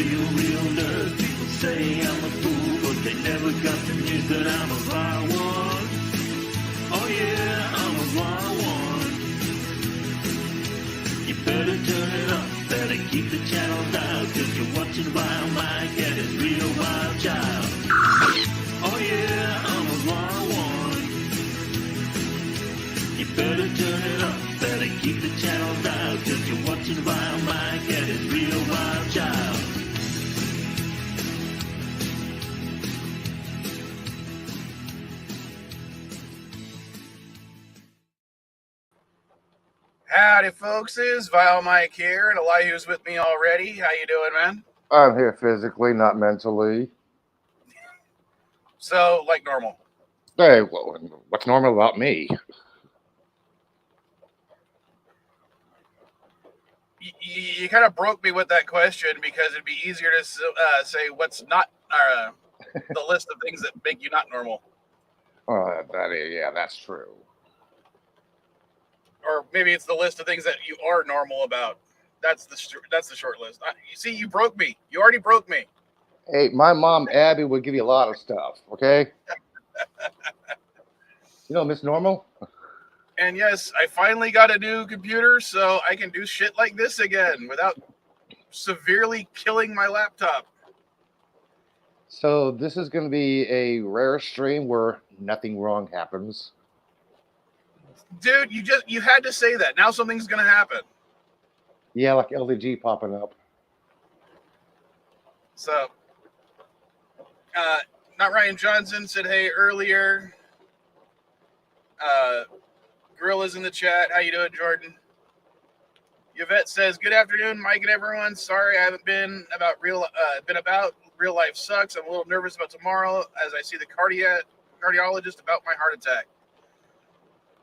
real nerd. People say I'm a fool, but they never got the news that I'm a fly one. Oh yeah, I'm a fly one. You better turn it up, better keep the channel down, cause you're watching Wild Mike and his real wild child. Oh yeah, I'm a fly one. You better turn it up, better keep the channel down, cause you're watching Wild Mike and his real wild child. Howdy, folks. It's Vile Mike here, and Elihu's with me already. How you doing, man? I'm here physically, not mentally. So, like normal. Hey, what's normal about me? You kind of broke me with that question because it'd be easier to say what's not the list of things that make you not normal. Yeah, that's true. Or maybe it's the list of things that you are normal about. That's the short list. You see, you broke me. You already broke me. Hey, my mom, Abby, would give you a lot of stuff, okay? You know, Miss Normal? And yes, I finally got a new computer, so I can do shit like this again without severely killing my laptop. So this is going to be a rare stream where nothing wrong happens. Dude, you had to say that. Now something's going to happen. Yeah, like LDG popping up. So, not Ryan Johnson said hey earlier. Gorilla's in the chat. How you doing, Jordan? Yvette says, good afternoon, Mike and everyone. Sorry I haven't been about real life sucks. I'm a little nervous about tomorrow as I see the cardiologist about my heart attack.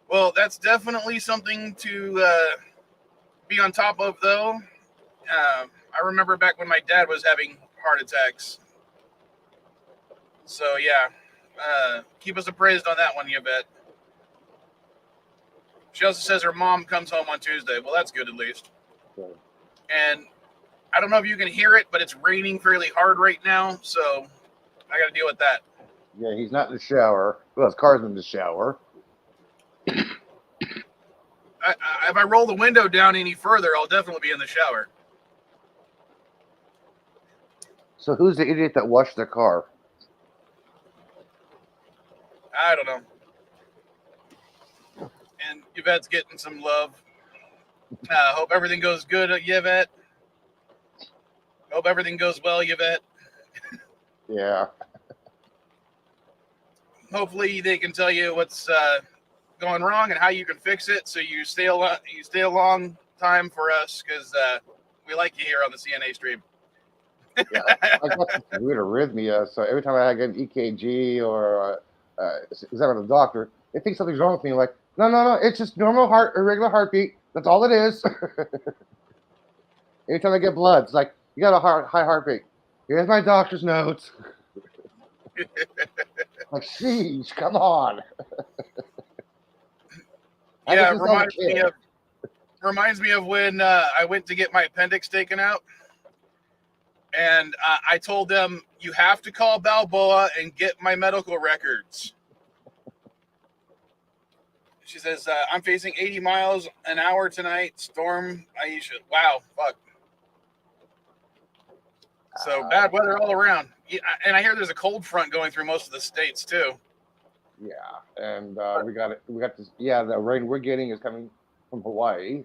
Well, that's definitely something to be on top of, though. I remember back when my dad was having heart attacks. So, yeah, keep us appraised on that one, Yvette. She also says her mom comes home on Tuesday. Well, that's good at least. Okay. And I don't know if you can hear it, but it's raining fairly hard right now, so I got to deal with that. Yeah, he's not in the shower. Well, his car's in the shower. If I roll the window down any further, I'll definitely be in the shower. So who's the idiot that washed their car? I don't know. And Yvette's getting some love. Hope everything goes good, Yvette. Hope everything goes well, Yvette. Yeah. Hopefully they can tell you what's going wrong and how you can fix it, so you stay a long time for us, because we like you here on the CNA stream. Yeah, I got this weird arrhythmia, so every time I get an EKG or examine the doctor, they think something's wrong with me. Like, no, it's just normal irregular heartbeat. That's all it is. Every time I get blood, it's like, you got a high heartbeat. Here's my doctor's notes. Like, sheesh, come on. Yeah, it reminds me of when I went to get my appendix taken out. And I told them, you have to call Balboa and get my medical records. She says, I'm facing 80 miles an hour tonight. Storm, Aisha. Wow, fuck. So bad weather all around. Yeah, and I hear there's a cold front going through most of the states, too. Yeah, and we got this. Yeah, the rain we're getting is coming from Hawaii.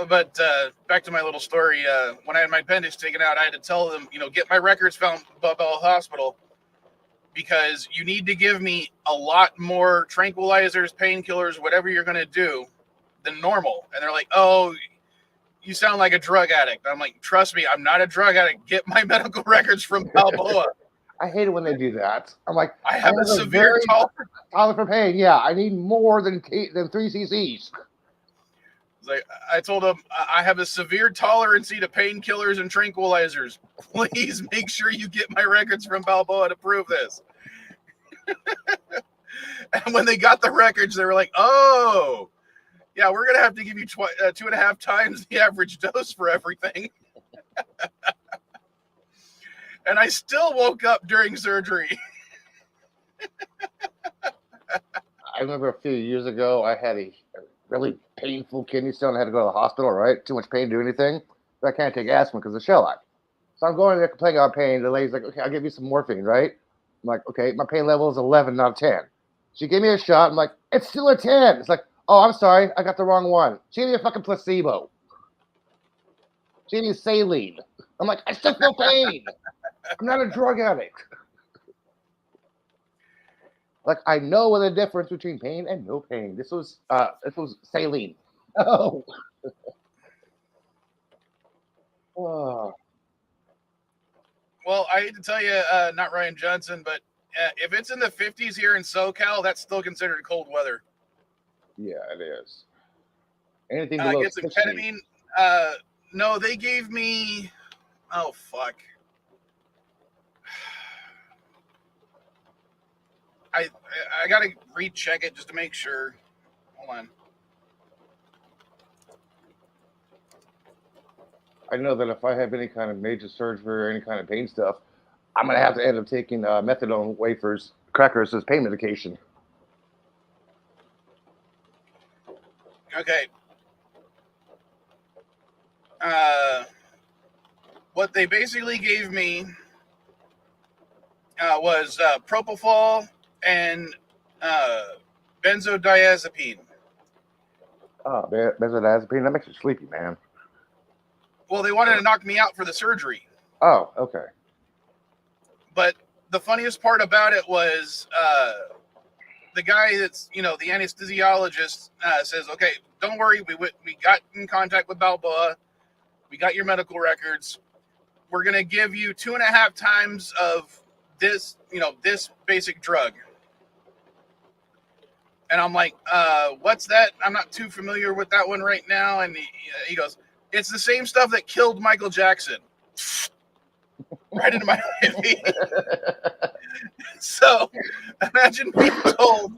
But back to my little story. When I had my appendix taken out, I had to tell them, get my records found at Balboa Hospital, because you need to give me a lot more tranquilizers, painkillers, whatever you're going to do than normal. And they're like, oh, you sound like a drug addict. I'm like, trust me, I'm not a drug addict. Get my medical records from Balboa. I hate it when they do that. I'm like, I have a severe tolerance for pain. Yeah, I need more than 3 cc's. Like, I told them, I have a severe tolerance to painkillers and tranquilizers. Please make sure you get my records from Balboa to prove this. And when they got the records, they were like, oh, yeah, we're going to have to give you 2.5 times the average dose for everything. And I still woke up during surgery. I remember a few years ago, I had a really painful kidney stone. I had to go to the hospital, right? Too much pain to do anything. But I can't take aspirin because of shellac. So I'm going there complaining about pain. The lady's like, okay, I'll give you some morphine, right? I'm like, okay, my pain level is 11, not 10. She gave me a shot. I'm like, it's still a 10. It's like, oh, I'm sorry. I got the wrong one. She gave me a fucking placebo. She gave me saline. I'm like, I still feel pain. I'm not a drug addict. Like I know what the difference between pain and no pain. This was saline. Oh, oh. Well, I hate to tell you, not Ryan Johnson, but if it's in the 50s here in SoCal, that's still considered cold weather. Yeah, it is. Anything below Get some 60. ketamine. No, they gave me. Oh fuck. I gotta recheck it just to make sure. Hold on. I know that if I have any kind of major surgery or any kind of pain stuff, I'm gonna have to end up taking methadone wafers, crackers as pain medication. Okay. What they basically gave me was propofol and benzodiazepine. Oh, benzodiazepine, that makes you sleepy, man. Well, they wanted to knock me out for the surgery. Oh, okay. But the funniest part about it was the guy that's, the anesthesiologist says, okay, don't worry. We got in contact with Balboa. We got your medical records. We're going to give you 2.5 times of this, this basic drug. And I'm like, what's that? I'm not too familiar with that one right now. And he goes, it's the same stuff that killed Michael Jackson. Right into my face. So imagine being told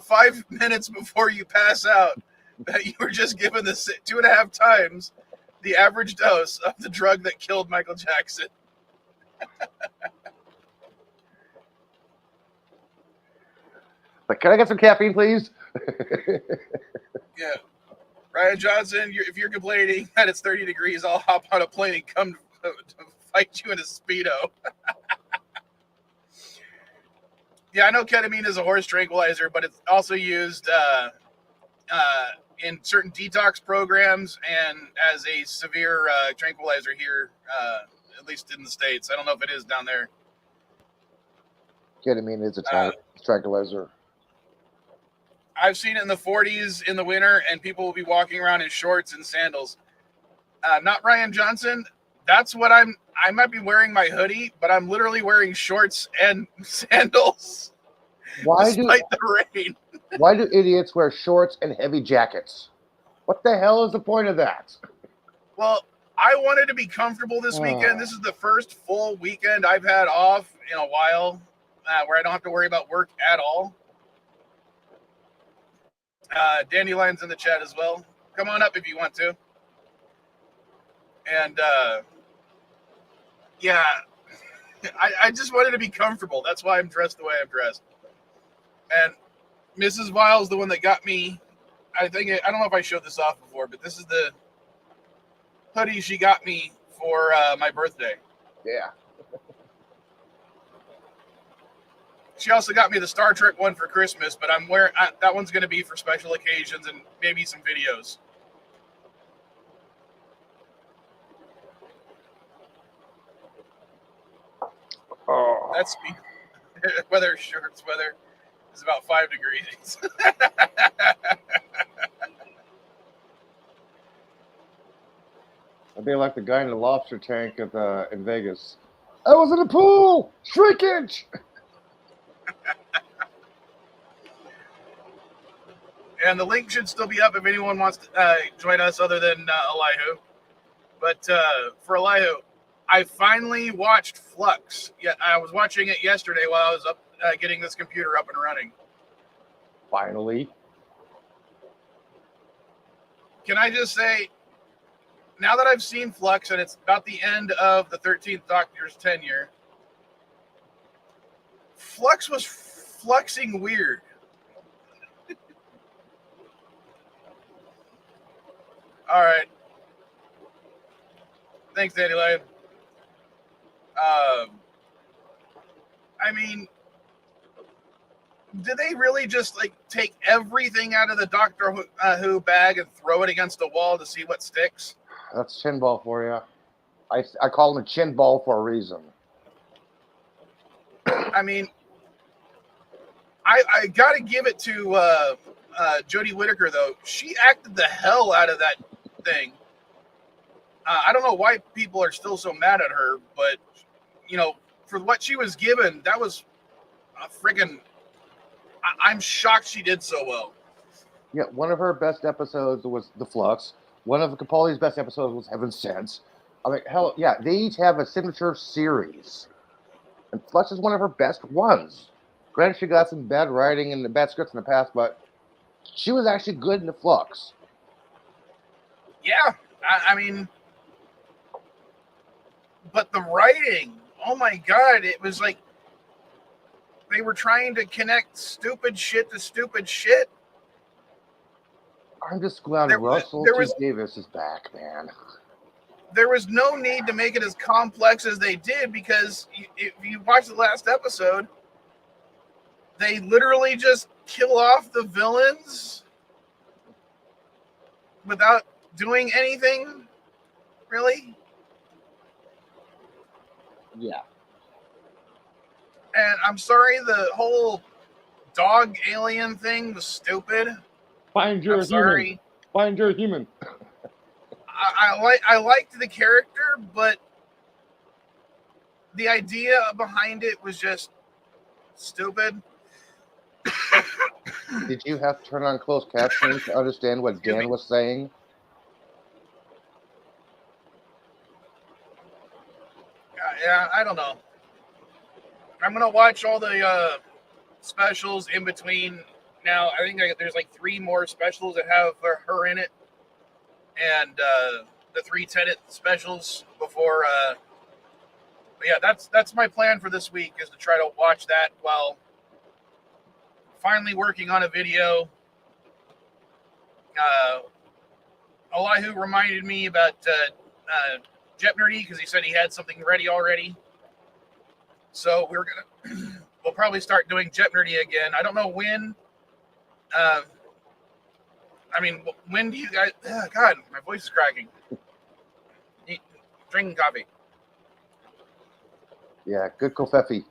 5 minutes before you pass out that you were just given this 2.5 times the average dose of the drug that killed Michael Jackson. Like, can I get some caffeine, please? Yeah. Ryan Johnson, if you're complaining that it's 30 degrees, I'll hop on a plane and come to fight you in a Speedo. Yeah, I know ketamine is a horse tranquilizer, but it's also used in certain detox programs and as a severe tranquilizer here, at least in the States. I don't know if it is down there. Ketamine is a tranquilizer. I've seen it in the 40s in the winter, and people will be walking around in shorts and sandals. Not Ryan Johnson. That's what I might be wearing my hoodie, but I'm literally wearing shorts and sandals. Despite the rain. Why do idiots wear shorts and heavy jackets? What the hell is the point of that? Well, I wanted to be comfortable this weekend. This is the first full weekend I've had off in a while where I don't have to worry about work at all. Dandelion's in the chat as well. Come on up if you want to. And yeah, I just wanted to be comfortable. That's why I'm dressed the way I'm dressed. And Mrs. Vile's the one that got me. I don't know if I showed this off before, but this is the hoodie she got me for my birthday. Yeah. She also got me the Star Trek one for Christmas, but I'm wearing that one's going to be for special occasions and maybe some videos. Oh. That's weather shorts. Weather is about 5 degrees. I'd be like the guy in the lobster tank in Vegas. I was in the pool! Shrinkage! And the link should still be up if anyone wants to join us other than Elihu. But for Elihu, I finally watched Flux. Yeah, I was watching it yesterday while I was up getting this computer up and running. Finally. Can I just say, now that I've seen Flux and it's about the end of the 13th Doctor's tenure, Flux was fluxing weird. All right. Thanks, Dandelion. I mean, did they really just like take everything out of the Doctor Who bag and throw it against the wall to see what sticks? That's chin ball for you. I call him a chin ball for a reason. I mean, I got to give it to Jodie Whittaker, though. She acted the hell out of that thing. I don't know why people are still so mad at her, but, you know, for what she was given, that was a friggin'... I'm shocked she did so well. Yeah, one of her best episodes was The Flux. One of Capaldi's best episodes was Heaven Sent. I mean, hell, yeah, they each have a signature series. And Flux is one of her best ones. Granted, she got some bad writing and bad scripts in the past, but she was actually good in The Flux. Yeah, I mean... But the writing, oh my God, it was like they were trying to connect stupid shit to stupid shit. I'm just glad Russell T. Davis is back, man. There was no need to make it as complex as they did, because if you watch the last episode, they literally just kill off the villains without doing anything, really. Yeah. And I'm sorry, the whole dog alien thing was stupid. Find your human. Find your human. I liked the character, but the idea behind it was just stupid. Did you have to turn on closed captioning to understand what Dan was saying? Yeah, I don't know. I'm gonna watch all the specials in between. Now, I think there's like 3 more specials that have her in it, and the 3 Tenet specials before. But yeah, that's my plan for this week, is to try to watch that while finally working on a video. Elihu reminded me about Jet Nerdy, because he said he had something ready already. So we'll probably start doing Jet Nerdy again. I don't know when. I mean, when do you guys? God, my voice is cracking. Drinking coffee. Yeah, good kofefi.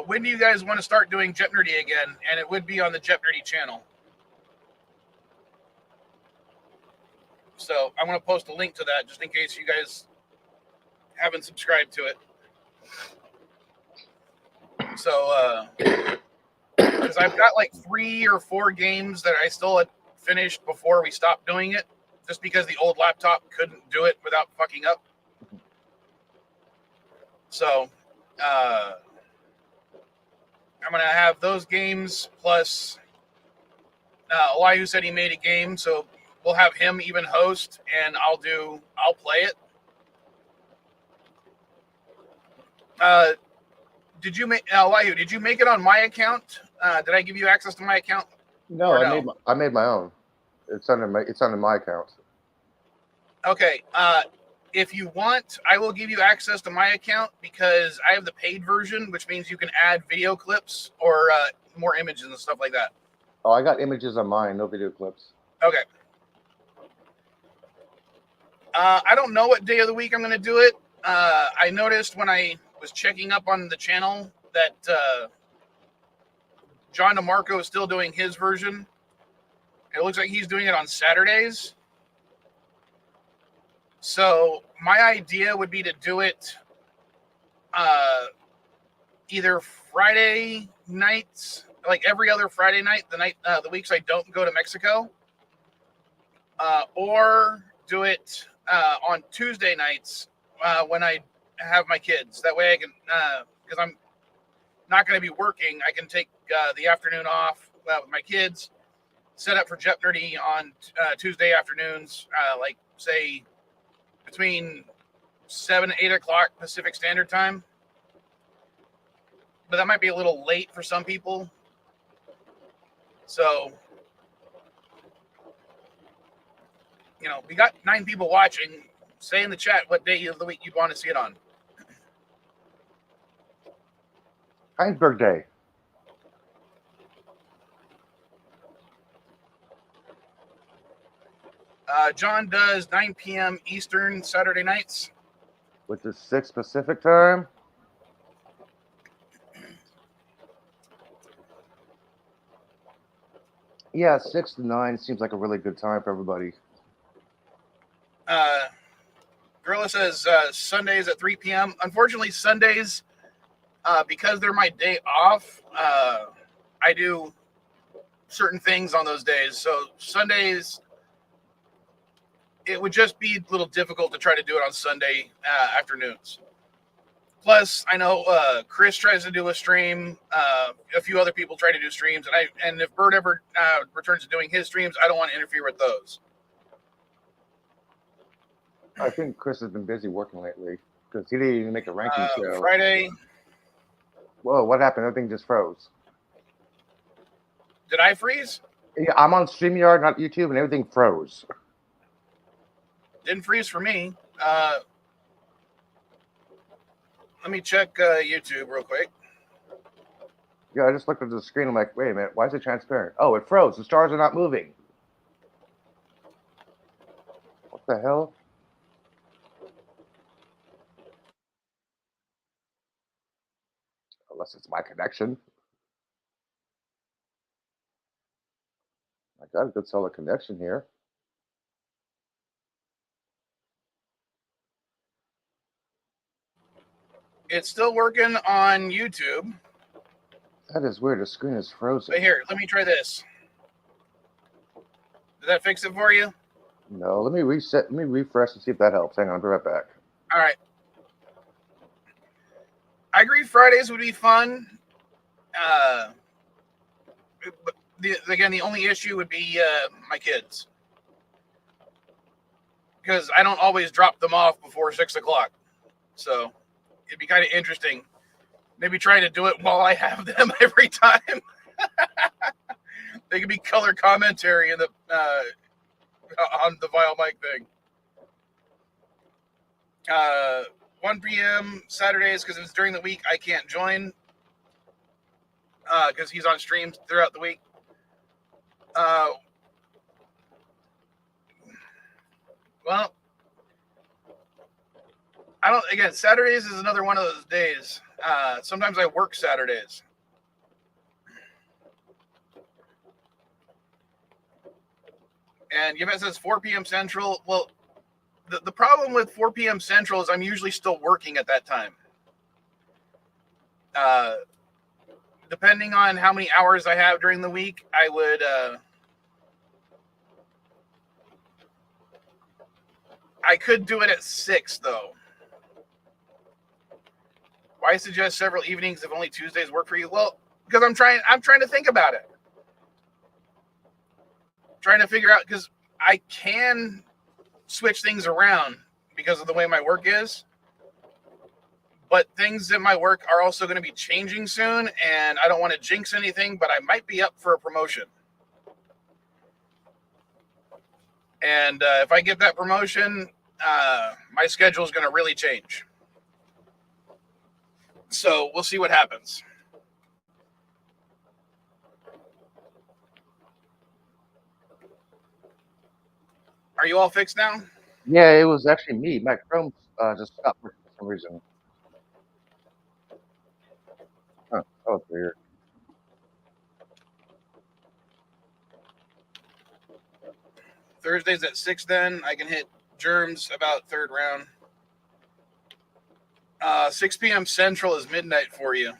When do you guys want to start doing Jet Nerdy again? And it would be on the Jet Nerdy channel. So I'm going to post a link to that just in case you guys haven't subscribed to it. So, because I've got like 3 or 4 games that I still had finished before we stopped doing it, just because the old laptop couldn't do it without fucking up. So, I'm going to have those games, plus Elihu said he made a game, so we'll have him even host, and I'll play it. Did you make Elihu? Did you make it on my account? Did I give you access to my account? No, I made my own. It's under my account. Okay. If you want, I will give you access to my account, because I have the paid version, which means you can add video clips or more images and stuff like that. Oh, I got images on mine, no video clips. Okay. I don't know what day of the week I'm going to do it. I noticed when I was checking up on the channel that John DeMarco is still doing his version. It looks like he's doing it on Saturdays. So my idea would be to do it either Friday nights, like every other Friday night, the weeks I don't go to Mexico, or do it on Tuesday nights when I have my kids. That way I can, because I'm not going to be working, I can take the afternoon off with my kids, set up for Jeopardy on Tuesday afternoons, like say between 7 and 8 o'clock Pacific Standard Time. But that might be a little late for some people. So, we got 9 people watching. Say in the chat what day of the week you'd want to see it on. Heinsberg Day. John does 9 p.m. Eastern Saturday nights. Which is 6 Pacific time. Yeah, 6 to 9 seems like a really good time for everybody. Gorilla says Sundays at 3 p.m. Unfortunately, Sundays, because they're my day off, I do certain things on those days. So Sundays, it would just be a little difficult to try to do it on Sunday afternoons. Plus, I know Chris tries to do a stream. A few other people try to do streams, and if Bert ever returns to doing his streams, I don't want to interfere with those. I think Chris has been busy working lately because he didn't even make a ranking show. Friday. Whoa, what happened? Everything just froze. Did I freeze? Yeah, I'm on StreamYard, not YouTube, and everything froze. Didn't freeze for me. Let me check YouTube real quick. Yeah, I just looked at the screen. I'm like, wait a minute, why is it transparent? Oh, it froze. The stars are not moving. What the hell? Unless it's my connection. I got a good solid connection here. It's still working on YouTube. That is weird. The screen is frozen. But here, let me try this. Did that fix it for you? No, let me reset. Let me refresh and see if that helps. Hang on, I'll be right back. All right. I agree Fridays would be fun. But the only issue would be my kids. Because I don't always drop them off before 6 o'clock. So it'd be kind of interesting. Maybe try to do it while I have them every time. They could be color commentary in the on the Vile Mike thing. 1 p.m. Saturdays, because it's during the week, I can't join because he's on streams throughout the week. Well, again, Saturdays is another one of those days. Sometimes I work Saturdays. And Yvette says 4 p.m. Central. Well, the problem with 4 p.m. Central is I'm usually still working at that time. Depending on how many hours I have during the week, I would... I could do it at 6, though. Why suggest several evenings if only Tuesdays work for you? Well, because I'm trying to think about it. Trying to figure out, because I can switch things around because of the way my work is. But things in my work are also going to be changing soon, and I don't want to jinx anything, but I might be up for a promotion. And if I get that promotion, my schedule is going to really change. So we'll see what happens. Are you all fixed now? Yeah, it was actually me. My Chrome just stopped working for some reason. Huh, that was weird. Thursdays at 6 then. I can hit germs about third round. 6 p.m. Central is midnight for you.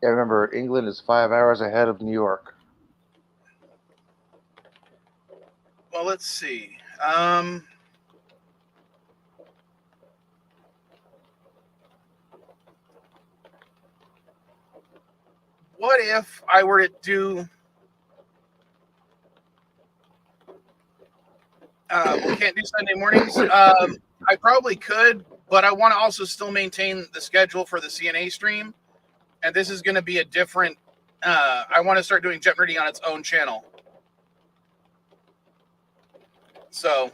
Yeah, remember, England is 5 hours ahead of New York. Well, let's see. what if I were to do? We can't do Sunday mornings. I probably could, but I want to also still maintain the schedule for the CNA stream. And this is going to be a different. I want to start doing Jet Nerdy on its own channel. So,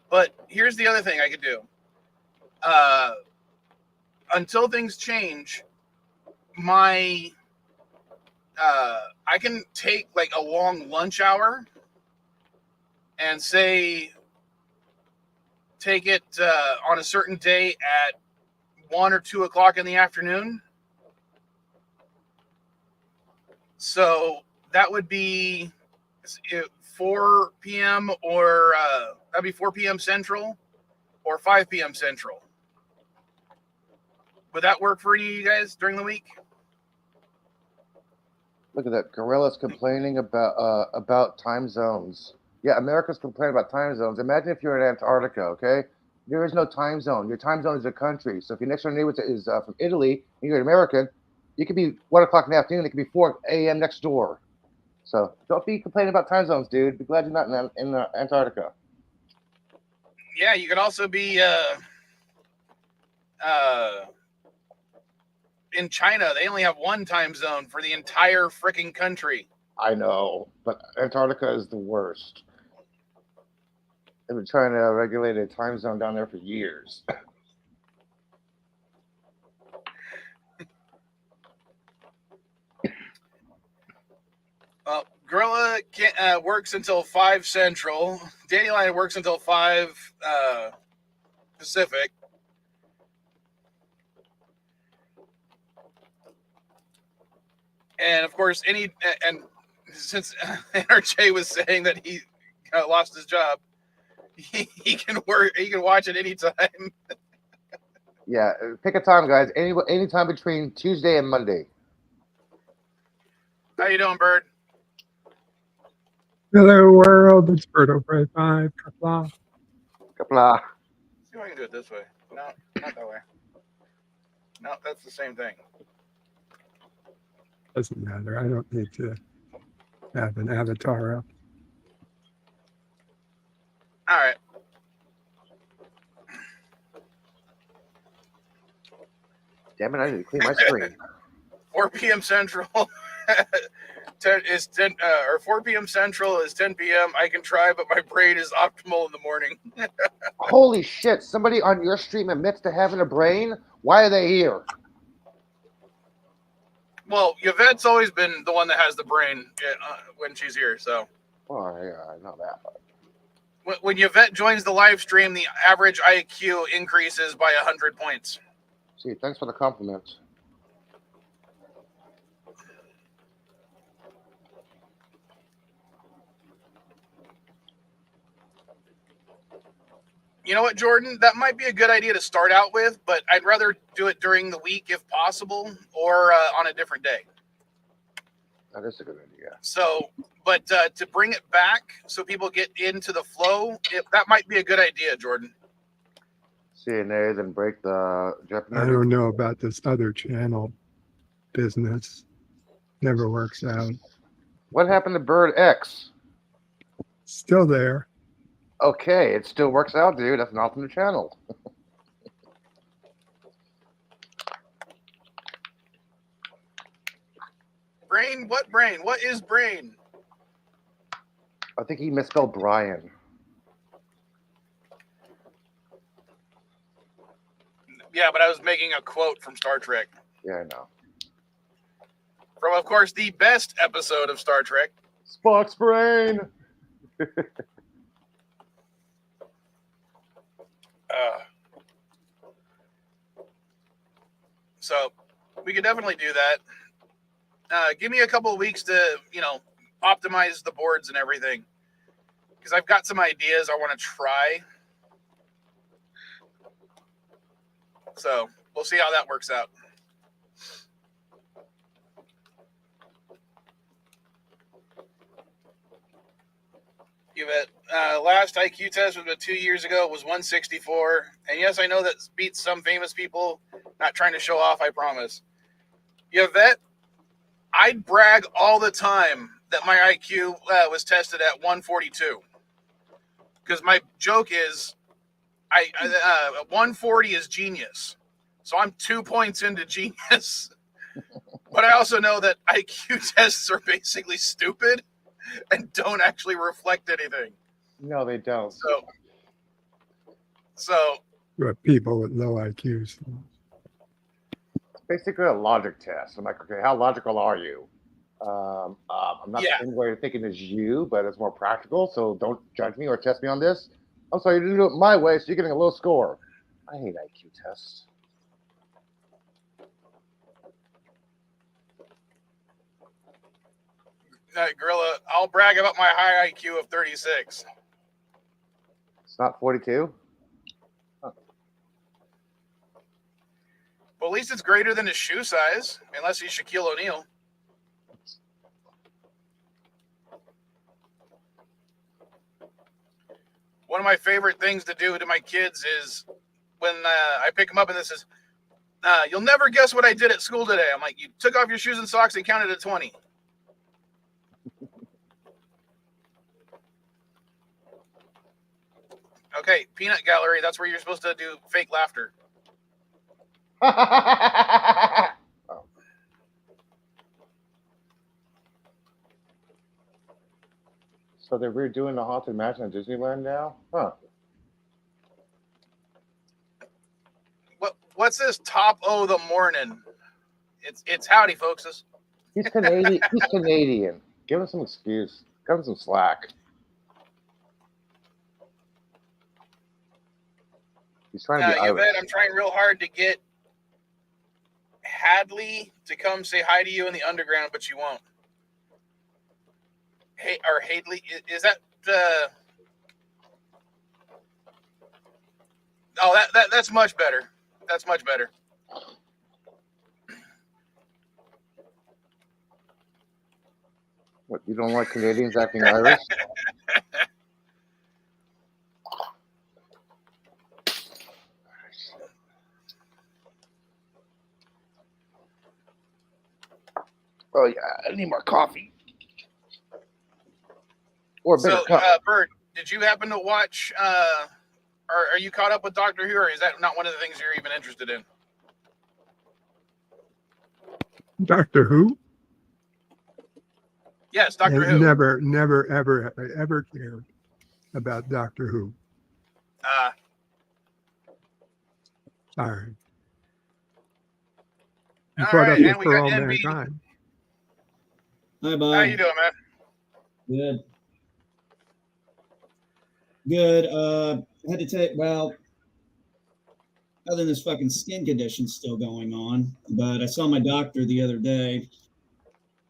but here's the other thing I could do. Until things change, I can take like a long lunch hour and say, take it on a certain day at 1 or 2 o'clock in the afternoon. So that would be 4 p.m. or that'd be 4 p.m. Central or 5 p.m. Central. Would that work for any of you guys during the week? Look at that. Gorilla's complaining about time zones. Yeah, America's complaining about time zones. Imagine if you're in Antarctica, okay? There is no time zone. Your time zone is a country. So if your next door neighbor is from Italy and you're an American, it could be 1 o'clock in the afternoon. It could be 4 a.m. next door. So don't be complaining about time zones, dude. Be glad you're not in Antarctica. Yeah, you could also be in China. They only have one time zone for the entire freaking country. I know, but Antarctica is the worst. They've been trying to regulate a time zone down there for years. Well, Gorilla works until 5 Central. Dandelion works until 5 Pacific. And of course, since NRJ was saying that he lost his job, he can work. He can watch at any time. Yeah, pick a time, guys. Any time between Tuesday and Monday. How you doing, Bird? Hello world, it's Birdo5. Kapla. Kapla. See if I can do it this way. No, not that way. No, that's the same thing. Doesn't matter. I don't need to have an avatar up. All right. Damn it! I need to clean my screen. 4 p.m. Central is 10, or 4 p.m. Central is 10 p.m. I can try, but my brain is optimal in the morning. Holy shit! Somebody on your stream admits to having a brain. Why are they here? Well, Yvette's always been the one that has the brain when she's here. So, Oh, yeah, I know that. when Yvette joins the live stream, the average IQ increases by 100 points. See, thanks for the compliment. You know what, Jordan? That might be a good idea to start out with, but I'd rather do it during the week if possible, or on a different day. That is a good idea. So, but to bring it back so people get into the flow, that might be a good idea, Jordan. CNA, then break the Japanese. I don't know about this other channel business. Never works out. What happened to Bird X? Still there. Okay, it still works out, dude. That's an alternate channel. Brain? What brain? What is brain? I think he misspelled Brian. Yeah, but I was making a quote from Star Trek. Yeah, I know. From, of course, the best episode of Star Trek. Spock's brain. So we could definitely do that. Give me a couple of weeks to, optimize the boards and everything. Because I've got some ideas I want to try. So we'll see how that works out. Last IQ test was about 2 years ago. It was 164. And yes, I know that beats some famous people. Not trying to show off, I promise. Yvette, I'd brag all the time that my IQ was tested at 142. Because my joke is, 140 is genius. So I'm 2 points into genius. But I also know that IQ tests are basically stupid and don't actually reflect anything. No, they don't. So But people with low IQs. It's basically a logic test. I'm like, okay, how logical are you? I'm not Yeah. the same way of thinking as you, but it's more practical. So don't judge me or test me on this. I'm sorry, you didn't do it my way, so you're getting a low score. I hate IQ tests. Gorilla, I'll brag about my high IQ of 36. It's not 42. Well, at least it's greater than his shoe size, unless he's Shaquille O'Neal. One of my favorite things to do to my kids is when I pick them up and this is, you'll never guess what I did at school today. I'm like, you took off your shoes and socks and counted to 20. Okay, peanut gallery, that's where you're supposed to do fake laughter. Oh. So they're redoing the Haunted Mansion at Disneyland now? Huh. What's this top of the morning? It's howdy, folks. He's Canadian. He's Canadian. Give him some excuse. Give him some slack. He's trying to be Irish. Yvette, I'm trying real hard to get Hadley to come say hi to you in the underground, but you won't. Hey, or Hadley, is that? Oh, that's much better. That's much better. What, you don't like Canadians acting Irish? Oh yeah, I need more coffee. Or a bigger cup. Bert, did you happen to watch? Are you caught up with Doctor Who, or is that not one of the things you're even interested in? Doctor Who? Yes, Doctor I've Who. Never, ever cared about Doctor Who. Sorry. You All caught right, up and with we For got All NB. Mankind. Hi, Bob. How you doing, man? Good. Good. I had to take, well, other than this fucking skin condition still going on, but I saw my doctor the other day.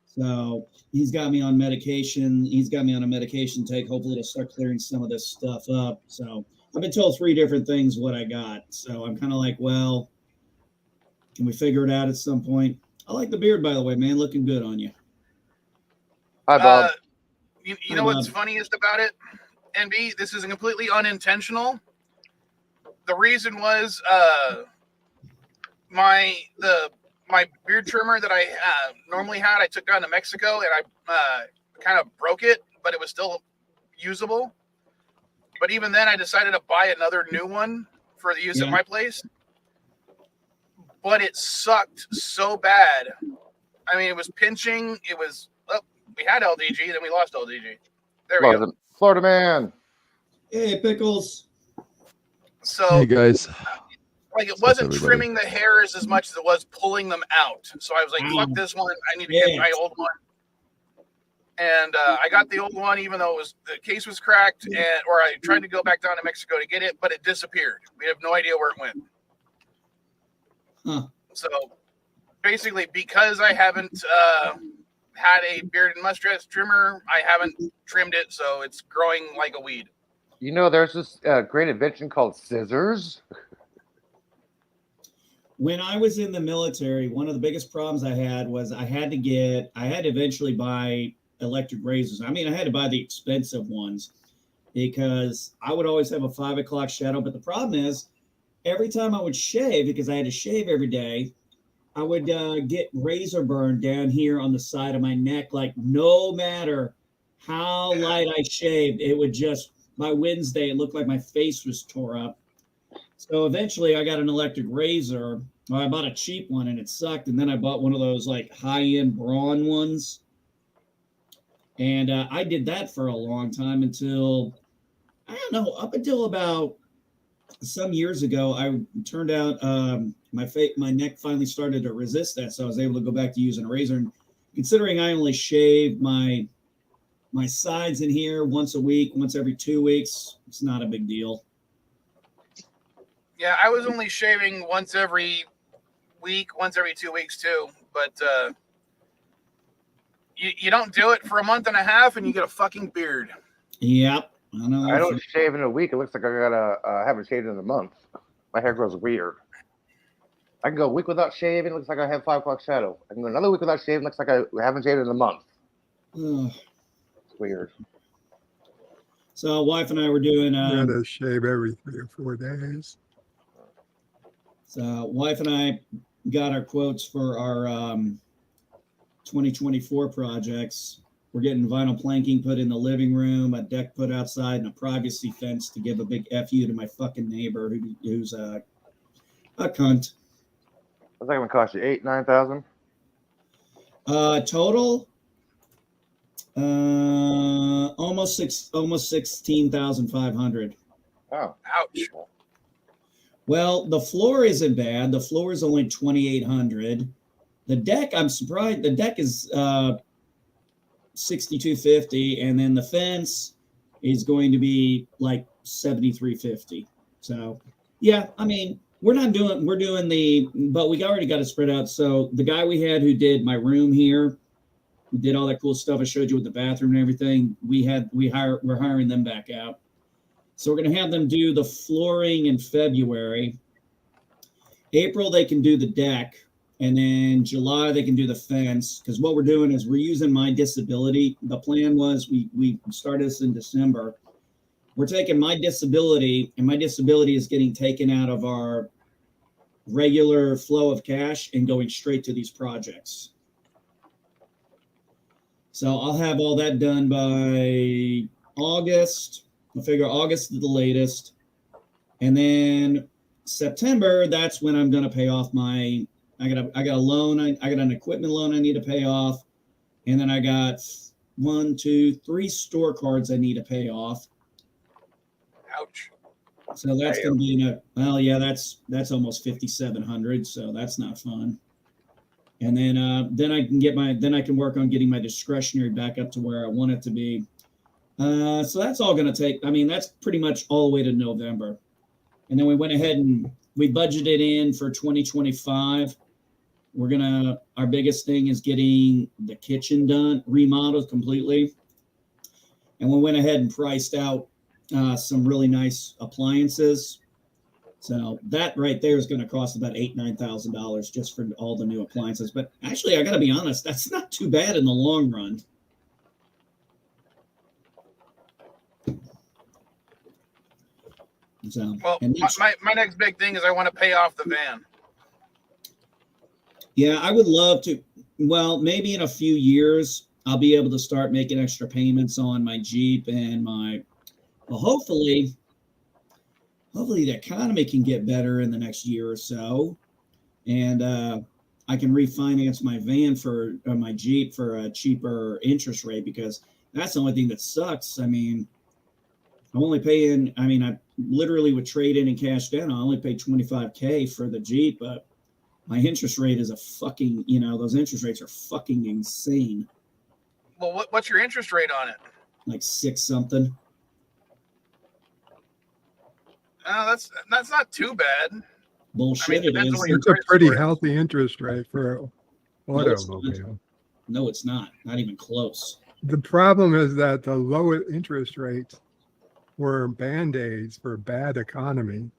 So he's got me on medication. He's got me on a medication take. Hopefully it'll start clearing some of this stuff up. So I've been told 3 different things what I got. So I'm kind of like, well, can we figure it out at some point? I like the beard, by the way, man. Looking good on you. Hi, Bob. You know what's funniest about it, NB? This is completely unintentional. The reason was my beard trimmer that I normally had, I took down to Mexico and I kind of broke it, but it was still usable. But even then, I decided to buy another new one for the use at my place. But it sucked so bad. I mean, it was pinching. It was, we had LDG, then we lost LDG. There we go. Florida man. Hey, Pickles. So, hey guys, like, it wasn't trimming the hairs as much as it was pulling them out. So I was like, fuck this one. I need to get my old one. And I got the old one, even though the case was cracked, or I tried to go back down to Mexico to get it, but it disappeared. We have no idea where it went. Huh. So basically, because I haven't had a beard and mustache trimmer, I haven't trimmed it, so it's growing like a weed. You know, there's this great invention called scissors. When I was in the military, one of the biggest problems I had was I had to eventually buy electric razors. I mean, I had to buy the expensive ones because I would always have a 5 o'clock shadow. But the problem is every time I would shave, because I had to shave every day, I would get razor burn down here on the side of my neck. Like no matter how light I shaved, it would just by Wednesday it looked like my face was tore up. So eventually I got an electric razor. Well, I bought a cheap one and it sucked. And then I bought one of those like high-end Braun ones. And I did that for a long time until, I don't know, up until about some years ago, I turned out my neck finally started to resist that. So I was able to go back to using a razor. And considering I only shave my sides in here once a week, once every 2 weeks, it's not a big deal. Yeah, I was only shaving once every week, once every 2 weeks too. But you don't do it for a month and a half, and you get a fucking beard. Yep, I know. I don't shave in a week. It looks like I gotta haven't shaved in a month. My hair grows weird. I can go a week without shaving. Looks like I have 5 o'clock shadow. I can go another week without shaving. Looks like I haven't shaved in a month. It's weird. So, wife and I were doing. You gotta shave every 3 or 4 days. So, wife and I got our quotes for our 2024 projects. We're getting vinyl planking put in the living room, a deck put outside, and a privacy fence to give a big FU to my fucking neighbor who's a cunt. What's that gonna cost you? 8,000-9,000? Total, almost 16,500. Oh, Ouch. Well, the floor isn't bad. The floor is only 2,800. The deck, I'm surprised. The deck is 6,250, and then the fence is going to be like 7,350. So, yeah, I mean, we're doing but we already got it spread out. So the guy we had who did my room here, who did all that cool stuff I showed you with the bathroom and everything, we're hiring them back out. So we're going to have them do the flooring in February. April, they can do the deck. And then July, they can do the fence. Because what we're doing is we're using my disability. The plan was we started this in December. We're taking my disability, and my disability is getting taken out of our regular flow of cash and going straight to these projects. So I'll have all that done by August. I figure August is the latest. And then September, that's when I'm going to pay off I got a loan. I got an equipment loan I need to pay off. And then I got 1, 2, 3 store cards I need to pay off. Ouch. So that's going to be that's almost 5,700. So that's not fun. And then I can work on getting my discretionary back up to where I want it to be. So that's all going to take, that's pretty much all the way to November. And then we went ahead and we budgeted in for 2025. Our biggest thing is getting the kitchen done, remodeled completely. And we went ahead and priced out some really nice appliances. So that right there is going to cost about $8,000-9,000 just for all the new appliances. But actually, I got to be honest, that's not too bad in the long run. So, Well, my next big thing is I want to pay off the van. Yeah, I would love to. Well, maybe in a few years, I'll be able to start making extra payments on my Jeep and hopefully the economy can get better in the next year or so. And I can refinance my van my Jeep for a cheaper interest rate, because that's the only thing that sucks. I'm only paying, I literally would trade in and cash down. I only pay $25,000 for the Jeep, but my interest rate is those interest rates are fucking insane. Well, what's your interest rate on it? Like 6 something. That's not too bad. Bullshit. It depends on what your It's a credit pretty score is. healthy interest rate for an automobile. No, it's not. Not even close. The problem is that the low interest rates were band-aids for bad economy.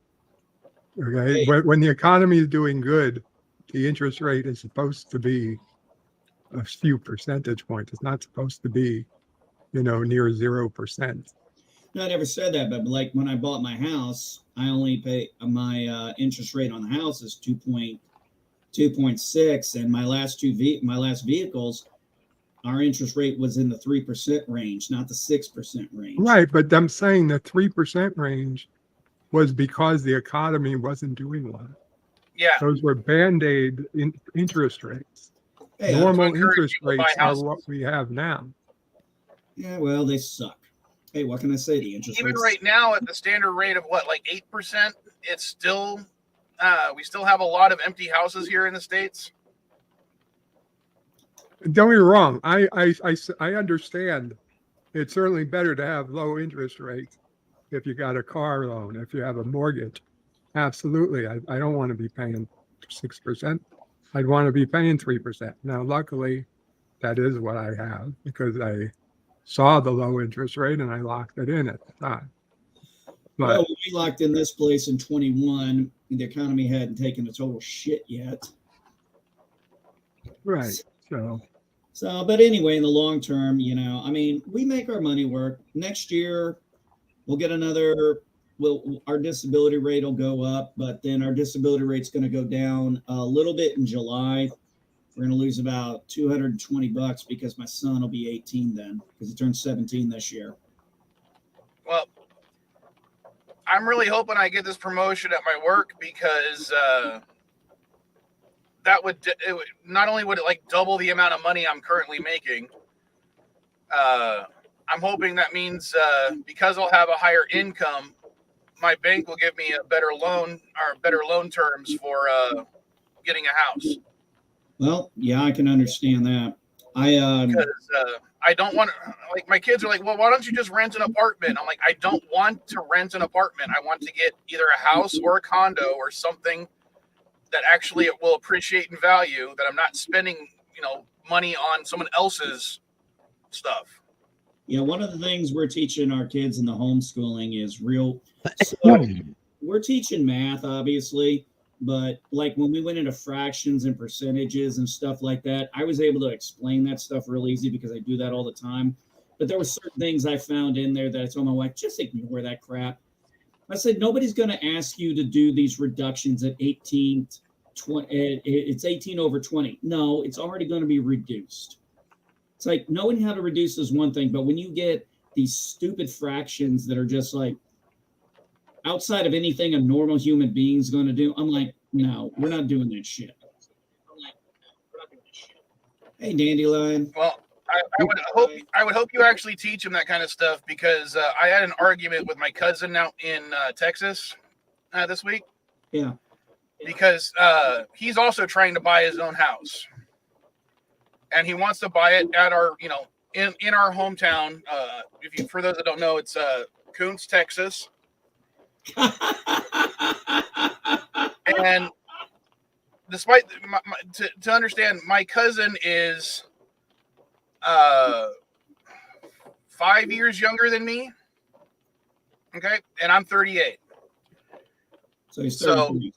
Okay, when the economy is doing good, the interest rate is supposed to be a few percentage points. It's not supposed to be, near 0%. No, I never said that, but like when I bought my house, I only pay my interest rate on the house is 2.6, and my last vehicles, our interest rate was in the 3% range, not the 6% range. Right, but I'm saying the 3% range was because the economy wasn't doing well. Yeah. Those were Band-Aid interest rates. Hey, Normal encourage interest people to buy rates are houses. what we have now. yeah, well, they suck. Hey, what can I say? The interest Even rates. right now, at the standard rate of what, like 8%, it's still we still have a lot of empty houses here in the States. Don't get me wrong. I understand. It's certainly better to have low interest rates if you got a car loan, if you have a mortgage. Absolutely. I don't want to be paying 6%. I'd want to be paying 3%. Now, luckily, that is what I have because I saw the low interest rate and I locked it in at the time. But Well, when we locked in this place in 21, the economy hadn't taken a total shit yet. right. So, but anyway, in the long term, I mean, we make our money work. Next year, we'll get our disability rate will go up, but then our disability rate's going to go down a little bit in July. We're going to lose about $220 because my son will be 18 then, because he turns 17 this year. Well, I'm really hoping I get this promotion at my work because that would not only would it like double the amount of money I'm currently making. I'm hoping that means because I'll have a higher income, my bank will give me a better loan or better loan terms for getting a house. Well, yeah, I can understand that. Because I don't want to, like, my kids are like, well, why don't you just rent an apartment? I'm like, I don't want to rent an apartment. I want to get either a house or a condo or something that actually it will appreciate in value, that I'm not spending, money on someone else's stuff. Yeah, one of the things we're teaching our kids in the homeschooling is so we're teaching math, obviously, but like when we went into fractions and percentages and stuff like that, I was able to explain that stuff real easy because I do that all the time. But there were certain things I found in there that I told my wife, just ignore that crap. I said, nobody's going to ask you to do these reductions at 18, 20, it's 18 over 20. No, it's already going to be reduced. It's like knowing how to reduce is one thing, but when you get these stupid fractions that are just like outside of anything a normal human being is going to do, I'm like, no, we're not doing that shit. Hey, Dandelion. Well, I would hope you actually teach him that kind of stuff because I had an argument with my cousin out in Texas this week. Yeah. Because he's also trying to buy his own house, and he wants to buy it at our, in our hometown. For those that don't know, it's Kuntz, Texas. And despite to understand, my cousin is 5 years younger than me. Okay, and I'm 38. So he's 30.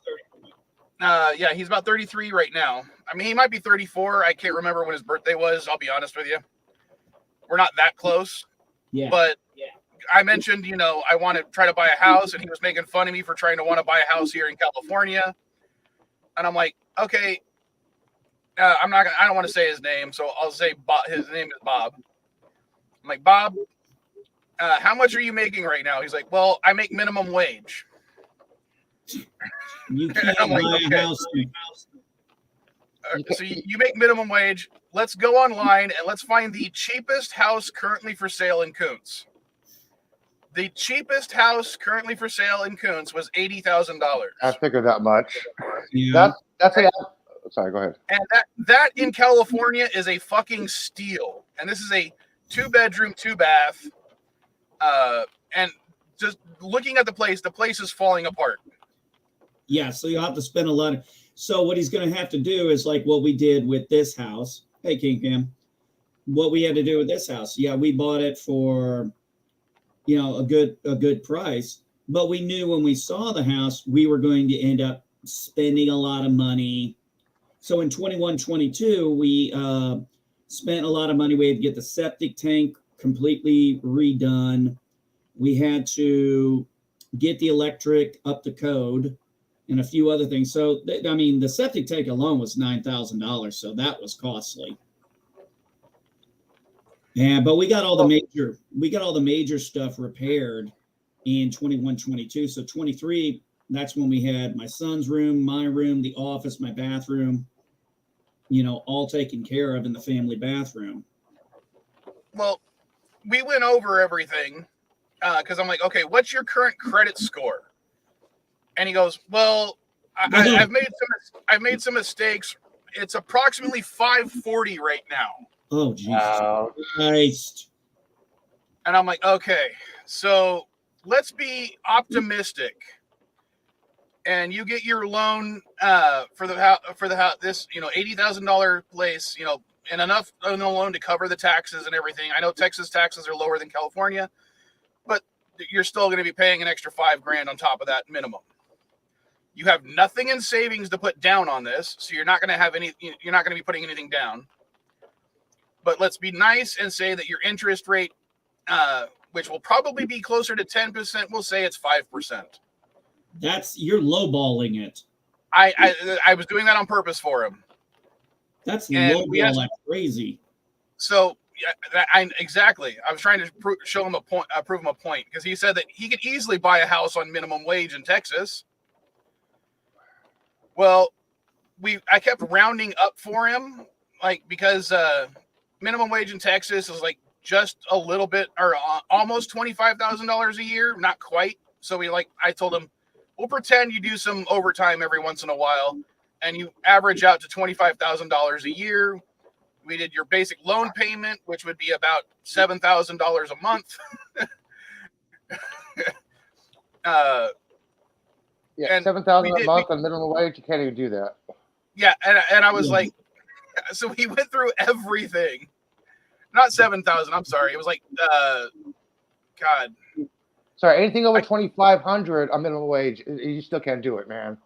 Yeah, he's about 33 right now. I mean, he might be 34. I can't remember when his birthday was. I'll be honest with you. We're not that close. Yeah. But I mentioned, I want to try to buy a house, and he was making fun of me for trying to want to buy a house here in California. And I'm like, okay, I don't want to say his name, so I'll say his name is Bob. I'm like, Bob, how much are you making right now? He's like, well, I make minimum wage. You can't buy a house. So you make minimum wage. Let's go online and let's find the cheapest house currently for sale in Kuntz. The cheapest house currently for sale in Kuntz was $80,000. I figured that much. Yeah. Sorry, go ahead. And that in California is a fucking steal. And this is a 2-bedroom, 2-bath. And just looking at the place is falling apart. Yeah, so you'll have to spend a lot. So what he's going to have to do is like what we did with this house. Hey, King Cam. What we had to do with this house. Yeah, we bought it for, a good price. But we knew when we saw the house, we were going to end up spending a lot of money. So in 21, 22, we spent a lot of money. We had to get the septic tank completely redone. We had to get the electric up to code. and a few other things. So, I mean, the septic tank alone was $9,000, so that was costly. Yeah, but we got all the major stuff repaired in 21, 22. So 23, that's when we had my son's room, my room, the office, my bathroom, all taken care of in the family bathroom. Well, we went over everything because I'm like, okay, what's your current credit score? And he goes, well, I've made some mistakes. It's approximately 540 right now. Oh, Jesus Christ. And I'm like, okay, so let's be optimistic. And you get your loan for the house, this $80,000 place, and enough on the loan to cover the taxes and everything. I know Texas taxes are lower than California, but you're still going to be paying an extra $5,000 on top of that minimum. You have nothing in savings to put down on this, so you're not going to have any. You're not going to be putting anything down. But let's be nice and say that your interest rate, which will probably be closer to 10%, we'll say it's 5%. You're lowballing it. I was doing that on purpose for him. That's lowball like crazy. So exactly. I was trying to prove him a point because he said that he could easily buy a house on minimum wage in Texas. Well, I kept rounding up for him, because minimum wage in Texas is just a little bit or almost $25,000 a year, not quite. So I told him, we'll pretend you do some overtime every once in a while, and you average out to $25,000 a year. We did your basic loan payment, which would be about $7,000 a month. Yeah, $7,000 a month on minimum wage. You can't even do that. Yeah, and I was like, so we went through everything. Not 7,000. I'm sorry. It was God. Sorry, anything over 2,500 on minimum wage, you still can't do it, man.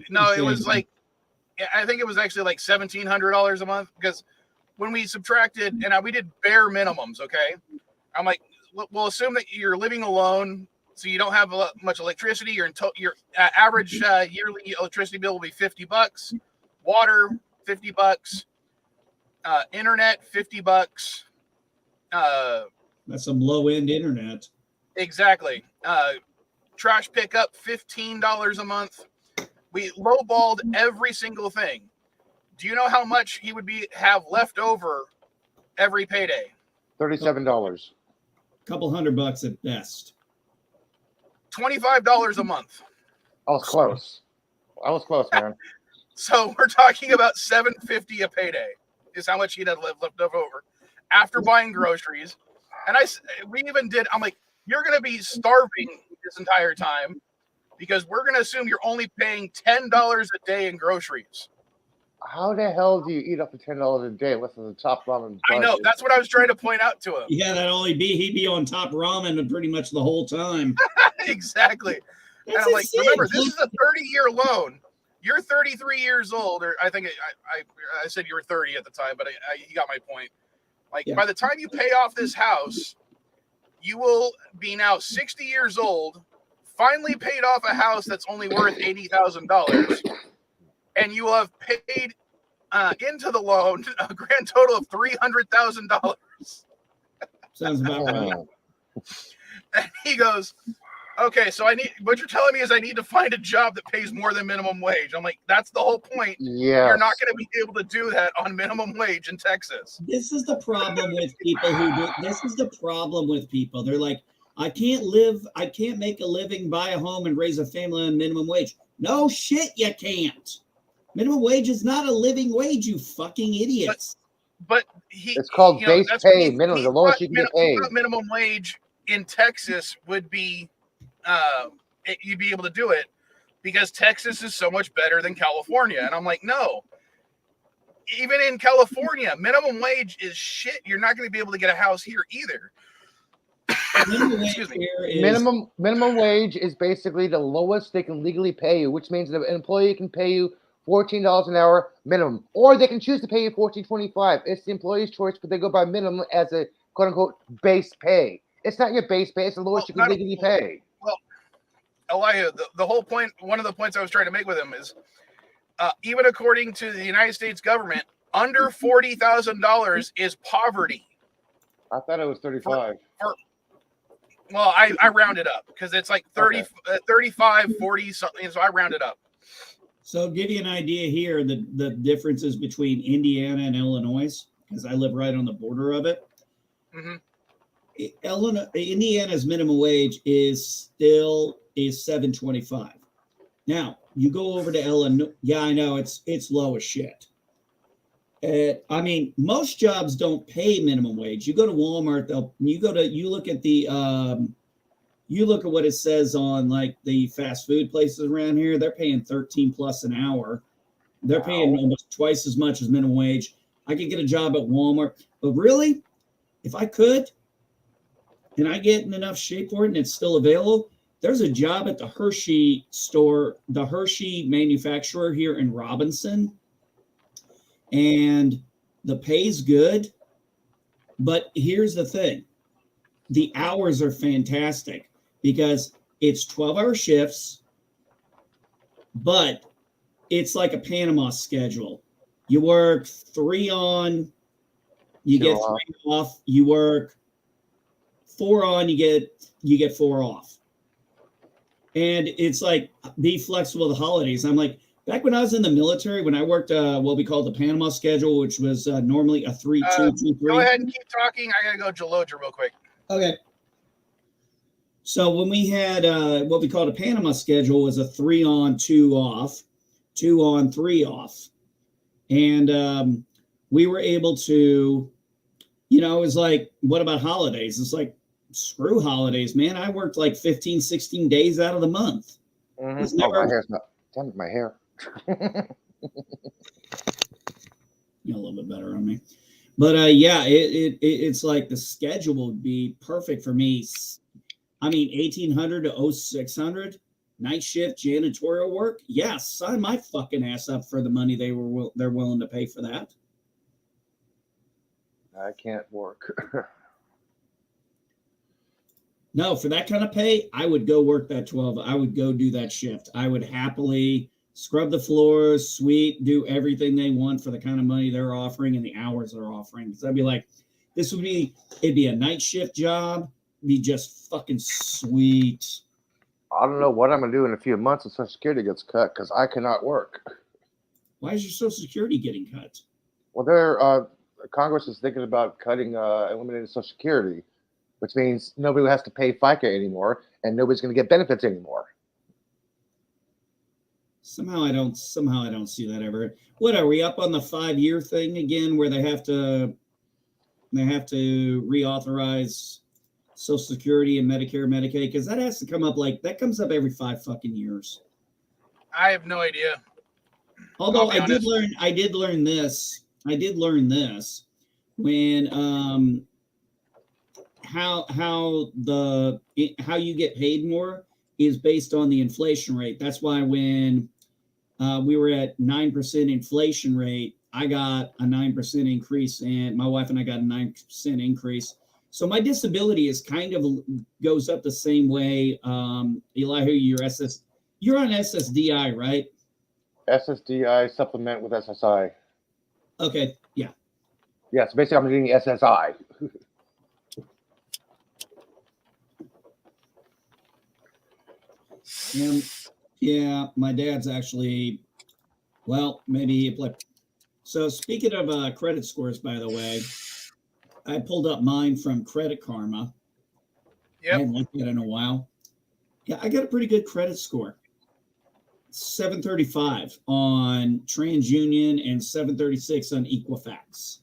No, it was I think it was actually $1,700 a month because when we subtracted and we did bare minimums. Okay, I'm like, we'll assume that you're living alone. So you don't have much electricity. Your average yearly electricity bill will be $50. Water, $50. Internet, $50. That's some low-end internet. Exactly. Trash pickup, $15 a month. We lowballed every single thing. Do you know how much he would have left over every payday? $37. A couple $100 at best. $25 a month. I was close, man. So we're talking about $750 a payday is how much he'd have left over after buying groceries. And we even did. I'm like, you're going to be starving this entire time because we're going to assume you're only paying $10 a day in groceries. How the hell do you eat up to $10 a day? What's the top ramen? I know. That's what I was trying to point out to him. Yeah, he'd be on top ramen pretty much the whole time. Exactly. That's and I'm like, insane. remember, this is a 30-year loan. You're 33 years old, or I think I said you were 30 at the time, but he got my point. By the time you pay off this house, you will be now 60 years old, finally paid off a house that's only worth $80,000, and you will have paid into the loan a grand total of $300,000. Sounds about right. And he goes, okay, so what you're telling me is I need to find a job that pays more than minimum wage. I'm like, that's the whole point. Yeah. You're not going to be able to do that on minimum wage in Texas. This is the problem with people They're like, I can't make a living, buy a home, and raise a family on minimum wage. No shit, you can't. Minimum wage is not a living wage, you fucking idiots. But it's called base pay, minimum, the lowest you can get paid. Minimum wage in Texas would be, you'd be able to do it because Texas is so much better than California. And I'm like, no. Even in California, minimum wage is shit. You're not going to be able to get a house here either. Minimum wage is basically the lowest they can legally pay you, which means that an employee can pay you $14 an hour minimum, or they can choose to pay you $14.25. It's the employee's choice, but they go by minimum as a quote unquote base pay. It's not your base pay; it's the lowest you can legally pay. Well, Elihu, the whole point, one of the points I was trying to make with him is, even according to the United States government, under $40,000 is poverty. I thought it was 35. Well, I rounded up because it's like 30, 35, 40 something. So I rounded up. So give you an idea here, the differences between Indiana and Illinois, because I live right on the border of it. Mm-hmm. Indiana's minimum wage is $7.25. Now you go over to Illinois. Yeah, I know it's low as shit. I mean, most jobs don't pay minimum wage. You go to Walmart, you look at what it says on like the fast food places around here. They're paying 13 plus an hour. They're paying almost twice as much as minimum wage. I could get a job at Walmart, but really, if I could, and I get in enough shape for it and it's still available, there's a job at the Hershey store, the Hershey manufacturer here in Robinson. And the pay's good, but here's the thing. The hours are fantastic because it's 12-hour shifts, but it's like a Panama schedule. You work 3 on, you get 3 off. You work 4 on, you get 4 off. And it's like, be flexible with the holidays. I'm like, back when I was in the military, when I worked what we call the Panama schedule, which was normally a 3-2-2-3. Go ahead and keep talking. I gotta go Jaloja real quick. Okay. So when we had what we called a Panama schedule, was a 3 on, 2 off, 2 on, 3 off, and we were able to, it was like, what about holidays? It's like, screw holidays, man. I worked like 15, 16 days out of the month. Mm-hmm. Never... my hair's not. Damn, my hair. A little bit better on me, but it's like the schedule would be perfect for me. I mean, 1800 to 0600 night shift janitorial work. Yeah, sign my fucking ass up for the money they're willing to pay for that. I can't work. No, for that kind of pay, I would go work that 12. I would go do that shift. I would happily scrub the floors, sweep, do everything they want for the kind of money they're offering and the hours they're offering. Because I'd be like, it'd be a night shift job, be just fucking sweet. I don't know what I'm going to do in a few months if Social Security gets cut because I cannot work. Why is your Social Security getting cut? Well, Congress is thinking about eliminating Social Security, which means nobody has to pay FICA anymore and nobody's going to get benefits anymore. Somehow I don't see that ever. What are we up on the 5-year thing again, where they have to reauthorize Social Security and Medicare, Medicaid? Because that has to come up that comes up every 5 fucking years. I have no idea. Although I did learn this when how you get paid more is based on the inflation rate. That's why when we were at 9% inflation rate, I got a 9% increase, and my wife and I got a 9% increase. So my disability is kind of goes up the same way. Elihu, you're on SSDI, right? SSDI supplement with SSI. Okay, yeah. Yeah, so basically I'm getting SSI. Yeah, my dad's actually, well, maybe he applied. So speaking of credit scores, by the way, I pulled up mine from Credit Karma. Yep. I haven't looked at it in a while. Yeah, I got a pretty good credit score. 735 on TransUnion and 736 on Equifax.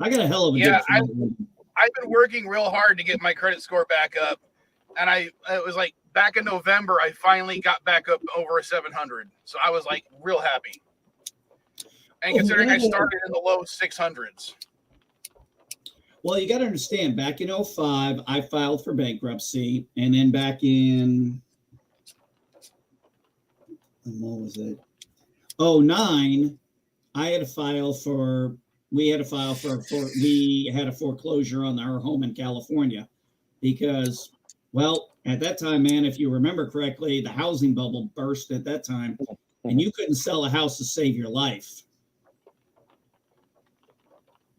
I got a hell of a good I've been working real hard to get my credit score back up. And it was like back in November, I finally got back up over a 700. So I was like real happy. And considering I started in the low 600s. Well, you got to understand, back in 05, I filed for bankruptcy. And then back in, what was it? 09, we had a foreclosure on our home in California because, well, At that time, man, if you remember correctly, the housing bubble burst at that time, and you couldn't sell a house to save your life.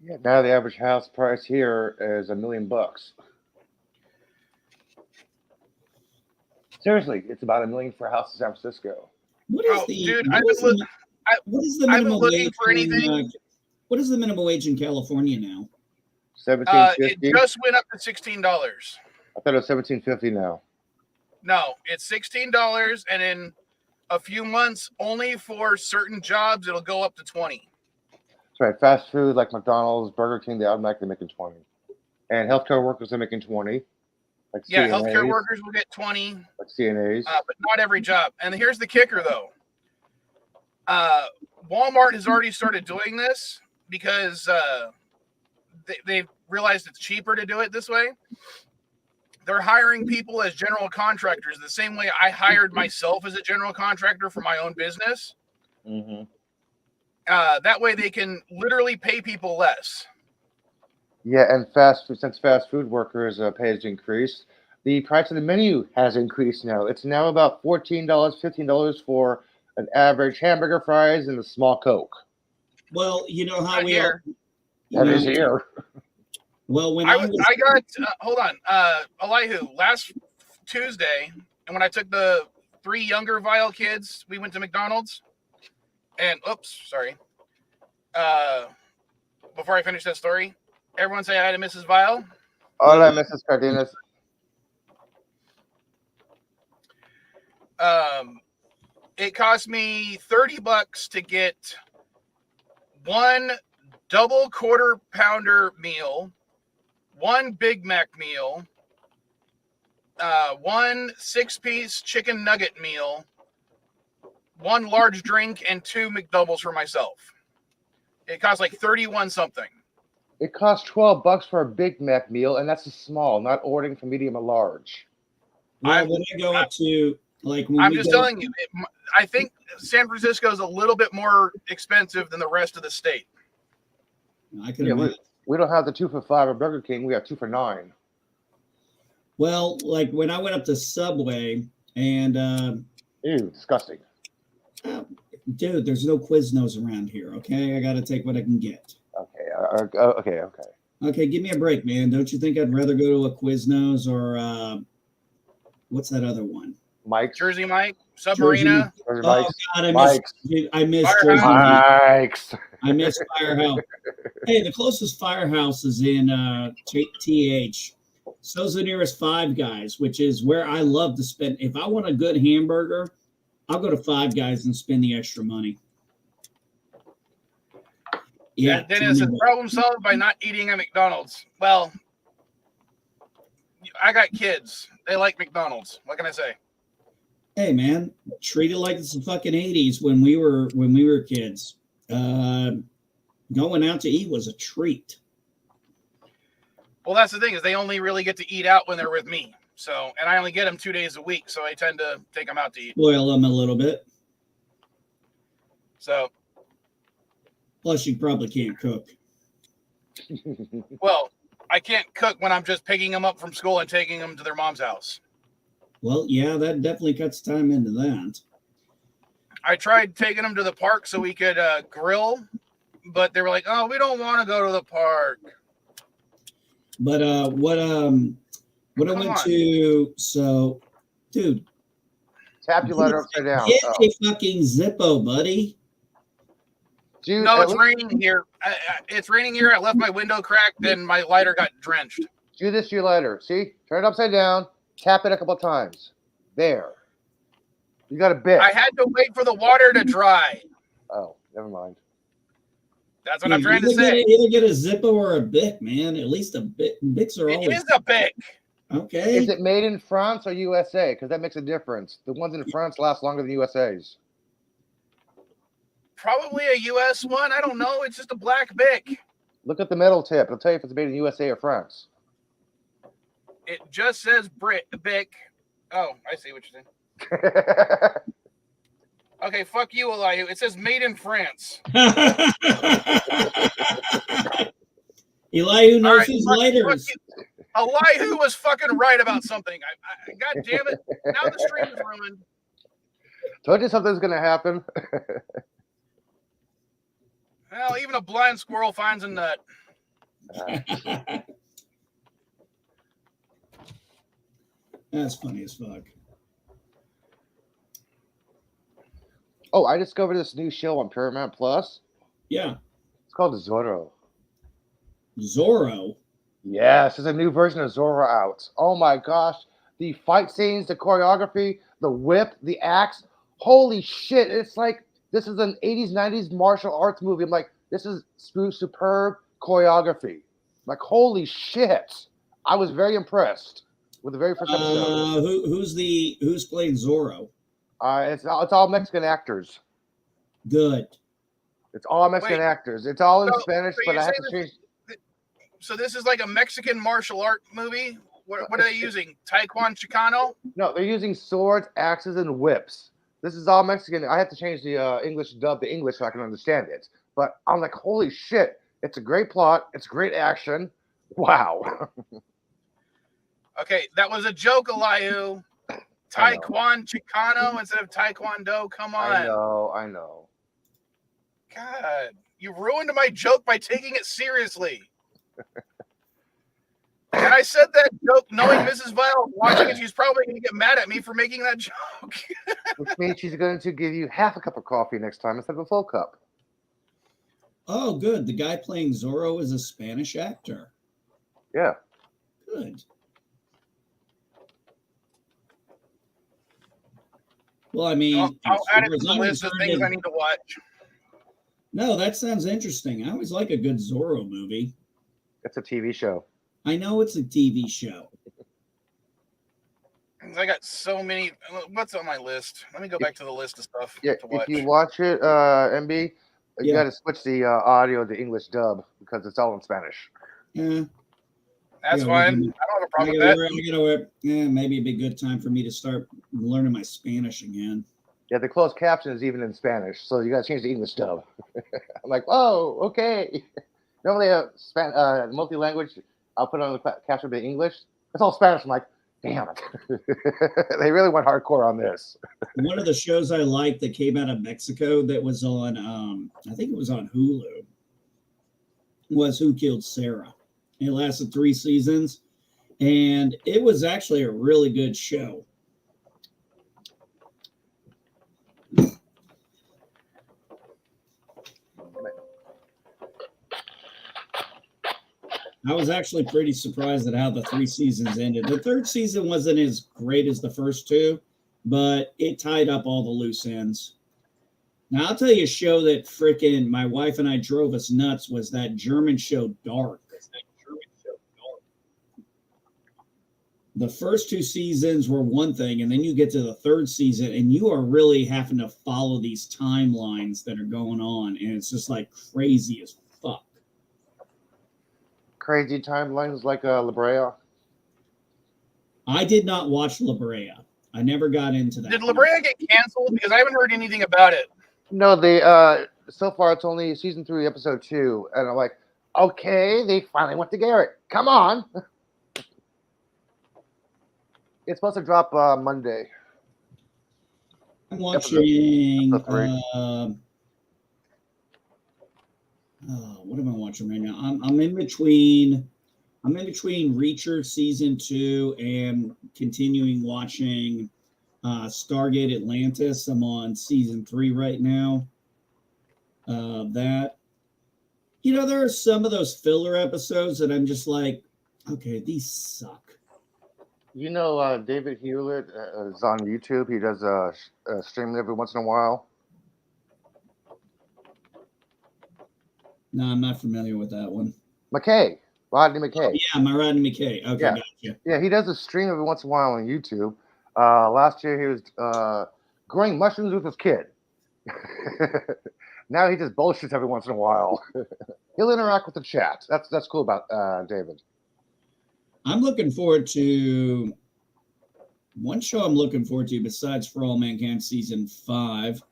Yeah, now the average house price here is $1 million. Seriously, it's about $1 million for a house in San Francisco. What is Oh, the dude, what is the, what is the I've been minimum looking wage for anything. what is the minimum wage in California now? It $17.50. just went up to $16. I thought it was $17.50 now. No, it's $16, and in a few months, only for certain jobs, it'll go up to 20. That's right. Fast food like McDonald's, Burger King, they automatically making 20, and healthcare workers are making 20. Like Yeah, CNAs, healthcare workers will get 20, like CNAs. but not every job. And here's the kicker, though. Walmart has already started doing this because they've realized it's cheaper to do it this way. They're hiring people as general contractors the same way I hired myself as a general contractor for my own business. Mm-hmm. That way they can literally pay people less. Yeah, and since fast food workers' pay has increased, the price of the menu has increased now. It's now about $14, $15 for an average hamburger, fries, and a small Coke. Well, you know how Not we here. all, That is here. well when I got hold on, Elihu, last Tuesday, and when I took the 3 younger Vile kids, we went to McDonald's, and sorry. Before I finish that story, everyone say hi to Mrs. Vile. Hola, Mrs. Cardenas. It cost me $30 to get one double quarter pounder meal, one Big Mac meal, one 6-piece chicken nugget meal, one large drink, and 2 McDoubles for myself. It cost like 31 something. It costs $12 for a Big Mac meal, and that's a small, not ordering for medium or large. well, when I go up to like when I'm we just go, telling you, I think San Francisco is a little bit more expensive than the rest of the state. I can Yeah, imagine. we don't have the 2 for $5 at Burger King. We have 2 for $9. Well, like when I went up to Subway and Ew, disgusting. dude, there's no Quiznos around here. Okay, I got to take what I can get. Okay. Okay, give me a break, man. Don't you think I'd rather go to a Quiznos or what's that other one? Mike's. Jersey Mike, Submarina. Jersey Oh Mike's. God, I Mike's. miss Firehouse. Jersey Mike. Mike's. I miss Firehouse. Hey, the closest Firehouse is in TH. So's the nearest Five Guys, which is where I love to spend. If I want a good hamburger, I'll go to Five Guys and spend the extra money. Yeah, Dennis, it's problem solved by not eating at McDonald's. Well, I got kids. They like McDonald's. What can I say? hey man, treat it like it's the fucking 80s when we were kids. Going out to eat was a treat. Well, that's the thing is they only really get to eat out when they're with me. So, and I only get them 2 days a week, so I tend to take them out to eat. Boil them a little bit. So, Plus, you probably can't cook. well, I can't cook when I'm just picking them up from school and taking them to their mom's house. Well, yeah, that definitely cuts time into that. I tried taking them to the park so we could grill, but they were like, "Oh, we don't want to go to the park." But what I went to, so, dude, Tap your letter upside down. get a fucking Zippo, buddy. Dude, No, it's raining here. It's raining here. I left my window cracked and my lighter got drenched. do this to your letter. See? Turn it upside down. Tap it a couple times. There. You got a bit. I had to wait for the water to dry. Oh, never mind. That's what I'm trying to Either say. Either get a Zippo or a Bic, man. At least a Bic. Bics are It always is a Bic. okay. Is it made in France or USA? Because that makes a difference. The ones in France last longer than USA's. Probably a U.S. one. I don't know. It's just a black Bic. Look at the metal tip. It'll tell you if it's made in USA or France. It just says Bic. Oh, I see what you're saying. Okay, fuck you, Elihu. It says made in France. Elihu knows All right, his fuck lighters. you. Elihu was fucking right about something. God damn it. Now the stream is ruined. Told you something's gonna happen. Well, even a blind squirrel finds a nut. That's funny as fuck. Oh, I discovered this new show on Paramount Plus. Yeah. It's called Zorro. Zorro. Yes, there's a new version of Zorro out. Oh my gosh. The fight scenes, the choreography, the whip, the axe. Holy shit. It's like this is an 80s, 90s martial arts movie. I'm like, this is superb choreography. Like, holy shit. I was very impressed with the very first episode. Who's playing Zorro? It's all Mexican actors. Good. It's all Mexican actors. It's all in Spanish, so but you I have say to change. So this is like a Mexican martial art movie? What are they using? Taekwondo Chicano? No, they're using swords, axes, and whips. This is all Mexican. I have to change the English dub to English so I can understand it. But I'm like, holy shit. It's a great plot. It's great action. Wow. Okay, that was a joke, Elihu. Taekwondo Chicano instead of Taekwondo. Come on. I know. God, you ruined my joke by taking it seriously. And I said that joke knowing Mrs. Vile watching it. She's probably going to get mad at me for making that joke. Which means she's going to give you half a cup of coffee next time instead of a full cup. Oh, good. The guy playing Zorro is a Spanish actor. Yeah. Good. Well, I mean, I'll add it to the list of things I need to watch. No, that sounds interesting. I always like a good Zorro movie. It's a TV show. I know it's a TV show. I got so many. What's on my list? Let me go back to the list of stuff Yeah, to watch. if you watch it, MB, you got to switch the audio to English dub because it's all in Spanish. Yeah. That's fine. I don't have a problem with that. Maybe it'd be a good time for me to start learning my Spanish again. Yeah, the closed caption is even in Spanish, so you got to change the English dub. I'm like, oh, okay. Normally, multi-language, I'll put on the caption in English. It's all Spanish. I'm like, damn it. They really went hardcore on this. One of the shows I liked that came out of Mexico that was on, I think it was on Hulu, was Who Killed Sarah. It lasted 3 seasons, and it was actually a really good show. I was actually pretty surprised at how the 3 seasons ended. The 3rd season wasn't as great as the first 2, but it tied up all the loose ends. Now, I'll tell you a show that freaking my wife and I drove us nuts was that German show Dark. The first 2 seasons were one thing, and then you get to the 3rd season, and you are really having to follow these timelines that are going on, and it's just like crazy as fuck. Crazy timelines like La Brea. I did not watch La Brea. I never got into that. Did La Brea get canceled? Because I haven't heard anything about it. No, they so far it's only season 3, episode 2, and I'm like, okay, they finally went to Garrett. Come on. It's supposed to drop Monday. I'm watching. What am I watching right now? I'm in between. I'm in between Reacher season 2 and continuing watching Stargate Atlantis. I'm on season 3 right now. There are some of those filler episodes that I'm just like, okay, these suck. You know, David Hewlett is on YouTube. He does stream every once in a while. No, I'm not familiar with that one. Rodney McKay. Oh, yeah, my Rodney McKay. Okay, yeah. Gotcha. Yeah, he does a stream every once in a while on YouTube. Last year, he was growing mushrooms with his kid. Now he just bullshits every once in a while. He'll interact with the chat. That's cool about David. I'm looking forward to one show I'm looking forward to besides For All Mankind season 5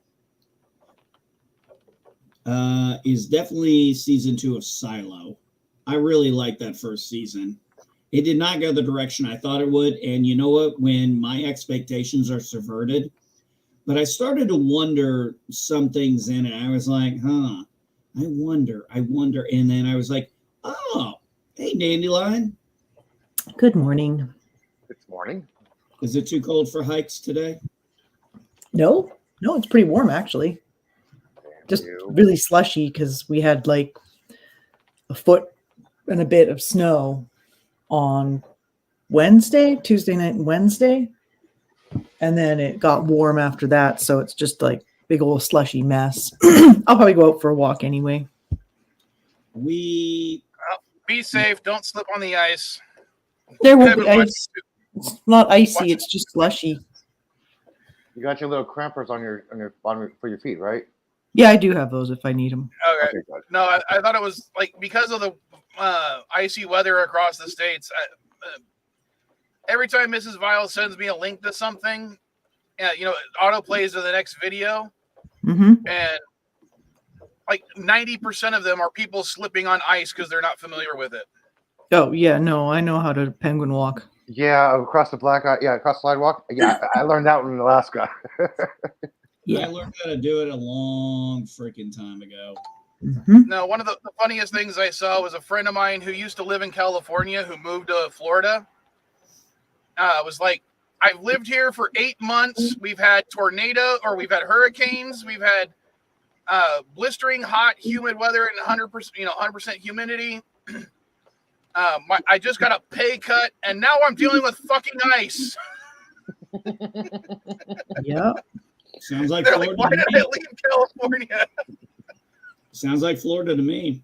is definitely season 2 of Silo. I really like that first season. It did not go the direction I thought it would. And you know what? When my expectations are subverted, but I started to wonder some things in it. I was like, I wonder. And then I was like, oh, hey, Dandelion. Good morning. It's morning. Is it too cold for hikes today? No, it's pretty warm actually. Just really slushy because we had like a foot and a bit of snow on Tuesday night and Wednesday. And then it got warm after that. So it's just like big old slushy mess. I'll probably go out for a walk anyway. We Be safe. Don't slip on the ice. There won't Kevin be ice. It's not icy. It's just slushy. You got your little crampers on your bottom for your feet, right? Yeah, I do have those if I need them. Okay. Good. No, I thought it was like because of the icy weather across the states. Every time Mrs. Vile sends me a link to something, it auto plays to the next video, Mm-hmm. and like 90% of them are people slipping on ice because they're not familiar with it. Oh, yeah, no, I know how to penguin walk. Yeah, across the across the sidewalk. Yeah, I learned that one in Alaska. Yeah. I learned how to do it a long freaking time ago. Mm-hmm. No, one of the funniest things I saw was a friend of mine who used to live in California who moved to Florida. Was like, I've lived here for 8 months. We've had we've had hurricanes. We've had blistering hot, humid weather and 100% humidity. I just got a pay cut, and now I'm dealing with fucking ice. Yeah. Sounds like They're Florida like, why to did me. I leave California? Sounds like Florida to me.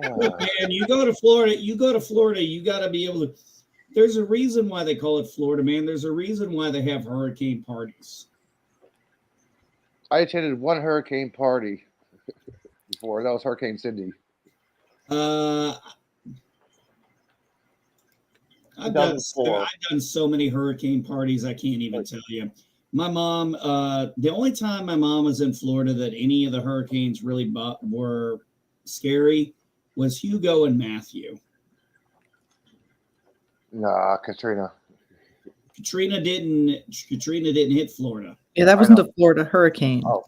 Oh, And you go to Florida, you got to be able to. There's a reason why they call it Florida, man. There's a reason why they have hurricane parties. I attended one hurricane party before. That was Hurricane Cindy. I've done 2004. so many hurricane parties, I can't even tell you. My mom, the only time my mom was in Florida that any of the hurricanes really were scary was Hugo and Matthew. Nah, Katrina. Katrina didn't hit Florida. Yeah, that wasn't a Florida hurricane. Oh,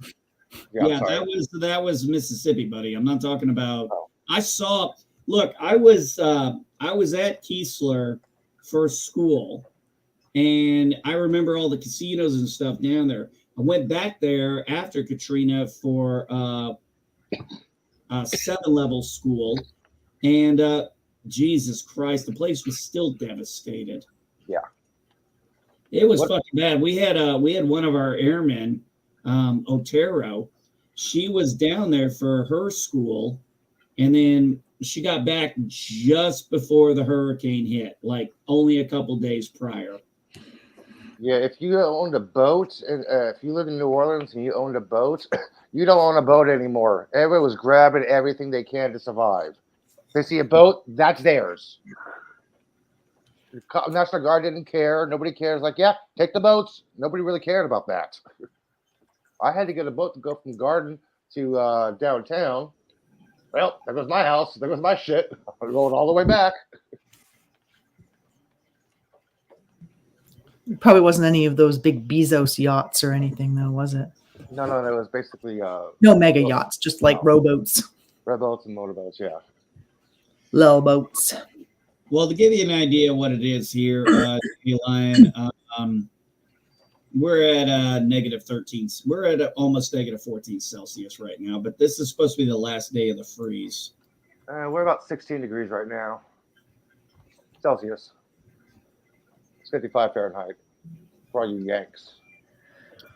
yeah, that was Mississippi, buddy. I'm not talking about. Oh. I was at Keesler for school, and I remember all the casinos and stuff down there. I went back there after Katrina for 7-level school, and Jesus Christ, the place was still devastated. Yeah, it was fucking bad. We had one of our airmen, Otero. She was down there for her school, and then she got back just before the hurricane hit, like only a couple days prior. Yeah, if you owned a boat, and if you live in New Orleans and you owned a boat, you don't own a boat anymore. Everyone was grabbing everything they can to survive. They see a boat, that's theirs. The National Guard didn't care. Nobody cares. Like, yeah, take the boats. Nobody really cared about that. I had to get a boat to go from Garden to downtown. Well, there goes my house. There goes my shit. I'm going all the way back. It probably wasn't any of those big Bezos yachts or anything, though, was it? No, it was basically No mega yachts, just like rowboats. rowboats and motorboats, yeah. Little boats. Well, to give you an idea of what it is here, Lion, we're at negative 13. We're at almost negative 14 Celsius right now, but this is supposed to be the last day of the freeze. We're about 16 degrees right now. Celsius. It's 55 Fahrenheit for all you Yanks.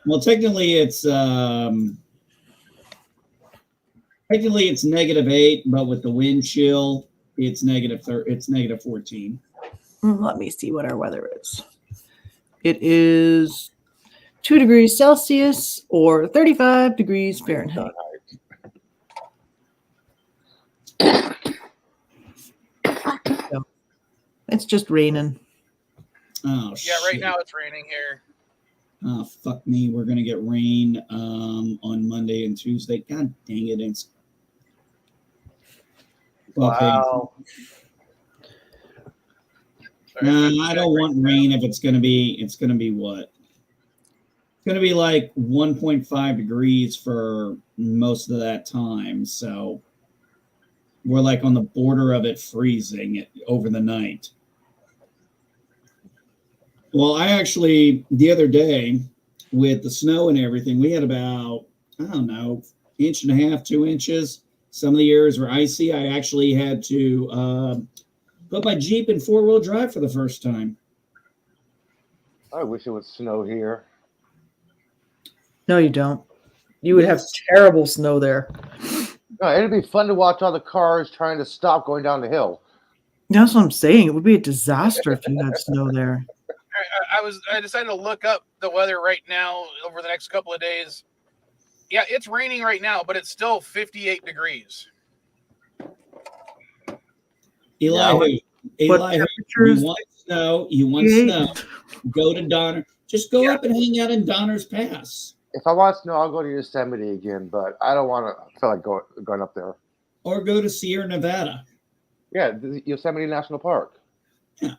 Well, technically it's -8, but with the wind chill, it's negative 14. Let me see what our weather is. It is 2 degrees Celsius or 35 degrees Fahrenheit. So, it's just raining. Oh, Yeah, right shit. now it's raining here. Oh, fuck me. We're going to get rain on Monday and Tuesday. God dang it. It's Wow. I don't want rain if it's going to be what? It's going to be like 1.5 degrees for most of that time. So we're like on the border of it freezing over the night. Well, I actually, the other day with the snow and everything, we had about, I don't know, 1.5 inches, 2 inches. Some of the areas were icy. I actually had to put my Jeep in 4-wheel drive for the first time. I wish it would snow here. No, you don't. You would have terrible snow there. No, it'd be fun to watch all the cars trying to stop going down the hill. That's what I'm saying. It would be a disaster if you had snow there. I decided to look up the weather right now over the next couple of days. Yeah, it's raining right now, but it's still 58 degrees. Eli, you want snow? You want snow? Go to Donner. Just go up and hang out in Donner's Pass. If I want snow, I'll go to Yosemite again, but I don't want to feel like going up there. Or go to Sierra Nevada. Yeah, the Yosemite National Park. Yeah.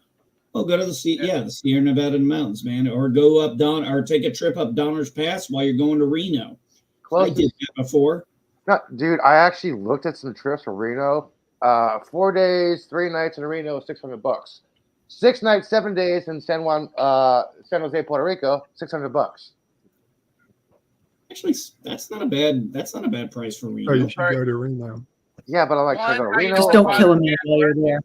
Well, go to the Sierra Nevada mountains, man. Or go up or take a trip up Donner's Pass while you're going to Reno. I did that before. No, dude, I actually looked at some trips for Reno. 4 days, 3 nights in Reno, $600. 6 nights, 7 days in San Jose, Puerto Rico, $600. Actually, that's not a bad price for Reno. Oh, you should go to Reno. Yeah, but I like to go to Reno. Just don't kill a man while you're there.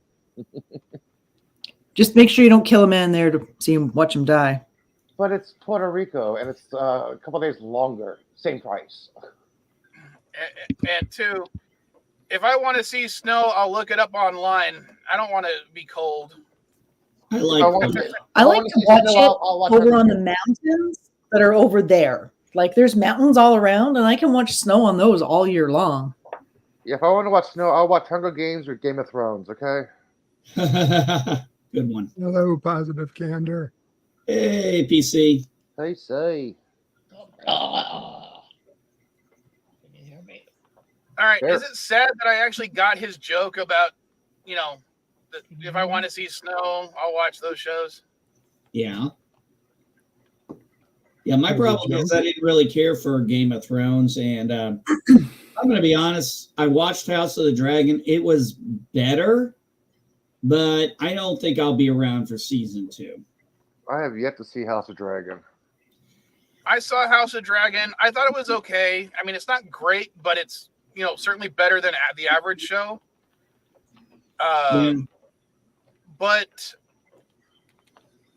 Just make sure you don't kill a man there to watch him die. But it's Puerto Rico, and it's a couple days longer. Same price. And 2, if I want to see snow, I'll look it up online. I don't want to be cold. I like to watch it over on the mountains that are over there. Like there's mountains all around, and I can watch snow on those all year long. Yeah, if I want to watch snow, I'll watch Hunger Games or Game of Thrones. Okay. Good one. Hello, Positive Candor. Hey, PC. Hey, say. All right. Is it sad that I actually got his joke about, if I want to see snow, I'll watch those shows? Yeah. Yeah, my problem is I didn't really care for Game of Thrones. And I'm going to be honest. I watched House of the Dragon. It was better, but I don't think I'll be around for season 2. I have yet to see House of Dragon. I saw House of Dragon. I thought it was okay. I mean, it's not great, but it's, certainly better than the average show. But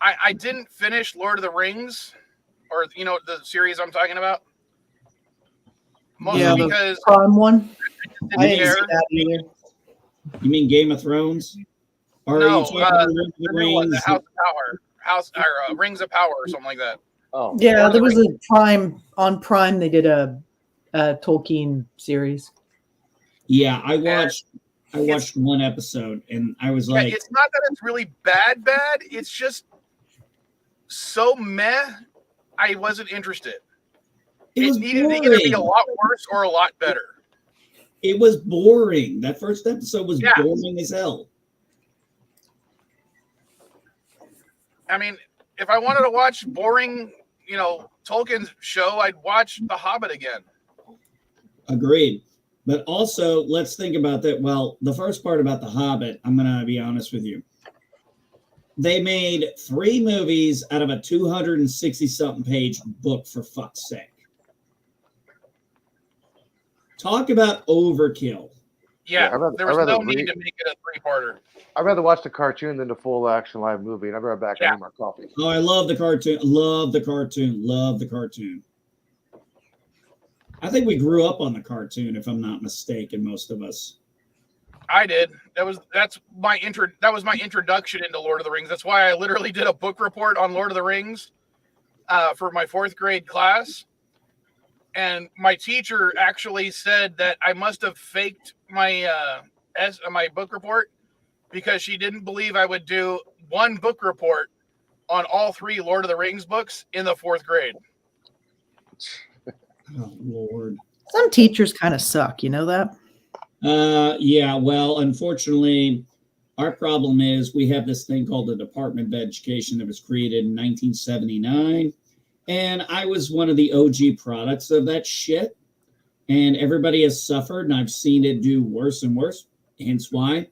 I didn't finish Lord of the Rings, or the series I'm talking about. Mostly because the Prime one. I didn't care. You mean Game of Thrones? Or no, are you talking the Rings? The House of Power, Rings of Power, or something like that. Oh, yeah, there was a Prime on Prime. They did a Tolkien series. Yeah, I watched one episode, and I was like, it's not that it's really bad. It's just so meh. I wasn't interested. It needed to either be a lot worse or a lot better. It was boring. That first episode was boring as hell. I mean, if I wanted to watch boring, Tolkien's show, I'd watch The Hobbit again. Agreed. But also, let's think about that. Well, the first part about The Hobbit, I'm going to be honest with you. They made 3 movies out of a 260-something page book, for fuck's sake. Talk about overkill. Yeah, there was no need to make it a 3-parter. I'd rather watch the cartoon than the full action live movie, and I'll be right back. I need more coffee. Oh, I love the cartoon. Love the cartoon. Love the cartoon. I think we grew up on the cartoon, if I'm not mistaken, most of us. I did. That was my introduction into Lord of the Rings. That's why I literally did a book report on Lord of the Rings for my 4th grade class. And my teacher actually said that I must have faked my my book report because she didn't believe I would do one book report on all 3 Lord of the Rings books in the 4th grade. Oh, Lord. Some teachers kind of suck, you know that? Yeah, well, unfortunately, Our problem is we have this thing called the Department of Education that was created in 1979. And I was one of the OG products of that shit. And everybody has suffered, and I've seen it do worse and worse. Hence why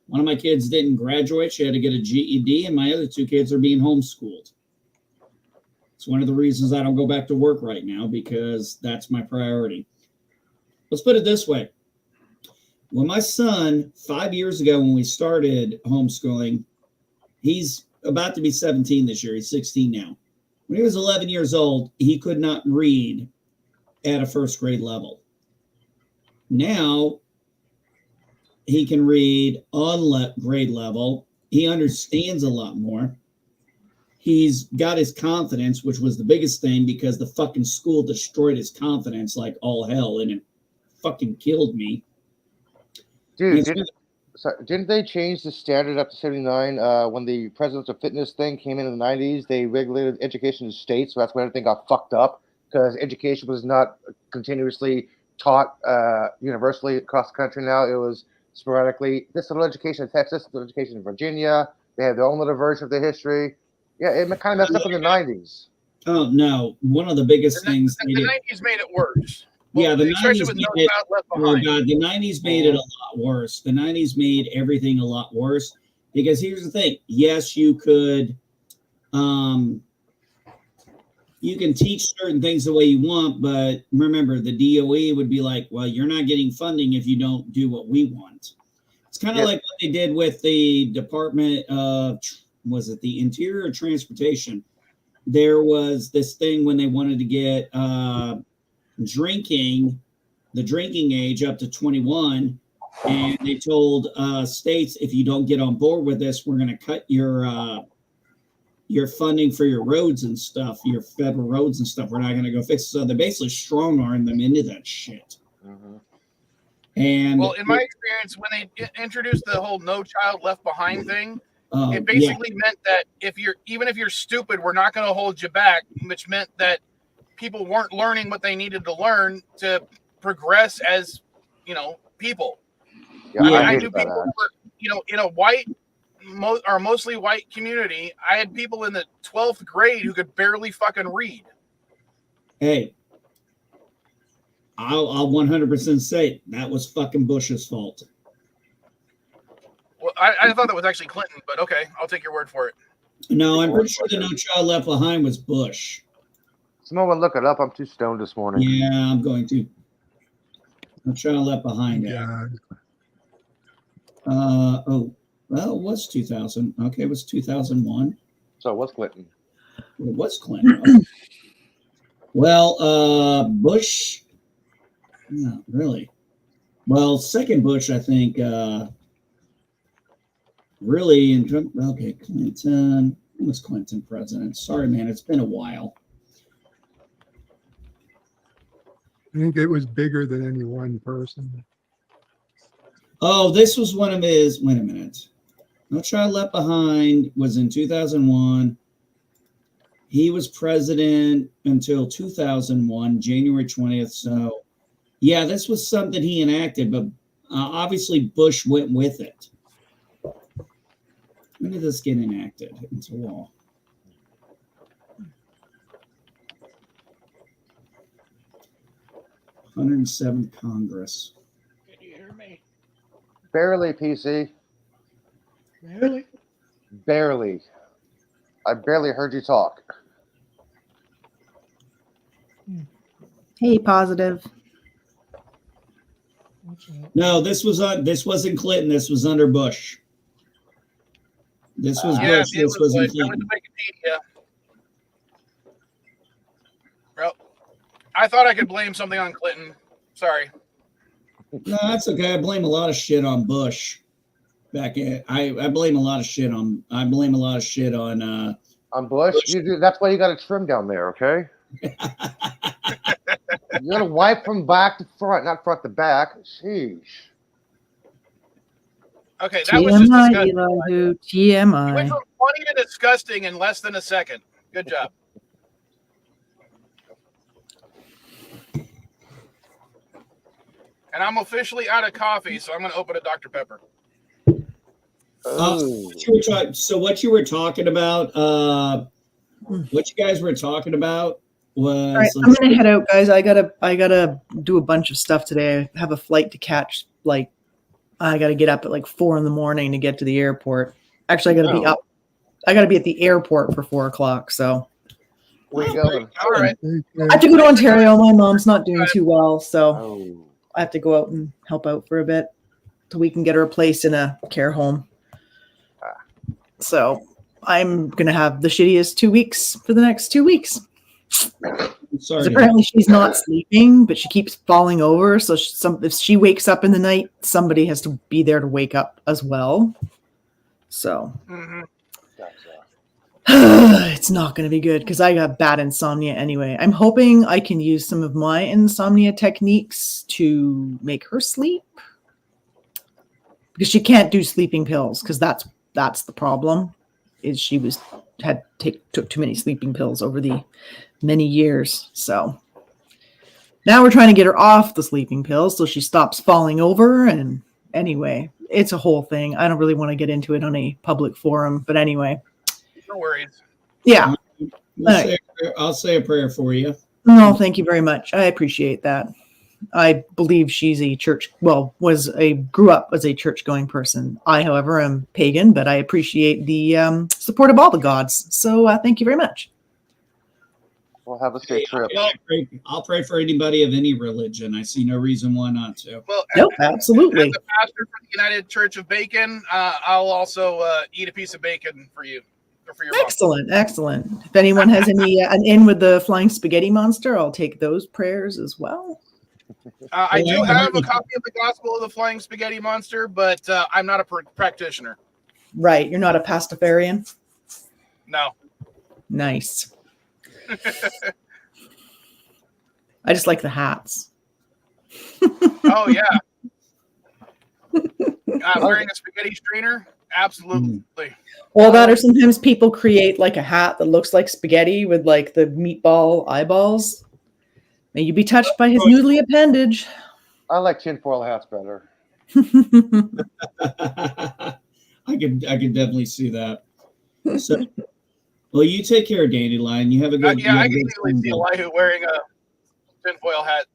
one of my kids didn't graduate. She had to get a GED, and my other two kids are being homeschooled. It's one of the reasons I don't go back to work right now, because that's my priority. Let's put it this way. When my son, 5 years ago, when we started homeschooling, he's about to be 17 this year. He's 16 now. When he was 11 years old, he could not read at a first grade level. Now, he can read on grade level. He understands a lot more. He's got his confidence, which was the biggest thing, because the fucking school destroyed his confidence like all hell, and it fucking killed me. Dude, didn't they change the standard up to 79 when the Presidents of Fitness thing came in the 90s? They regulated education in states, so that's when everything got fucked up, because education was not continuously taught universally across the country. Now it was sporadically. This little education in Texas, this little education in Virginia. They had their own little version of the history. Yeah, it kind of messed up in the 90s. Oh, no. One of the biggest things. The 90s made it worse. Yeah, the especially 90s with made No it, Child Left oh Behind. God, the 90s made it a lot worse. The 90s made everything a lot worse, because here's the thing. Yes, you could, you can teach certain things the way you want, but remember, the DOE would be like, well, you're not getting funding if you don't do what we want. It's kind of like what they did with the Department of, was it the Interior or Transportation? There was this thing when they wanted to get the drinking age up to 21, and they told states, if you don't get on board with this, we're going to cut your funding for your roads and stuff, your federal roads and stuff. We're not going to go fix it. So they basically strong-armed them into that shit. Mm-hmm. And well, in my experience, when they introduced the whole No Child Left Behind thing, it basically meant that even if you're stupid, we're not going to hold you back, which meant that people weren't learning what they needed to learn to progress as, people. I knew people who were, in a white, mostly white community. I had people in the 12th grade who could barely fucking read. Hey, I'll 100% say that was fucking Bush's fault. Well, I thought that was actually Clinton, but okay, I'll take your word for it. No, I'm pretty sure the No Child Left Behind was Bush. Someone look it up. I'm too stoned this morning. Yeah, I'm going to. No Child Left Behind. Yeah. Well, it was 2000. Okay, it was 2001. So what's Clinton? It was Clinton. Well, Bush. Not really. Well, second Bush, I think. Really, okay, Clinton. When was Clinton president? Sorry, man, it's been a while. I think it was bigger than any one person. Oh, this was one of his. Wait a minute. No Child Left Behind was in 2001. He was president until 2001, January 20th. So, yeah, this was something he enacted, but obviously Bush went with it. When did this get enacted into law? '107th Congress. Can you hear me? Barely, PC. Really? Barely. I barely heard you talk. Hey, positive. No, this wasn't Clinton. This was under Bush. This was Bush. This wasn't I went Clinton. to Wikipedia. Well, I thought I could blame something on Clinton. Sorry. No, that's okay. I blame a lot of shit on Bush. I blame a lot of shit on. I blame a lot of shit on. On Bush? That's why you got to trim down there, okay? You got to wipe from back to front, not front to back. Sheesh. Okay, that was just TMI, disgusting. Elihu. You went TMI. from funny to disgusting in less than a second. Good job. And I'm officially out of coffee, so I'm going to open a Dr. Pepper. Oh. What you were talking about, what you guys were talking about was. All right, I'm gonna head out, guys. I gotta do a bunch of stuff today. I have a flight to catch. Like, I gotta get up at like 4 a.m. to get to the airport. Actually, I gotta be Oh. up. I gotta be at the airport for 4 o'clock. So Where you going? All right. I have to go to Ontario. My mom's not doing too well, so Oh. I have to go out and help out for a bit so we can get her a place in a care home. So I'm gonna have the shittiest 2 weeks for the next 2 weeks. Sorry. 'Cause apparently she's not sleeping, but she keeps falling over. So if she wakes up in the night, somebody has to be there to wake up as well. So Mm-hmm. Gotcha. it's not going to be good because I got bad insomnia anyway. I'm hoping I can use some of my insomnia techniques to make her sleep, because she can't do sleeping pills, because that's the problem. Is she took too many sleeping pills over the many years. So now we're trying to get her off the sleeping pills so she stops falling over. And anyway, it's a whole thing. I don't really want to get into it on a public forum, but anyway. No worries. Yeah. I'll say a prayer for you. No, thank you very much. I appreciate that. I believe she's grew up as a church-going person. I, however, am pagan, but I appreciate the support of all the gods. So thank you very much. We'll have a safe trip. I'll pray for anybody of any religion. I see no reason why not to. Well, Nope, absolutely. As a pastor for the United Church of Bacon, I'll also eat a piece of bacon for you. Or for your mom. Excellent. If anyone has an in with the flying spaghetti monster, I'll take those prayers as well. I do have a copy of the Gospel of the Flying Spaghetti Monster, but I'm not a practitioner. Right. You're not a pastafarian? No. Nice. I just like the hats. Oh, yeah. Wearing a spaghetti strainer? Absolutely. Well, that or sometimes people create like a hat that looks like spaghetti with like the meatball eyeballs. May you be touched by his noodly appendage. I like tinfoil hats better. I could definitely see that. So, well, you take care of Dandelion. You have a good. I can easily see Elihu wearing a tinfoil hat.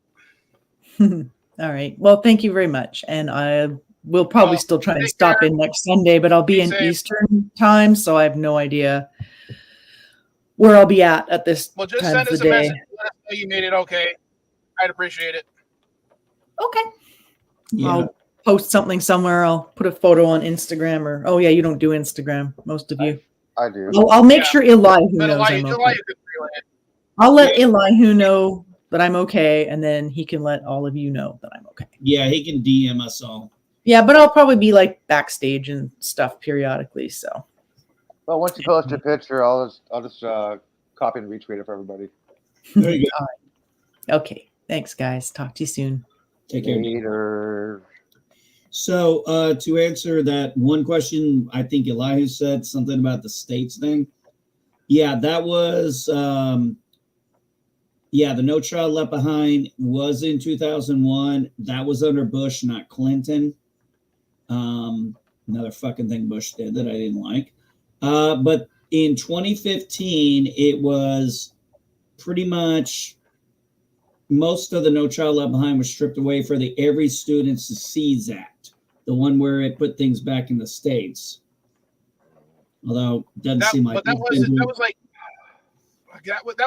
All right. Well, thank you very much. And I will probably still try and stop in next Sunday, but I'll be in Eastern time, so I have no idea where I'll be at this Well, just time send of us the a day. message. Let us know you made it okay. I'd appreciate it. Okay. Yeah. I'll post something somewhere. I'll put a photo on Instagram or, oh yeah, you don't do Instagram, most of you. I do. I'll make sure Elihu But knows I'm Elihu okay. could feel it. I'll let Elihu know that I'm okay, and then he can let all of you know that I'm okay. Yeah, he can DM us all. Yeah, but I'll probably be like backstage and stuff periodically. So. Well, once you post your picture, I'll just copy and retweet it for everybody. There you go. All right. Okay. Thanks, guys. Talk to you soon. Take care. Later. So to answer that one question, I think Elihu said something about the states thing. Yeah, that was the No Child Left Behind was in 2001. That was under Bush, not Clinton. Another fucking thing Bush did that I didn't like. But in 2015, it was pretty much most of the No Child Left Behind was stripped away for the Every Student Succeeds Act, the one where it put things back in the states. Although it doesn't seem like that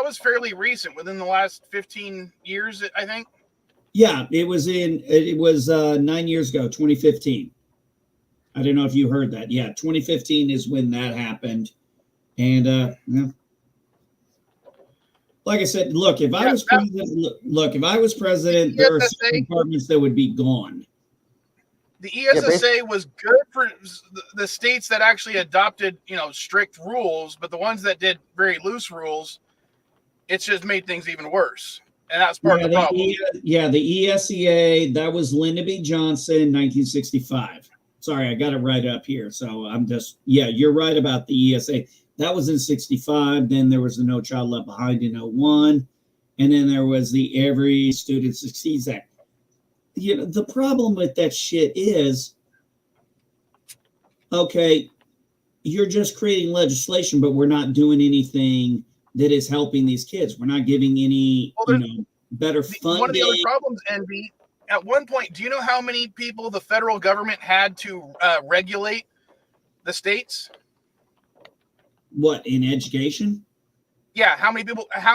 was fairly recent, within the last 15 years, I think. Yeah, it was 9 years ago, 2015. I don't know if you heard that. Yeah, 2015 is when that happened. And like I said, look, if I was president, there are some departments that would be gone. The ESSA was good for the states that actually adopted, strict rules, but the ones that did very loose rules, it's just made things even worse. And that's part of the problem. The ESEA, that was Lyndon B. Johnson, 1965. Sorry, I got it right up here. So I'm just, you're right about the ESA. That was in 65. Then there was the No Child Left Behind in 01. And then there was the Every Student Succeeds Act. The problem with that shit is okay, you're just creating legislation, but we're not doing anything that is helping these kids. We're not giving any, Well, better funding. one of the other problems, Envy, at one point, do you know how many people the federal government had to regulate the states? What, in education? Yeah, how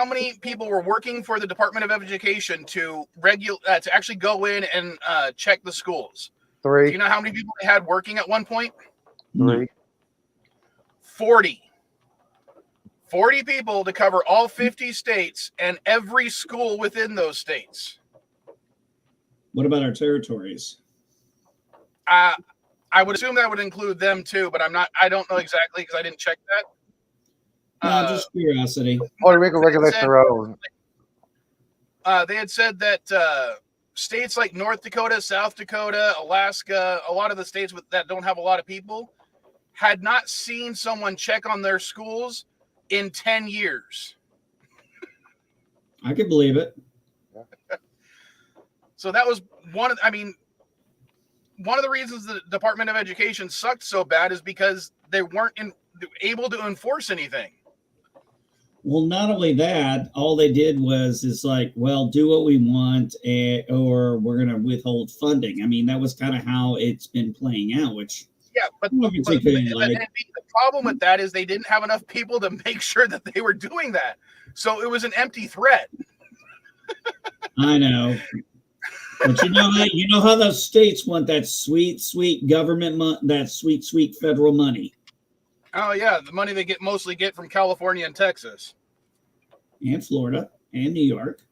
many people were working for the Department of Education to to actually go in and check the schools? 3. Do you know how many people they had working at one point? 3. 40. 40 people to cover all 50 states and every school within those states. What about our territories? I would assume that would include them too, but I don't know exactly because I didn't check that. No, just curiosity. Puerto Rico regulates their own. They had said that states like North Dakota, South Dakota, Alaska, a lot of the states that don't have a lot of people, had not seen someone check on their schools in 10 years. I could believe it. So that was one of the reasons the Department of Education sucked so bad is because they weren't able to enforce anything. Well, not only that, all they did is like, well, do what we want, or we're going to withhold funding. I mean, that was kind of how it's been playing out, which yeah, but the problem with that is they didn't have enough people to make sure that they were doing that. So it was an empty threat. I know. But you know how those states want that sweet, sweet government that sweet, sweet federal money. Oh yeah, the money they mostly get from California and Texas. And Florida and New York.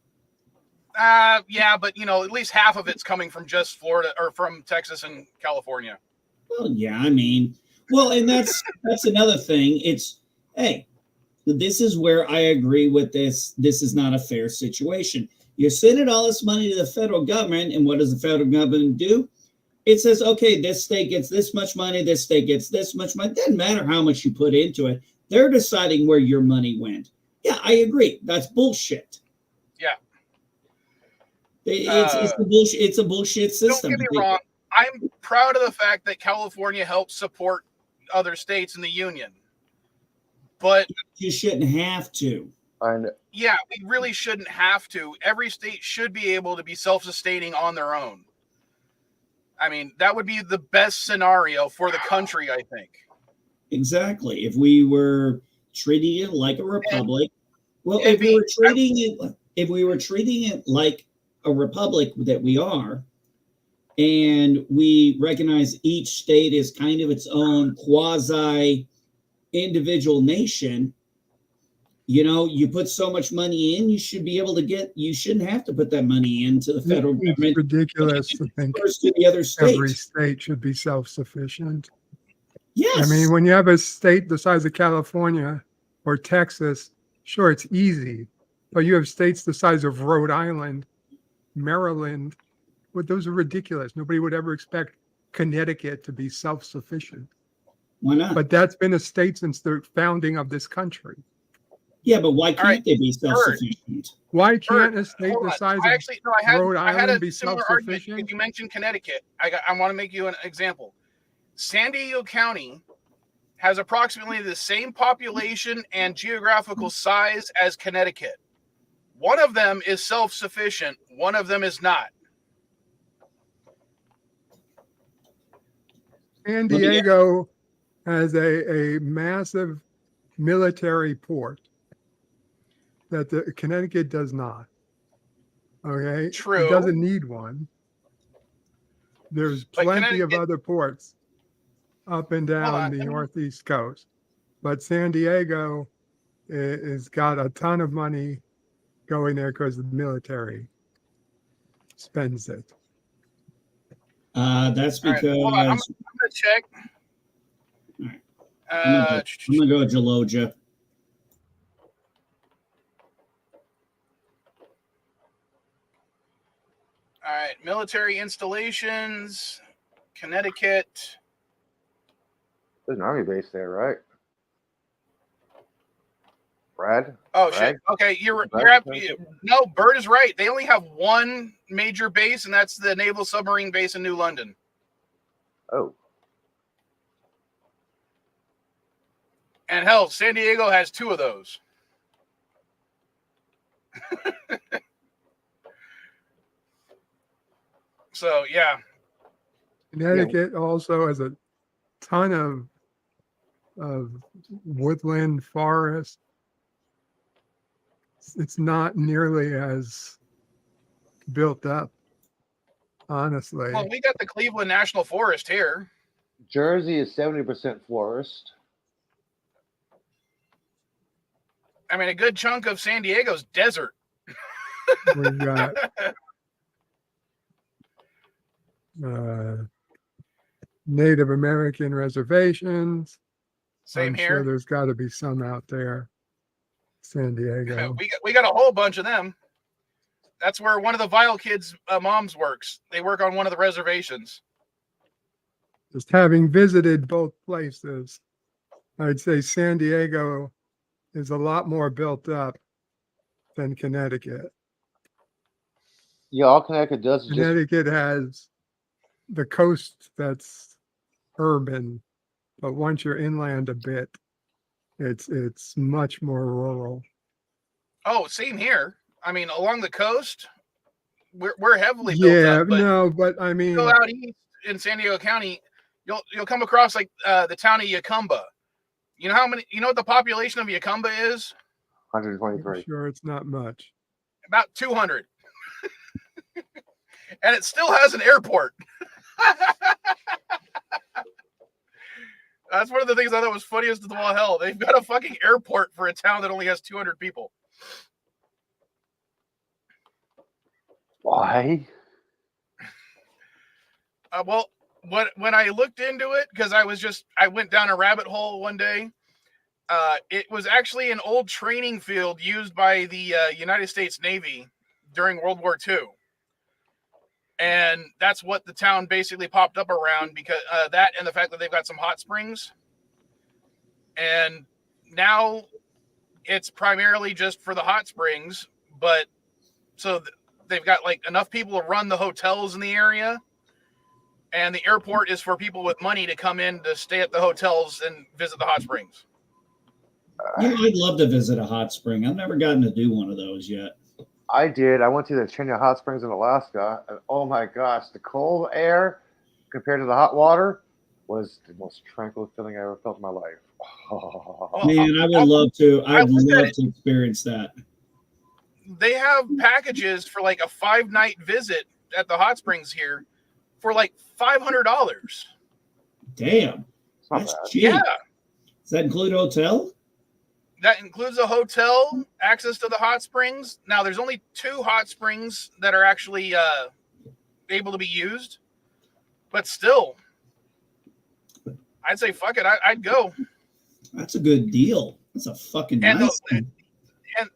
Yeah, but at least half of it's coming from just Florida or from Texas and California. Well, yeah, I mean, and that's another thing. It's, hey, this is where I agree with this. This is not a fair situation. You're sending all this money to the federal government, and what does the federal government do? It says, okay, this state gets this much money, this state gets this much money. It doesn't matter how much you put into it. They're deciding where your money went. Yeah, I agree. That's bullshit. Yeah. It's a bullshit system. Don't get me wrong. I'm proud of the fact that California helps support other states in the union. But you shouldn't have to. Yeah, we really shouldn't have to. Every state should be able to be self-sustaining on their own. I mean, that would be the best scenario for the country, I think. Exactly. If we were treating it like a republic, if we were treating it like a republic that we are, and we recognize each state as kind of its own quasi individual nation, you put so much money in, you should be able to you shouldn't have to put that money into the federal government. It's ridiculous to think to the other states. Every state should be self-sufficient. Yes. I mean, when you have a state the size of California or Texas, sure, it's easy. But you have states the size of Rhode Island, Maryland. Well, those are ridiculous. Nobody would ever expect Connecticut to be self-sufficient. Why not? But that's been a state since the founding of this country. Yeah, but why can't they be self-sufficient? Why can't a state the size of Rhode Island be self-sufficient? You mentioned Connecticut. I want to make you an example. San Diego County has approximately the same population and geographical size as Connecticut. One of them is self-sufficient. One of them is not. San Diego has a massive military port that the Connecticut does not. Okay, true. It doesn't need one. There's plenty of other ports up and down the northeast coast, but San Diego has got a ton of money going there because the military spends it. That's because I'm gonna check. I'm gonna go Georgia. All right, military installations, Connecticut. There's an army base there, right? Brad? Oh, Brad? shit. Okay, no, Bird is right. They only have one major base, and that's the Naval Submarine Base in New London. Oh. And hell, San Diego has 2 of those. So yeah, Connecticut also has a ton of woodland forest. It's not nearly as built up, honestly. well, we got the Cleveland National Forest here. Jersey is 70% forest. I mean, a good chunk of San Diego's desert. We've got Native American reservations. Same I'm here. sure there's got to be some out there. San Diego. We got a whole bunch of them. That's where one of the Vile kids' moms works. They work on one of the reservations. Just having visited both places, I'd say San Diego is a lot more built up than Connecticut. Yeah, all Connecticut does is just Connecticut has the coast that's urban, but once you're inland a bit, it's much more rural. Oh, same here. I mean, along the coast, we're heavily built Yeah, up. But no, but I mean, go out east in San Diego County, you'll come across like the town of Yacumba. You know how many? You know what the population of Yacumba is? 123. I'm sure it's not much. About 200. And it still has an airport. That's one of the things I thought was funniest of all hell. They've got a fucking airport for a town that only has 200 people. Why? Well, when I looked into it, because I went down a rabbit hole one day. It was actually an old training field used by the United States Navy during World War II. And that's what the town basically popped up around, because that and the fact that they've got some hot springs. And now it's primarily just for the hot springs, but so they've got like enough people to run the hotels in the area. And the airport is for people with money to come in to stay at the hotels and visit the hot springs. You know, I'd love to visit a hot spring. I've never gotten to do one of those yet. I did. I went to the Chenya Hot Springs in Alaska, and oh my gosh, the cold air compared to the hot water was the most tranquil feeling I ever felt in my life. Man, I would love to. I'd love to experience that. They have packages for like a 5-night visit at the hot springs here for like $500. Damn, It's not that's bad. cheap. Yeah, Does that include hotel? that includes a hotel, access to the hot springs. Now, there's only 2 hot springs that are actually able to be used, but still, I'd say fuck it. I'd go. That's a good deal. That's a fucking And nice one. And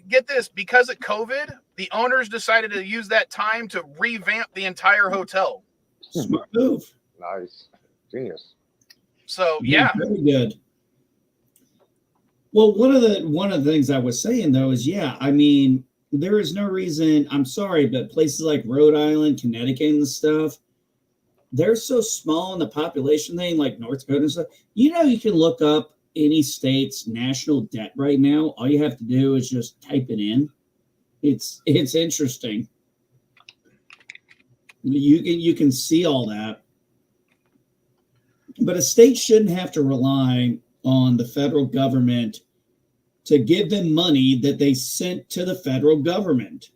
get this, because of COVID, the owners decided to use that time to revamp the entire hotel. Smart move. Nice. Genius. So yeah, Very good. Well, one of the things I was saying though is, yeah, I mean, there is no reason. I'm sorry, but places like Rhode Island, Connecticut, and stuff, they're so small in the population thing, like North Dakota and stuff. You know, you can look up any state's national debt right now. All you have to do is just type it in. It's interesting. You can see all that. But a state shouldn't have to rely on the federal government to give them money that they sent to the federal government.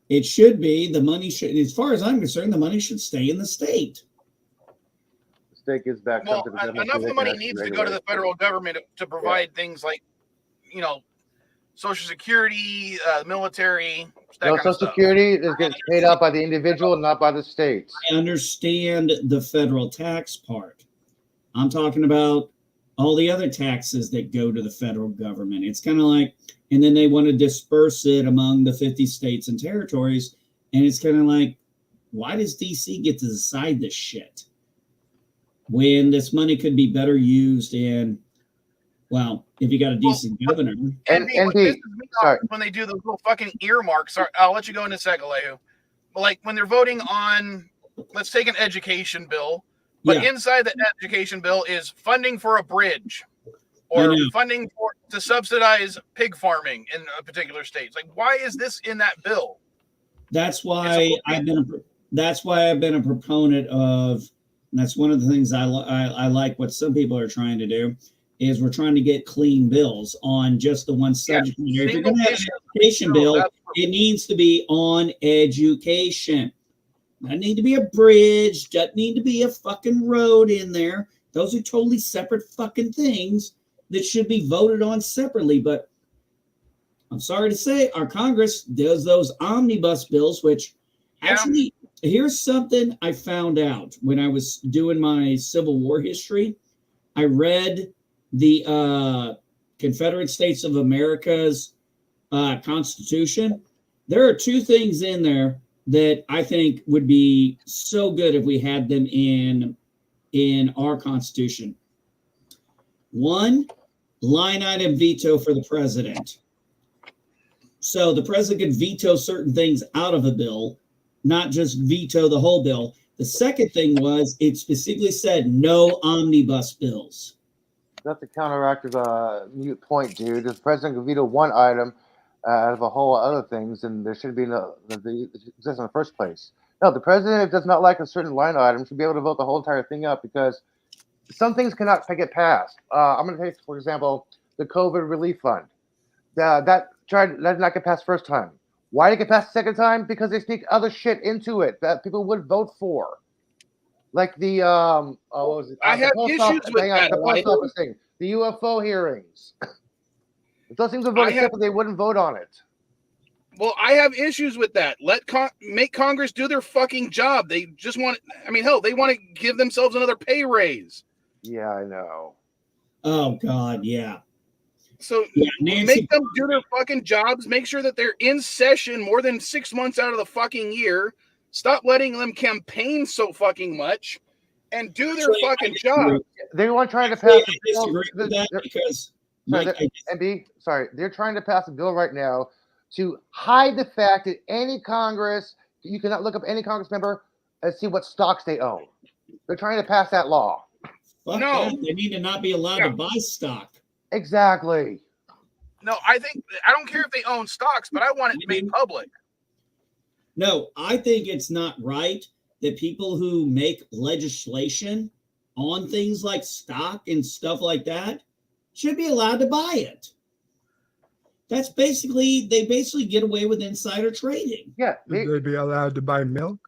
It should be the money should, as far as I'm concerned, the money should stay in the state. The state gives back well, something to them. enough of the money needs to go to the federal government to provide things like, you know, Social Security, military, that No, kind of Social stuff. Security is gets paid out by the individual, not by the states. I understand the federal tax part. I'm talking about all the other taxes that go to the federal government. It's kind of like, and then they want to disperse it among the 50 states and territories. And it's kind of like, why does DC get to decide this shit when this money could be better used in, well, if you got a decent governor. And what the- pisses me off sorry. is when they do those little fucking earmarks. I'll let you go in a second, Lehu. But like when they're voting on, let's take an education bill. But Yeah. inside the education bill is funding for a bridge I or know. funding to subsidize pig farming in a particular state. Like, why is this in that bill? That's why I've been a proponent of. And that's one of the things I like. What some people are trying to do is we're trying to get clean bills on just the one subject matter. If you're going to have an education bill, it needs to be on education. Doesn't need to be a bridge. Doesn't need to be a fucking road in there. Those are totally separate fucking things that should be voted on separately. But I'm sorry to say, our Congress does those omnibus bills, which actually, here's something I found out when I was doing my Civil War history. I read the Confederate States of America's Constitution. There are two things in there that I think would be so good if we had them in our Constitution. One, line item veto for the president. So the president could veto certain things out of a bill, not just veto the whole bill. The second thing was it specifically said no omnibus bills. That's a counteractive mute point, dude. The president can veto one item out of a whole other things, and there should be no exist in the first place. No, the president does not like a certain line item should be able to vote the whole entire thing up because some things cannot get passed. I'm going to take, for example, the COVID relief fund. That did not get passed first time. Why did it get passed the second time? Because they sneak other shit into it that people would vote for, like the what was it? I have issues with that. The post office thing, the UFO hearings. If those things were voted separately, they wouldn't vote on it. Well, I have issues with that. Make Congress do their fucking job. They just want. I mean, hell, they want to give themselves another pay raise. Yeah, I know. Oh God, yeah. So make them do their fucking jobs. Make sure that they're in session more than 6 months out of the fucking year. Stop letting them campaign so fucking much, and do their fucking job. They want trying to pass. They're trying to pass a bill right now to hide the fact that any Congress, you cannot look up any Congress member and see what stocks they own. They're trying to pass that law. No, they need to not be allowed to buy stock. Exactly. No, I don't care if they own stocks, but I want it made public. No, I think it's not right that people who make legislation on things like stock and stuff like that should be allowed to buy it. That's they basically get away with insider trading. Yeah. Should they be allowed to buy milk?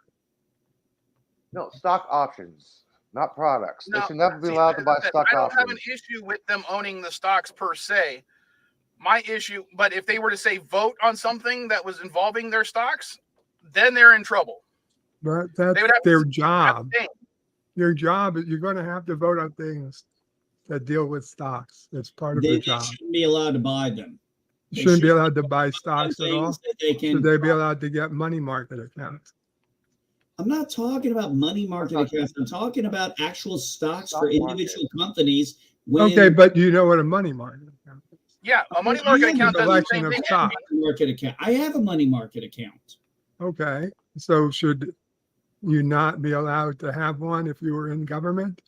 No, stock options, not products. They should never be allowed to buy stock options. I don't have an issue with them owning the stocks per se. My issue, but if they were to say vote on something that was involving their stocks, then they're in trouble. But that's their job. Your job is you're going to have to vote on things that deal with stocks. That's part of their job. They shouldn't be allowed to buy them. You shouldn't be allowed to buy stocks at all. Should they be allowed to get money market accounts? I'm not talking about money market accounts. I'm talking about actual stocks for individual companies. Okay, but you know what a money market account is? Yeah, a money market account does the same thing. Market account. I have a money market account. Okay, so should you not be allowed to have one if you were in government?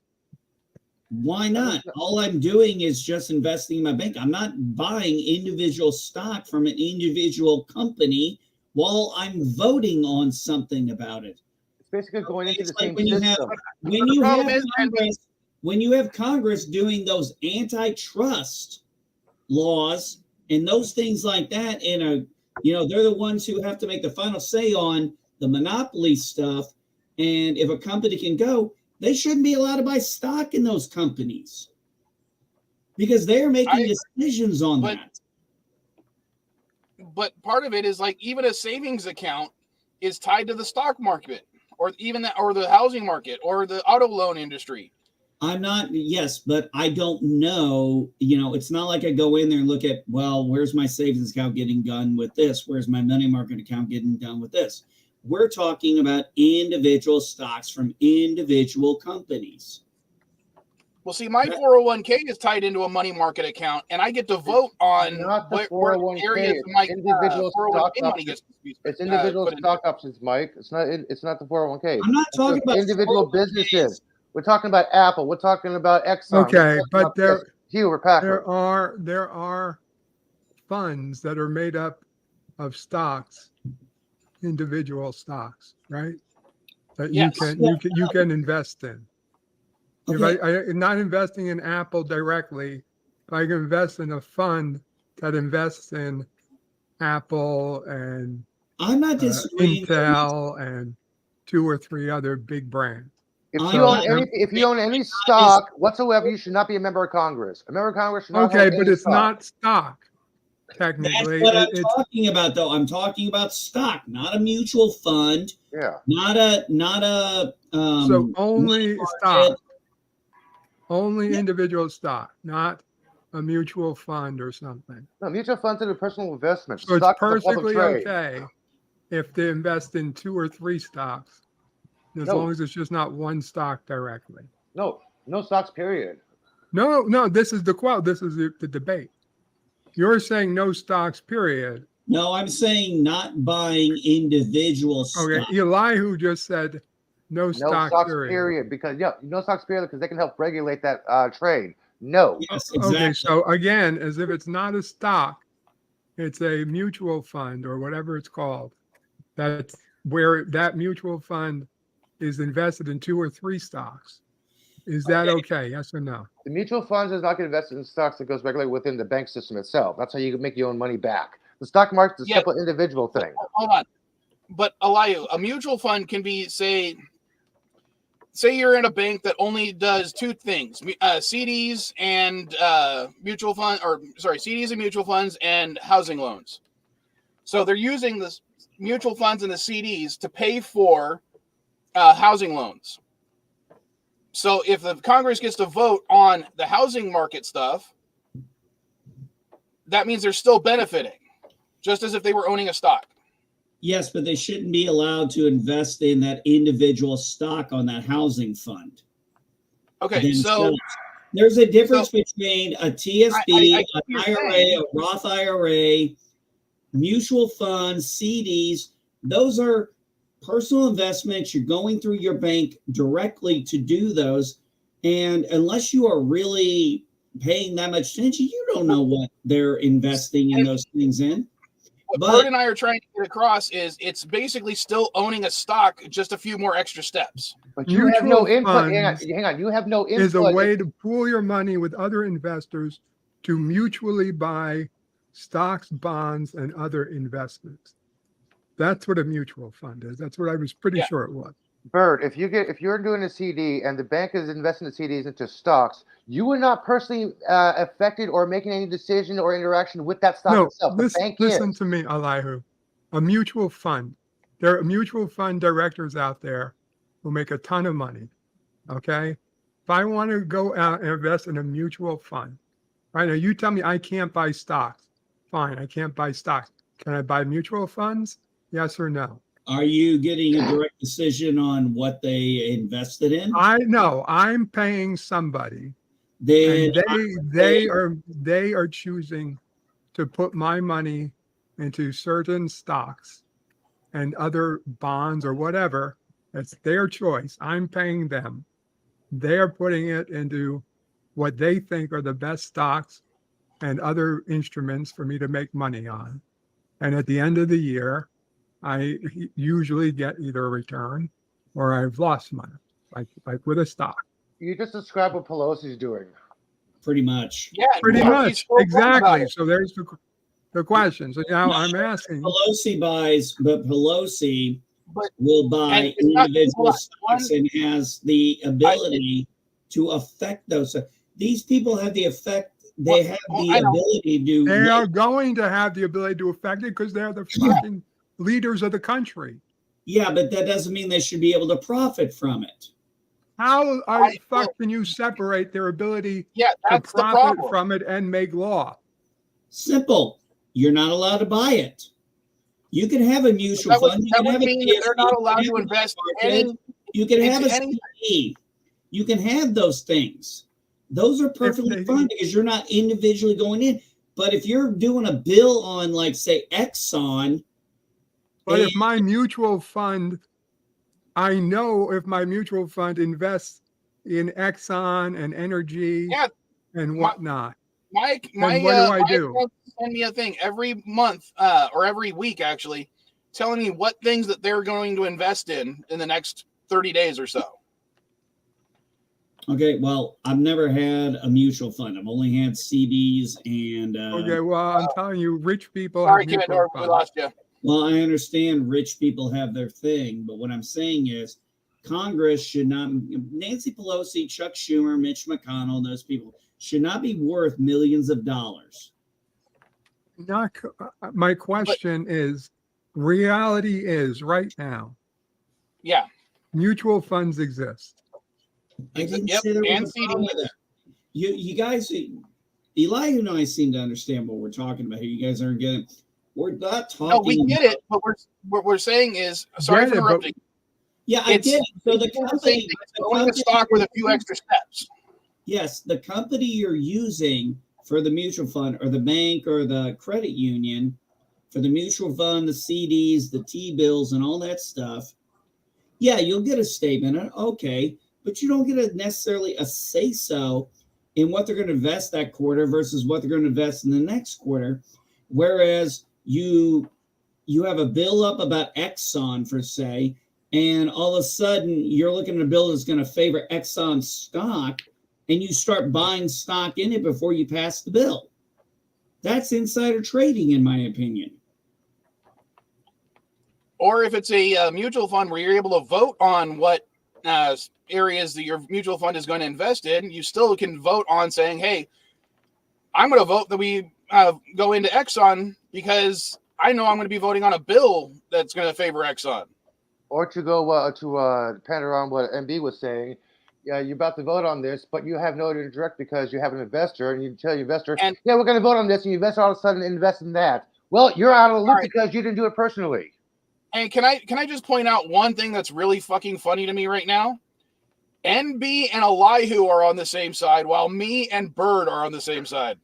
Why not? All I'm doing is just investing in my bank. I'm not buying individual stock from an individual company while I'm voting on something about it. It's basically going into the same system. When you have Congress doing those antitrust laws and those things like that, and they're the ones who have to make the final say on the monopoly stuff. And if a company can go, they shouldn't be allowed to buy stock in those companies because they're making decisions on that. But part of it is like even a savings account is tied to the stock market or even or the housing market or the auto loan industry. But I don't know, it's not like I go in there and look at, well, where's my savings account getting done with this? Where's my money market account getting done with this? We're talking about individual stocks from individual companies. Well, see, my 401k is tied into a money market account, and I get to vote on where areas my individual stock money gets. It's individual stock options, Mike. It's not the 401k. I'm not talking about individual businesses. We're talking about Apple. We're talking about Exxon. Okay, but Hewlett Packard. there are funds that are made up of stocks, individual stocks, right? That Yes. you can invest in. Okay. If I'm not investing in Apple directly, if I can invest in a fund that invests in Apple and I'm not disagreeing. Intel and 2 or 3 other big brands. If I'm you own not- any, if you own any stock whatsoever, you should not be a member of Congress. A member of Congress should not Okay, hold but any it's stock. not stock. That's Technically, what I'm it's talking about, though. I'm talking about stock, not a mutual fund, Yeah. not a. so only money stock, market. only Yeah. individual stock, not a mutual fund or something. No, mutual funds are personal investments. So it's Stock is a public perfectly trade. okay if they invest in 2 or 3 stocks, as No. long as it's just not one stock directly. No stocks, period. No, this is the quote. This is the debate. You're saying no stocks, period. No, I'm saying not buying individual Okay, stock. Elihu just said no No stock, stocks, period. period. Because no stocks, period, because they can help regulate that trade. No. Yes, exactly. Okay, so again, as if it's not a stock, it's a mutual fund or whatever it's called. That's where that mutual fund is invested in 2 or 3 stocks. Is that okay? Yes or no? The mutual funds does not get invested in stocks that goes regularly within the bank system itself. That's how you make your own money back. The stock market is a Yeah. simple individual thing. Hold on. But Elihu, a mutual fund can be, say you're in a bank that only does 2 things: CDs and mutual fund, or sorry, CDs and mutual funds and housing loans. So they're using the mutual funds and the CDs to pay for housing loans. So if the Congress gets to vote on the housing market stuff, that means they're still benefiting, just as if they were owning a stock. Yes, but they shouldn't be allowed to invest in that individual stock on that housing fund. Okay, so themselves. There's a difference between a TSB, I an what you're IRA, saying. a Roth IRA, mutual funds, CDs. Those are personal investments. You're going through your bank directly to do those. And unless you are really paying that much attention, you don't know what they're investing in those things in. What But Bert and I are trying to get across is it's basically still owning a stock, just a few more extra steps. But you have no Mutual input. funds Hang on. You have no input. is a way to pool your money with other investors to mutually buy stocks, bonds, and other investments. That's what a mutual fund is. That's what I was pretty sure it was. Bird, if you're doing a CD and the bank is investing the CDs into stocks, you are not personally affected or making any decision or interaction with that stock No, itself. The bank listen is. to me, Elihu. A mutual fund. There are mutual fund directors out there who make a ton of money. Okay. If I want to go out and invest in a mutual fund, right now, you tell me I can't buy stocks. Fine, I can't buy stocks. Can I buy mutual funds? Yes or no? are you getting a direct decision on what they invested in? I know I'm paying somebody, Then and they are choosing to put my money into certain stocks and other bonds or whatever. It's their choice. I'm paying them. They're putting it into what they think are the best stocks and other instruments for me to make money on. And at the end of the year, I usually get either a return or I've lost money, like with a stock. You just described what Pelosi's doing. pretty much. Yeah, Pretty he's much, so wrong about exactly. it. So there's the question. So now I'm asking. Pelosi buys, but Pelosi But will buy and it's not- individual hold on. stocks and has the ability to affect those. These people have the effect. They have the I know. ability to. They are going to have the ability to affect it because they're the fucking leaders of the country. Yeah, but that doesn't mean they should be able to profit from it. How are fuck can you separate their ability Yeah, to that's the profit problem. from it and make law? Simple. You're not allowed to buy it. You can have a mutual That would, fund. You that can would have a mean that they're not TSP, allowed you to can have invest a any. market, you can have a into any- CD. You can have those things. Those are perfectly they- fine because you're not individually going in. But if you're doing a bill on, like, say, Exxon, But if my mutual fund, I know if my mutual fund invests in Exxon and energy Yeah, and my whatnot. my Then what do I my do? account send me a thing every month or every week actually, telling me what things that they're going to invest in the next 30 days or so. Okay, well, I've never had a mutual fund. I've only had CDs and. Okay, well, I'm telling you, rich people Sorry, have Ken, mutual we funds. lost you. Well, I understand rich people have their thing, but what I'm saying is Congress should not, Nancy Pelosi, Chuck Schumer, Mitch McConnell, those people should not be worth millions of dollars. Not my question is, reality is right now, Yeah. mutual funds exist. I didn't Yep, say there and was a problem with CDs. that. You guys, Eli and I seem to understand what we're talking about here. You guys aren't getting. We're not talking. No, we get it. But what we're saying is, sorry for Get it, but- interrupting. Yeah, I get it. So the company, going to stock with a few extra steps. yes, the company you're using for the mutual fund or the bank or the credit union for the mutual fund, the CDs, the T-bills, and all that stuff. Yeah, you'll get a statement. Okay, but you don't get necessarily a say-so in what they're going to invest that quarter versus what they're going to invest in the next quarter. Whereas you have a bill up about Exxon, for say, and all of a sudden you're looking at a bill that's going to favor Exxon stock, and you start buying stock in it before you pass the bill. That's insider trading, in my opinion. Or if it's a mutual fund where you're able to vote on what areas that your mutual fund is going to invest in, you still can vote on saying, hey, I'm going to vote that we go into Exxon because I know I'm going to be voting on a bill that's going to favor Exxon. Or to go to depending on what MB was saying, yeah, you're about to vote on this, but you have no direct because you have an investor, and you tell your investor, And- yeah, we're going to vote on this, and you invest all of a sudden invest in that. Well, you're out of the loop right. because you didn't do it personally. And can I just point out one thing that's really fucking funny to me right now? NB and Elihu are on the same side, while me and Bird are on the same side.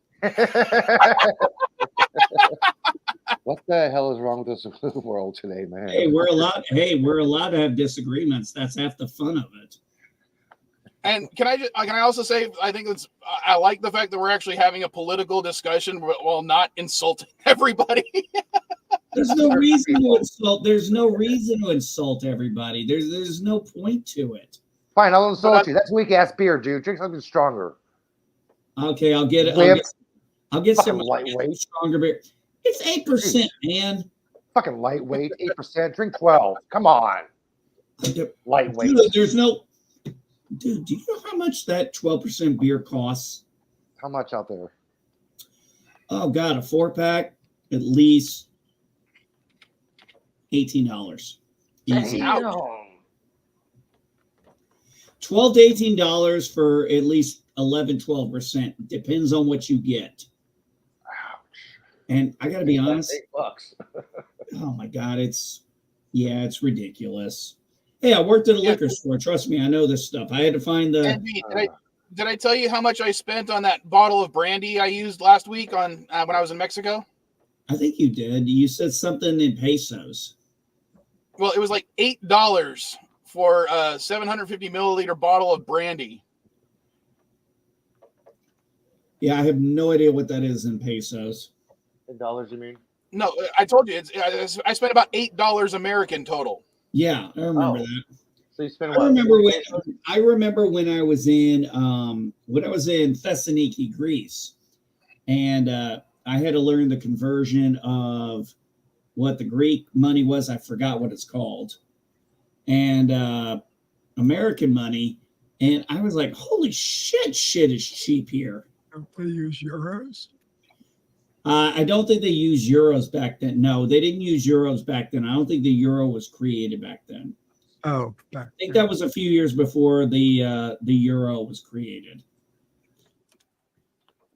What the hell is wrong with this world today, man? Hey, we're allowed to have disagreements. That's half the fun of it. And can I also say I think I like the fact that we're actually having a political discussion while not insulting everybody. There's no reason to insult. There's no reason to insult everybody. There's no point to it. Fine, I'll insult you. That's weak ass beer, dude. Drink something stronger. Okay, I'll get it. I'll get some lightweight, stronger beer. It's 8%, man. Fucking lightweight, 8%. Drink 12. Come on, lightweight. Dude, there's no. Dude, do you know how much that 12% beer costs? How much out there? Oh God, a 4-pack at least $18. Easy. Damn. $12 to $18 for at least 11-12%. Depends on what you get. Ouch. And I got to be honest. $8. Oh my God, it's ridiculous. Hey, I worked at a liquor store. Trust me, I know this stuff. I had to find the. NB, did I tell you how much I spent on that bottle of brandy I used last week on when I was in Mexico? I think you did. You said something in pesos. Well, it was like $8 for a 750 milliliter bottle of brandy. Yeah, I have no idea what that is in pesos. In dollars, you mean? No, I told you I spent about $8 American total. Yeah, I remember that. So you spend I remember when I was in Thessaloniki, Greece, and I had to learn the conversion of what the Greek money was. I forgot what it's called, and American money, and I was like, "Holy shit! Shit is cheap here." Don't they use euros? I don't think they used euros back then. No, they didn't use euros back then. I don't think the euro was created back then. Oh, I think that was a few years before the euro was created.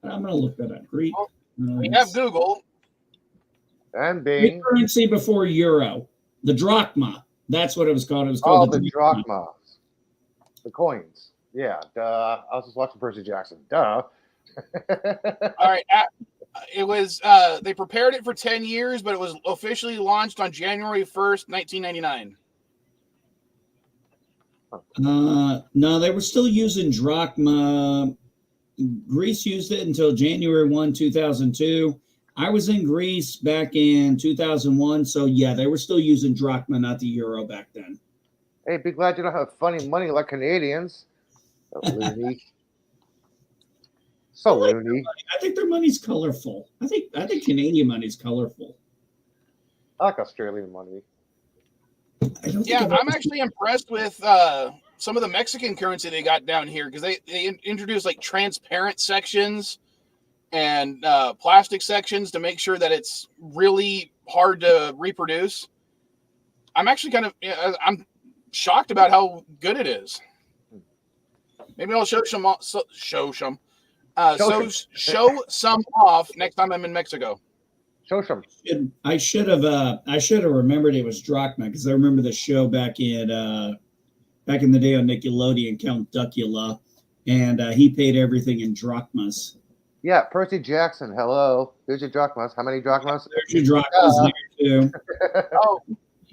I'm going to look that up. Greek. We have Google. And Greek Bing. currency before euro. The drachma. That's what it was called. It was called the drachma. The coins. Yeah, duh. I was just watching Percy Jackson. Duh. All right. It was they prepared it for 10 years, but it was officially launched on January 1st, 1999. No, they were still using drachma. Greece used it until January 1, 2002. I was in Greece back in 2001. So, yeah, they were still using drachma, not the euro back then. Hey, be glad you don't have funny money like Canadians. So loony. So loony. I think their money's colorful. I think Canadian money's colorful. I like Australian money. Yeah, I'm actually impressed with some of the Mexican currency they got down here because they introduced like transparent sections and plastic sections to make sure that it's really hard to reproduce. I'm actually I'm shocked about how good it is. Maybe I'll show some off next time I'm in Mexico. Show some. I should have remembered it was drachma because I remember the show back in the day on Nickelodeon, Count Duckula, and he paid everything in drachmas. Yeah, Percy Jackson. Hello. Here's your drachmas. How many drachmas? There's your drachmas there too. Oh,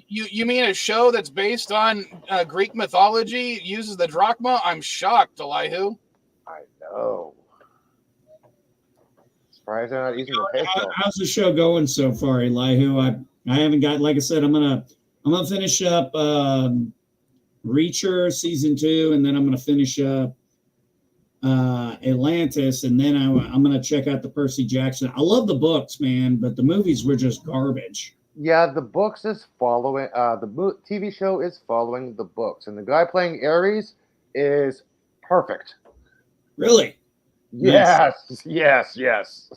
you mean a show that's based on Greek mythology uses the drachma? I'm shocked, Elihu. I know. Surprised they're not using the peso. How's the show going so far, Elihu? I haven't got. Like I said, I'm gonna finish up Reacher season 2, and then I'm gonna finish up Atlantis, and then I'm gonna check out the Percy Jackson. I love the books, man, but the movies were just garbage. Yeah, the books is following. The TV show is following the books, and the guy playing Ares is perfect. Really? Yes, yes.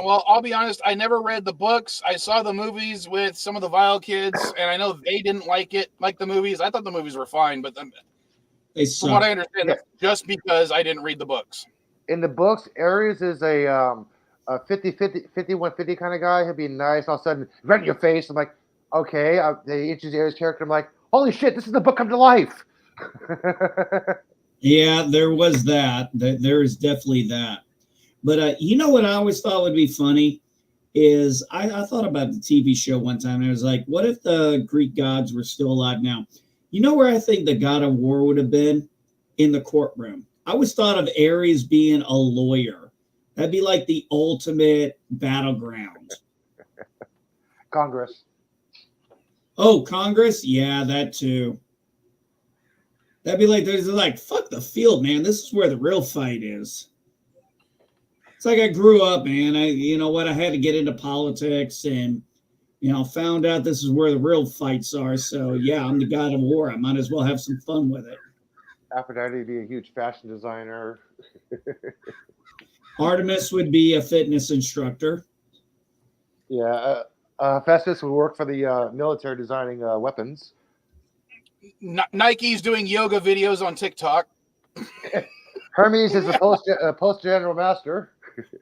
Well, I'll be honest. I never read the books. I saw the movies with some of the Vile kids, and I know they didn't like the movies. I thought the movies were fine, but from what I understand, that's just because I didn't read the books. In the books, Ares is a 50-50, 51-50 kind of guy. He'll be nice. All of a sudden, right in your face. I'm like, okay. They introduce Ares' character. I'm like, holy shit, this is the book come to life. Yeah, there was that. There is definitely that. But you know what I always thought would be funny is I thought about the TV show one time, and I was like, what if the Greek gods were still alive now? You know where I think the god of war would have been? In the courtroom. I always thought of Ares being a lawyer. That'd be like the ultimate battleground. Congress. Oh, Congress? Yeah, that too. That'd be like, there's like, fuck the field, man. This is where the real fight is. It's like I grew up, man. You know what? I had to get into politics and, found out this is where the real fights are. So, yeah, I'm the god of war. I might as well have some fun with it. Aphrodite would be a huge fashion designer. Artemis would be a fitness instructor. Yeah. Festus would work for the military designing weapons. Nike's doing yoga videos on TikTok. Hermes is the post general master.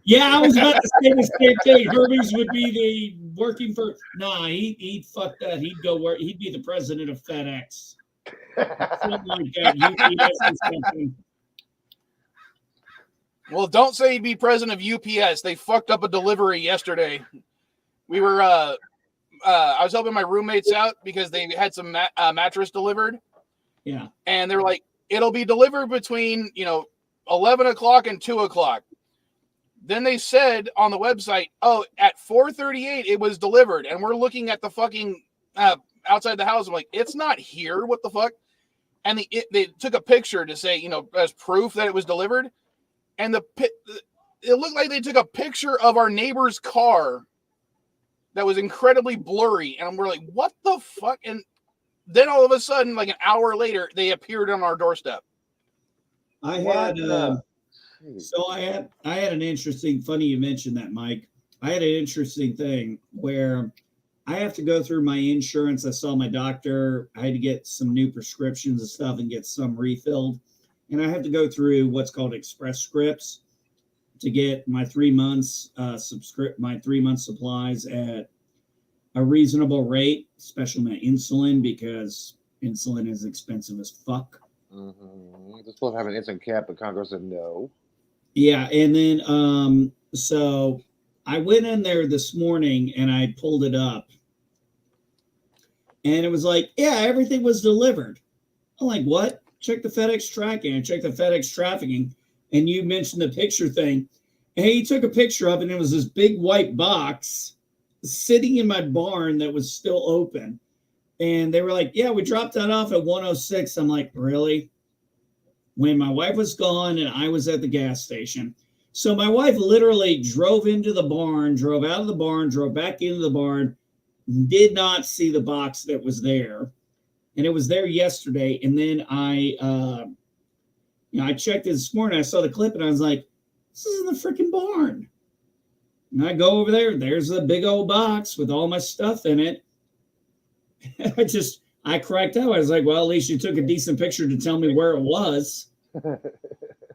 Yeah, I was about to say the same thing. Hermes would be the working for. Nah, he'd fuck that. He'd go work. He'd be the president of FedEx. Something like that. UPS or something. Well, don't say he'd be president of UPS. They fucked up a delivery yesterday. We were. I was helping my roommates out because they had some mattress delivered. Yeah. And they were like, it'll be delivered between, 11 o'clock and 2 o'clock. Then they said on the website, at 4:38, it was delivered. And we're looking at the fucking outside the house. I'm like, it's not here. What the fuck? And they took a picture to say, as proof that it was delivered. And it looked like they took a picture of our neighbor's car that was incredibly blurry. And we're like, what the fuck? And then all of a sudden, like an hour later, they appeared on our doorstep. I had an interesting, funny you mentioned that, Mike. I had an interesting thing where I have to go through my insurance. I saw my doctor. I had to get some new prescriptions and stuff and get some refilled. And I have to go through what's called Express Scripts to get my 3 months my 3 month supplies at a reasonable rate, especially my insulin, because insulin is expensive as fuck. Mm-hmm. This supposed to have an instant cap, but Congress said no. Yeah, and then so I went in there this morning and I pulled it up, and it was like, yeah, everything was delivered. I'm like, what? Check the FedEx tracking. I checked the FedEx trafficking, and you mentioned the picture thing. And he took a picture of it, and it was this big white box sitting in my barn that was still open. And they were like, yeah, we dropped that off at 106. I'm like, really? When my wife was gone and I was at the gas station. So my wife literally drove into the barn, drove out of the barn, drove back into the barn, did not see the box that was there. And it was there yesterday. And then I checked it this morning. I saw the clip and I was like, this is in the freaking barn. And I go over there. There's a big old box with all my stuff in it. I cracked out. I was like, well, at least you took a decent picture to tell me where it was.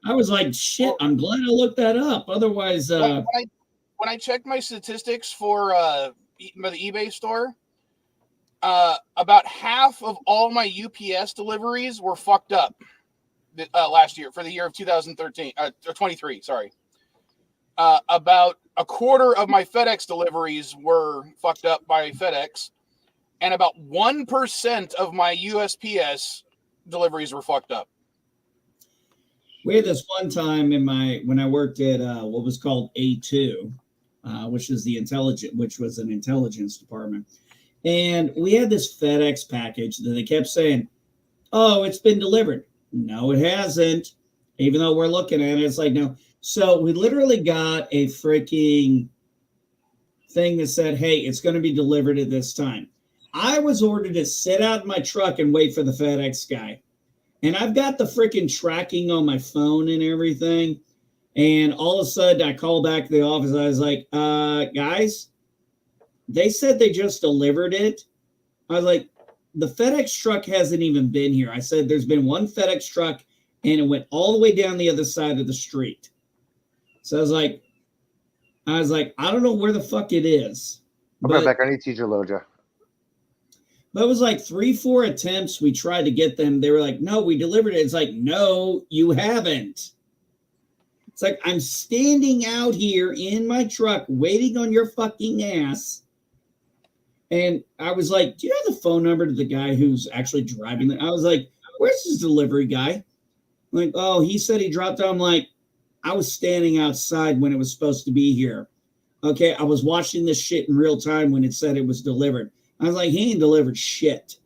I was like, shit, I'm glad I looked that up. Otherwise, when I checked my statistics for the eBay store, about half of all my UPS deliveries were fucked up last year for the year of 2013 or 23. Sorry. About a quarter of my FedEx deliveries were fucked up by FedEx, and about 1% of my USPS deliveries were fucked up. We had this one time when I worked at what was called A2, which was an intelligence department. And we had this FedEx package that they kept saying, oh, it's been delivered. No, it hasn't. Even though we're looking at it, it's like, no. So we literally got a freaking thing that said, hey, it's going to be delivered at this time. I was ordered to sit out in my truck and wait for the FedEx guy. And I've got the freaking tracking on my phone and everything. And all of a sudden I called back to the office. I was like, guys, they said they just delivered it. I was like, the FedEx truck hasn't even been here. I said, there's been one FedEx truck and it went all the way down the other side of the street. So I was like, I don't know where the fuck it is. I'll be right back. I need to teach you Loja. But it was like 3-4 attempts. We tried to get them. They were like, no, we delivered it. It's like, no, you haven't. It's like, I'm standing out here in my truck waiting on your fucking ass. And I was like, do you have the phone number to the guy who's actually driving it? I was like, where's his delivery guy? I'm like, oh, he said he dropped out. I'm like, I was standing outside when it was supposed to be here. Okay, I was watching this shit in real time when it said it was delivered. I was like, he ain't delivered shit.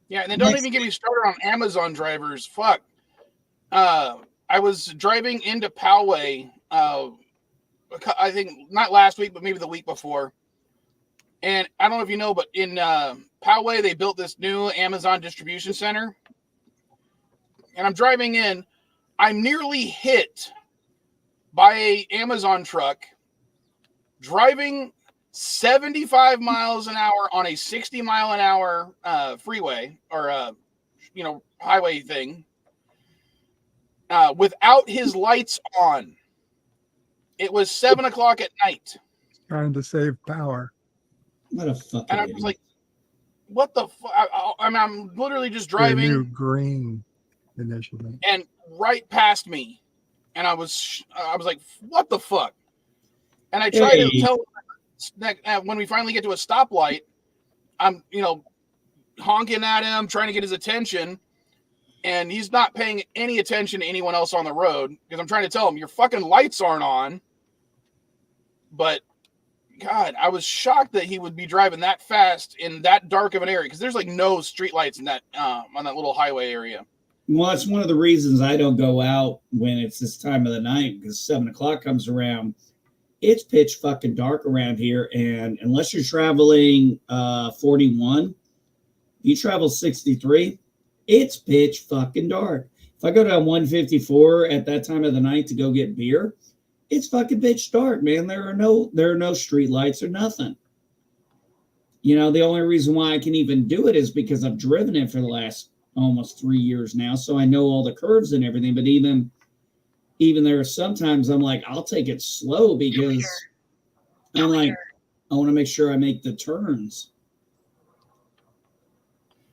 Yeah, and then don't even get me started on Amazon drivers. Fuck. I was driving into Poway, I think not last week, but maybe the week before. And I don't know if you know, but in Poway, they built this new Amazon distribution center. And I'm driving in. I'm nearly hit by an Amazon truck driving 75 miles an hour on a 60 mile an hour freeway or highway thing without his lights on. It was 7:00 at night. Trying to save power. What a fucking and I was like, what the fuck? I'm literally just driving. New green initially. And right past me. And I was like, what the fuck? And I tried to tell when we finally get to a stoplight, I'm, honking at him, trying to get his attention. And he's not paying any attention to anyone else on the road because I'm trying to tell him your fucking lights aren't on. But God, I was shocked that he would be driving that fast in that dark of an area because there's like no street lights in that on that little highway area. Well, that's one of the reasons I don't go out when it's this time of the night because 7:00 comes around. It's pitch fucking dark around here. And unless you're traveling 41, you travel 63, it's pitch fucking dark. If I go down 154 at that time of the night to go get beer, it's fucking pitch dark, man. There are no street lights or nothing. The only reason why I can even do it is because I've driven it for the last almost 3 years now. So I know all the curves and everything, but even there are sometimes I'm like, I'll take it slow because I'm like, I want to make sure I make the turns.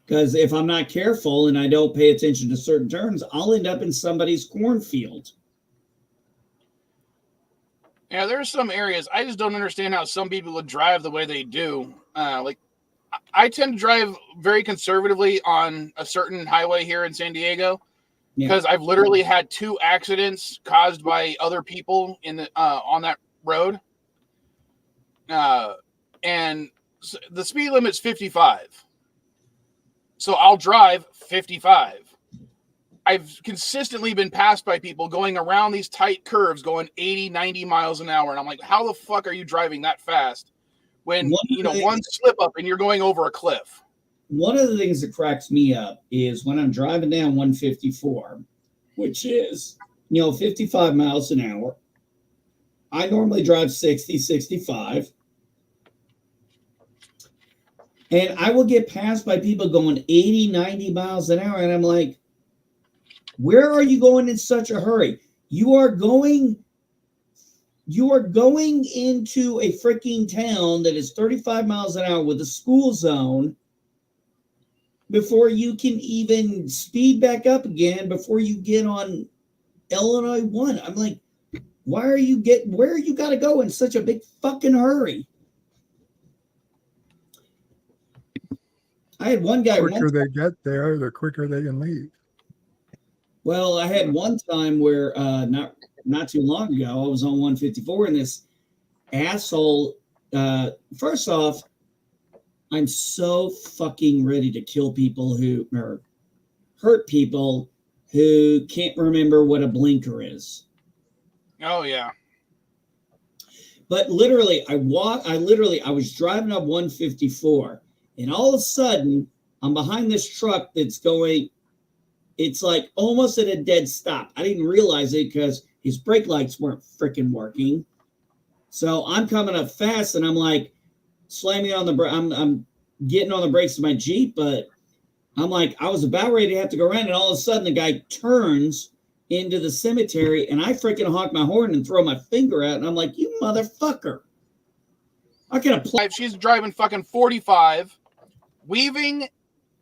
Because if I'm not careful and I don't pay attention to certain turns, I'll end up in somebody's cornfield. Yeah, there's some areas I just don't understand how some people would drive the way they do. Like I tend to drive very conservatively on a certain highway here in San Diego because I've literally had 2 accidents caused by other people in the on that road. And the speed limit's 55. So I'll drive 55. I've consistently been passed by people going around these tight curves going 80, 90 miles an hour. And I'm like, how the fuck are you driving that fast when, one slip up and you're going over a cliff? One of the things that cracks me up is when I'm driving down 154, which is, 55 miles an hour. I normally drive 60, 65. And I will get passed by people going 80, 90 miles an hour. And I'm like, where are you going in such a hurry? You are going into a freaking town that is 35 miles an hour with a school zone before you can even speed back up again before you get on Illinois 1. I'm like, where you got to go in such a big fucking hurry? I had one guy. The quicker they get there, the quicker they can leave. Well, I had one time where not too long ago, I was on 154 and this asshole, first off, I'm so fucking ready to kill people or hurt people who can't remember what a blinker is. Oh, yeah. But literally, I was driving up 154 and all of a sudden I'm behind this truck that's going, it's like almost at a dead stop. I didn't realize it because his brake lights weren't freaking working. So I'm coming up fast and I'm like slamming on the I'm getting on the brakes of my Jeep, but I'm like, I was about ready to have to go around and all of a sudden the guy turns into the cemetery and I freaking honk my horn and throw my finger out and I'm like, you motherfucker. I can apply. She's driving fucking 45, weaving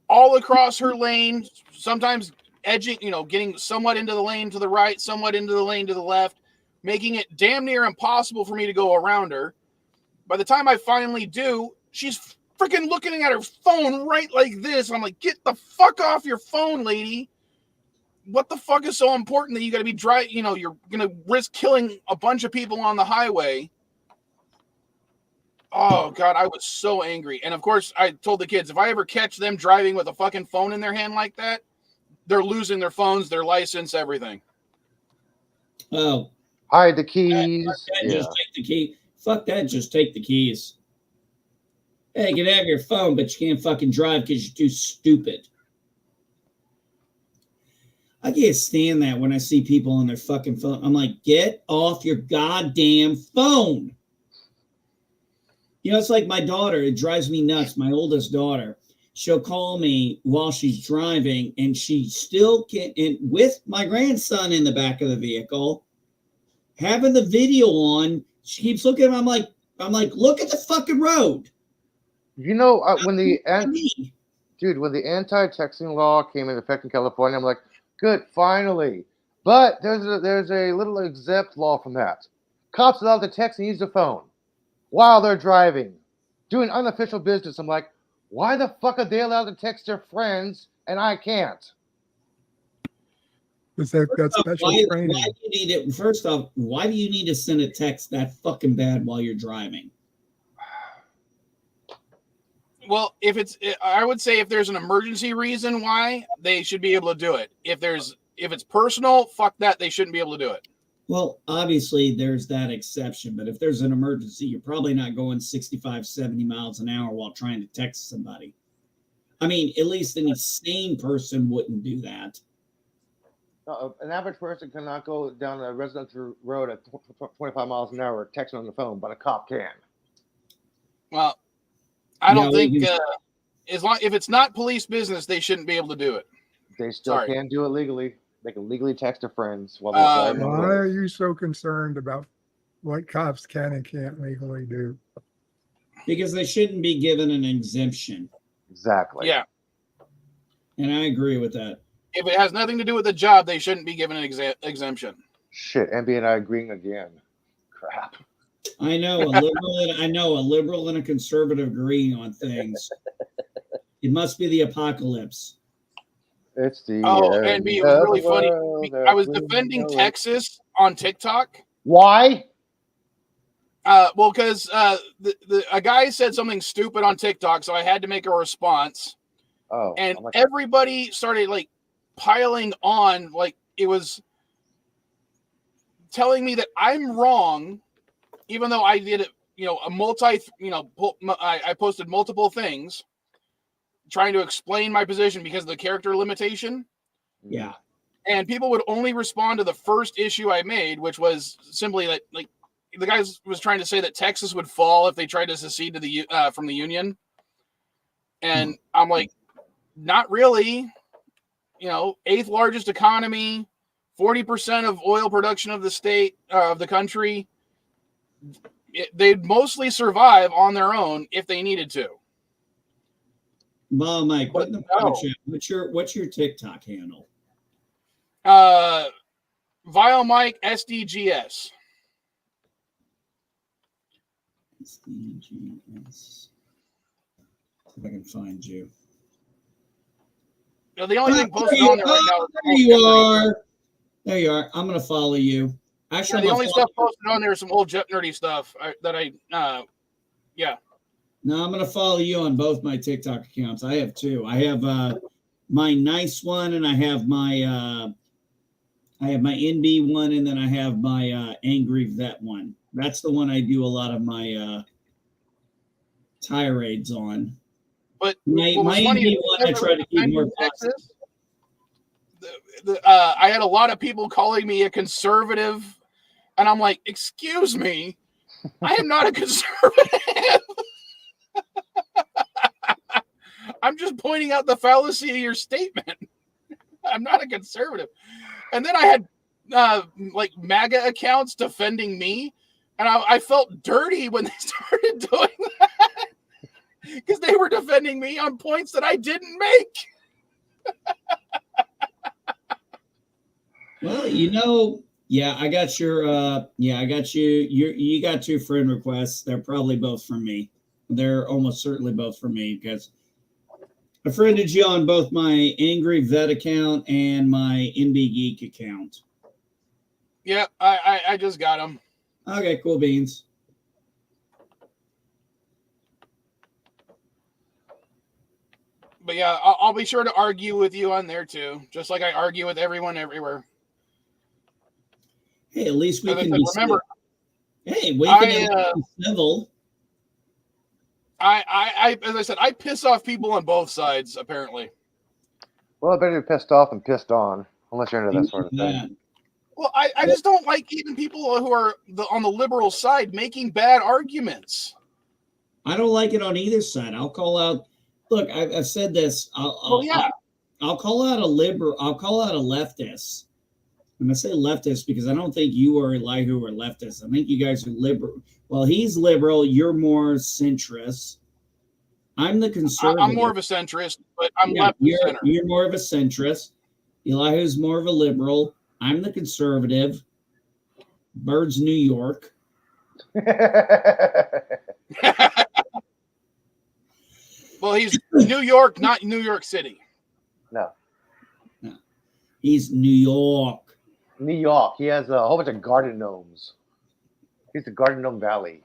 all across her lane, sometimes edging, getting somewhat into the lane to the right, somewhat into the lane to the left, making it damn near impossible for me to go around her. By the time I finally do, she's freaking looking at her phone right like this. I'm like, get the fuck off your phone, lady. What the fuck is so important that you got to be driving? You're going to risk killing a bunch of people on the highway. Oh, God, I was so angry. And, of course, I told the kids, if I ever catch them driving with a fucking phone in their hand like that, they're losing their phones, their license, everything. Oh. Hide the keys. Just take the key. Fuck that, just take the keys. Hey, you can have your phone, but you can't fucking drive because you're too stupid. I can't stand that when I see people on their fucking phone. I'm like, get off your goddamn phone. It's like my daughter. It drives me nuts. My oldest daughter. She'll call me while she's driving, and she still can't. And with my grandson in the back of the vehicle, having the video on, she keeps looking at him. I'm like, look at the fucking road. When the anti-texting law came into effect in California, I'm like, good, finally. But there's a little exempt law from that. Cops allowed to text and use the phone while they're driving, doing unofficial business. I'm like, why the fuck are they allowed to text their friends and I can't? Because they've got special training. First off, why do you need to send a text that fucking bad while you're driving? Well, I would say if there's an emergency reason why, they should be able to do it. If it's personal, fuck that, they shouldn't be able to do it. Well, obviously there's that exception, but if there's an emergency, you're probably not going 65, 70 miles an hour while trying to text somebody. I mean, at least any sane person wouldn't do that. An average person cannot go down a residential road at 25 miles an hour texting on the phone, but a cop can. Well, I don't think if it's not police business, they shouldn't be able to do it. They still can do it legally. They can legally text their friends while they're driving. Why are you so concerned about what cops can and can't legally do? Because they shouldn't be given an exemption. Exactly. Yeah. And I agree with that. If it has nothing to do with the job, they shouldn't be given an exemption. Shit, MB and I agreeing again. Crap. I know a liberal and a conservative agreeing on things. It must be the apocalypse. It's the And it was really funny. I was defending Texas. Texas on TikTok. Why? Well, because a guy said something stupid on TikTok, so I had to make a response. Oh, And everybody started like piling on, like it was telling me that I'm wrong, even though I did it, I posted multiple things trying to explain my position because of the character limitation. Yeah. And people would only respond to the first issue I made, which was simply that, like, the guy was trying to say that Texas would fall if they tried to secede to from the Union. And I'm like, not really. 8th largest economy, 40% of oil production of the state, of the country. They'd mostly survive on their own if they needed to. Well, Mike, what's your TikTok handle? Vile Mike SDGS. SDGS. If I can find you. The only thing posted on there right now. There you are. There you are. I'm gonna follow you. Actually, the only stuff posted on there is some old jet nerdy stuff yeah. No, I'm gonna follow you on both my TikTok accounts. I have two. I have my nice one, and I have my NB one, and then I have my angry vet one. That's the one I do a lot of my tirades on. But my NB one, I try to keep more positive. I had a lot of people calling me a conservative, and I'm like, excuse me, I am not a conservative. I'm just pointing out the fallacy of your statement. I'm not a conservative. And then I had like MAGA accounts defending me, and I felt dirty when they started doing that because they were defending me on points that I didn't make. Well, yeah, I got I got you. You got 2 friend requests. They're probably both from me. They're almost certainly both from me because I friended you on both my Angry Vet account and my NB Geek account. Yeah, I just got them. Okay, cool beans. But yeah, I'll be sure to argue with you on there too, just like I argue with everyone everywhere. Hey, at least we can be remember. Hey, we can be civil. I as I said, I piss off people on both sides, apparently. Well, better be pissed off than pissed on, unless you're into that sort of thing. Well, I just don't like even people who are on the liberal side making bad arguments. I don't like it on either side. I'll call out. Look, I've said this. I'll call out a liberal. I'll call out a leftist. And I say leftist because I don't think you or Elihu are leftists. I think you guys are liberal. Well, he's liberal. You're more centrist. I'm the conservative. I'm more of a centrist, but I'm left of center. You're more of a centrist. Elihu's more of a liberal. I'm the conservative. Bird's New York. Well, he's New York, not New York City. No. He's New York. New York. He has a whole bunch of garden gnomes. He's the Garden Gnome Valley.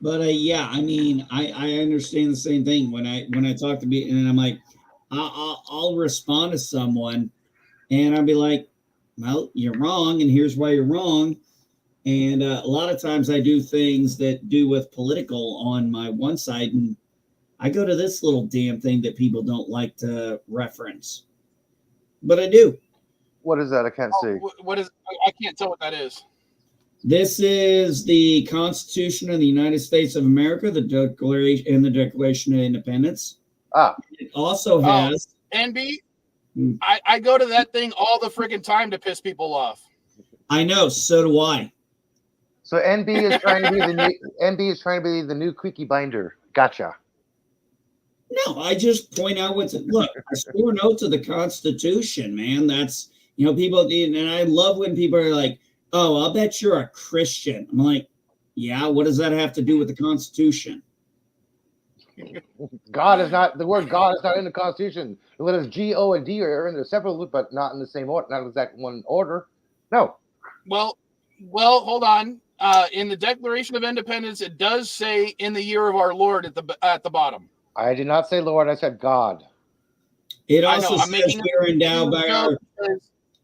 But yeah, I mean, I understand the same thing when I talk to me, and I'm like, I'll respond to someone, and I'll be like, well, you're wrong, and here's why you're wrong. And a lot of times I do things that do with political on my one side, and I go to this little damn thing that people don't like to reference, but I do. What is that? I can't see. What is? I can't tell what that is. This is the Constitution of the United States of America, the Declaration and the Declaration of Independence. It also has NB. I go to that thing all the freaking time to piss people off. I know, so do I. So NB is trying to be the new NB is trying to be the new Quickie Binder. Gotcha. No, I just point out look, I swore no to the Constitution, man. That's, people, and I love when people are like, oh, I'll bet you're a Christian. I'm like, yeah, what does that have to do with the Constitution? God is not, the word God is not in the Constitution. The letters G, O, and D are in the separate, but not in the same order, not exact one order. No. Well, hold on. In the Declaration of Independence, it does say "in the year of our Lord" at the bottom. I did not say Lord, I said God. It also says we're endowed by our.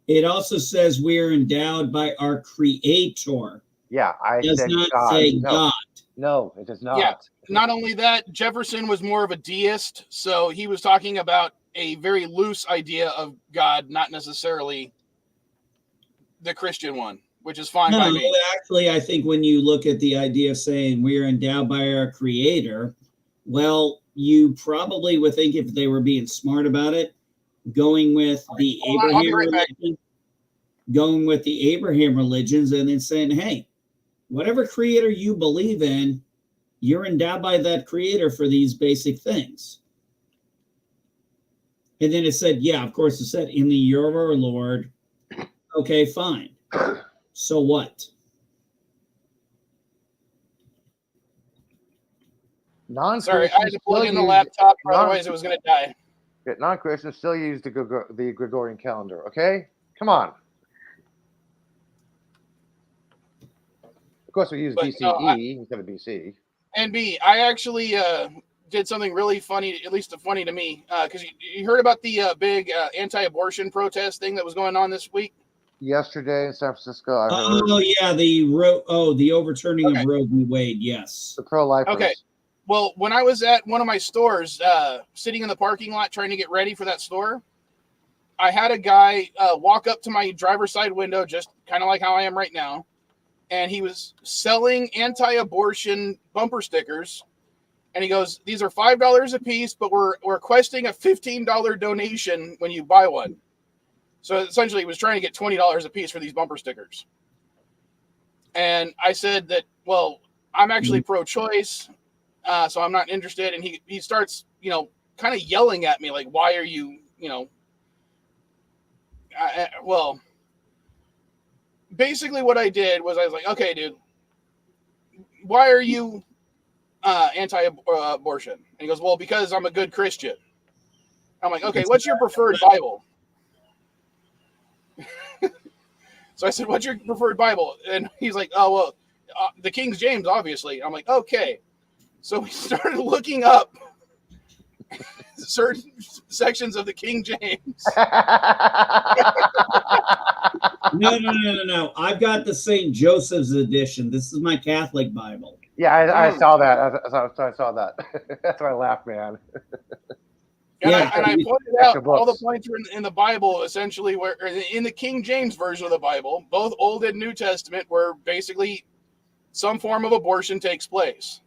It also says we're endowed by our Creator. Yeah, I does said not God. say God. No, it does not. Yeah. Not only that, Jefferson was more of a deist, so he was talking about a very loose idea of God, not necessarily the Christian one, which is fine by me. Actually, I think when you look at the idea of saying we're endowed by our Creator, well, you probably would think, if they were being smart about it, going with the Abraham religions, and then saying, hey, whatever creator you believe in, you're endowed by that creator for these basic things. And then it said, yeah, of course, it said in the year of our Lord. Okay, fine. So what? Sorry, I had to plug in the laptop, otherwise it was going to die. Non-Christians still use the Gregorian calendar, okay? Come on. Of course, we use BCE instead of BC. And B, I actually did something really funny, at least funny to me, because you heard about the big anti-abortion protest thing that was going on this week? Yesterday in San Francisco, I heard. Oh, yeah, the overturning of Roe v. Wade, yes. The pro-lifers. Okay. Well, when I was at one of my stores, sitting in the parking lot trying to get ready for that store, I had a guy walk up to my driver's side window, just kind of like how I am right now, and he was selling anti-abortion bumper stickers. And he goes, "These are $5 a piece, but we're requesting a $15 donation when you buy one." So essentially, he was trying to get $20 a piece for these bumper stickers. And I said that, well, I'm actually pro-choice. So I'm not interested. And he starts, kind of yelling at me, like, why are you, well, basically what I did was I was like, okay, dude, why are you anti-abortion? And he goes, well, because I'm a good Christian. I'm like, okay, what's your preferred Bible? So I said, what's your preferred Bible? And he's like, oh, well, the King James, obviously. I'm like, okay. So we started looking up certain sections of the King James. No. I've got the St. Joseph's edition. This is my Catholic Bible. Yeah, I saw that. I saw that. That's why I laughed, man. And I pointed out all the points in the Bible, essentially, where in the King James version of the Bible, both Old and New Testament, where basically some form of abortion takes place.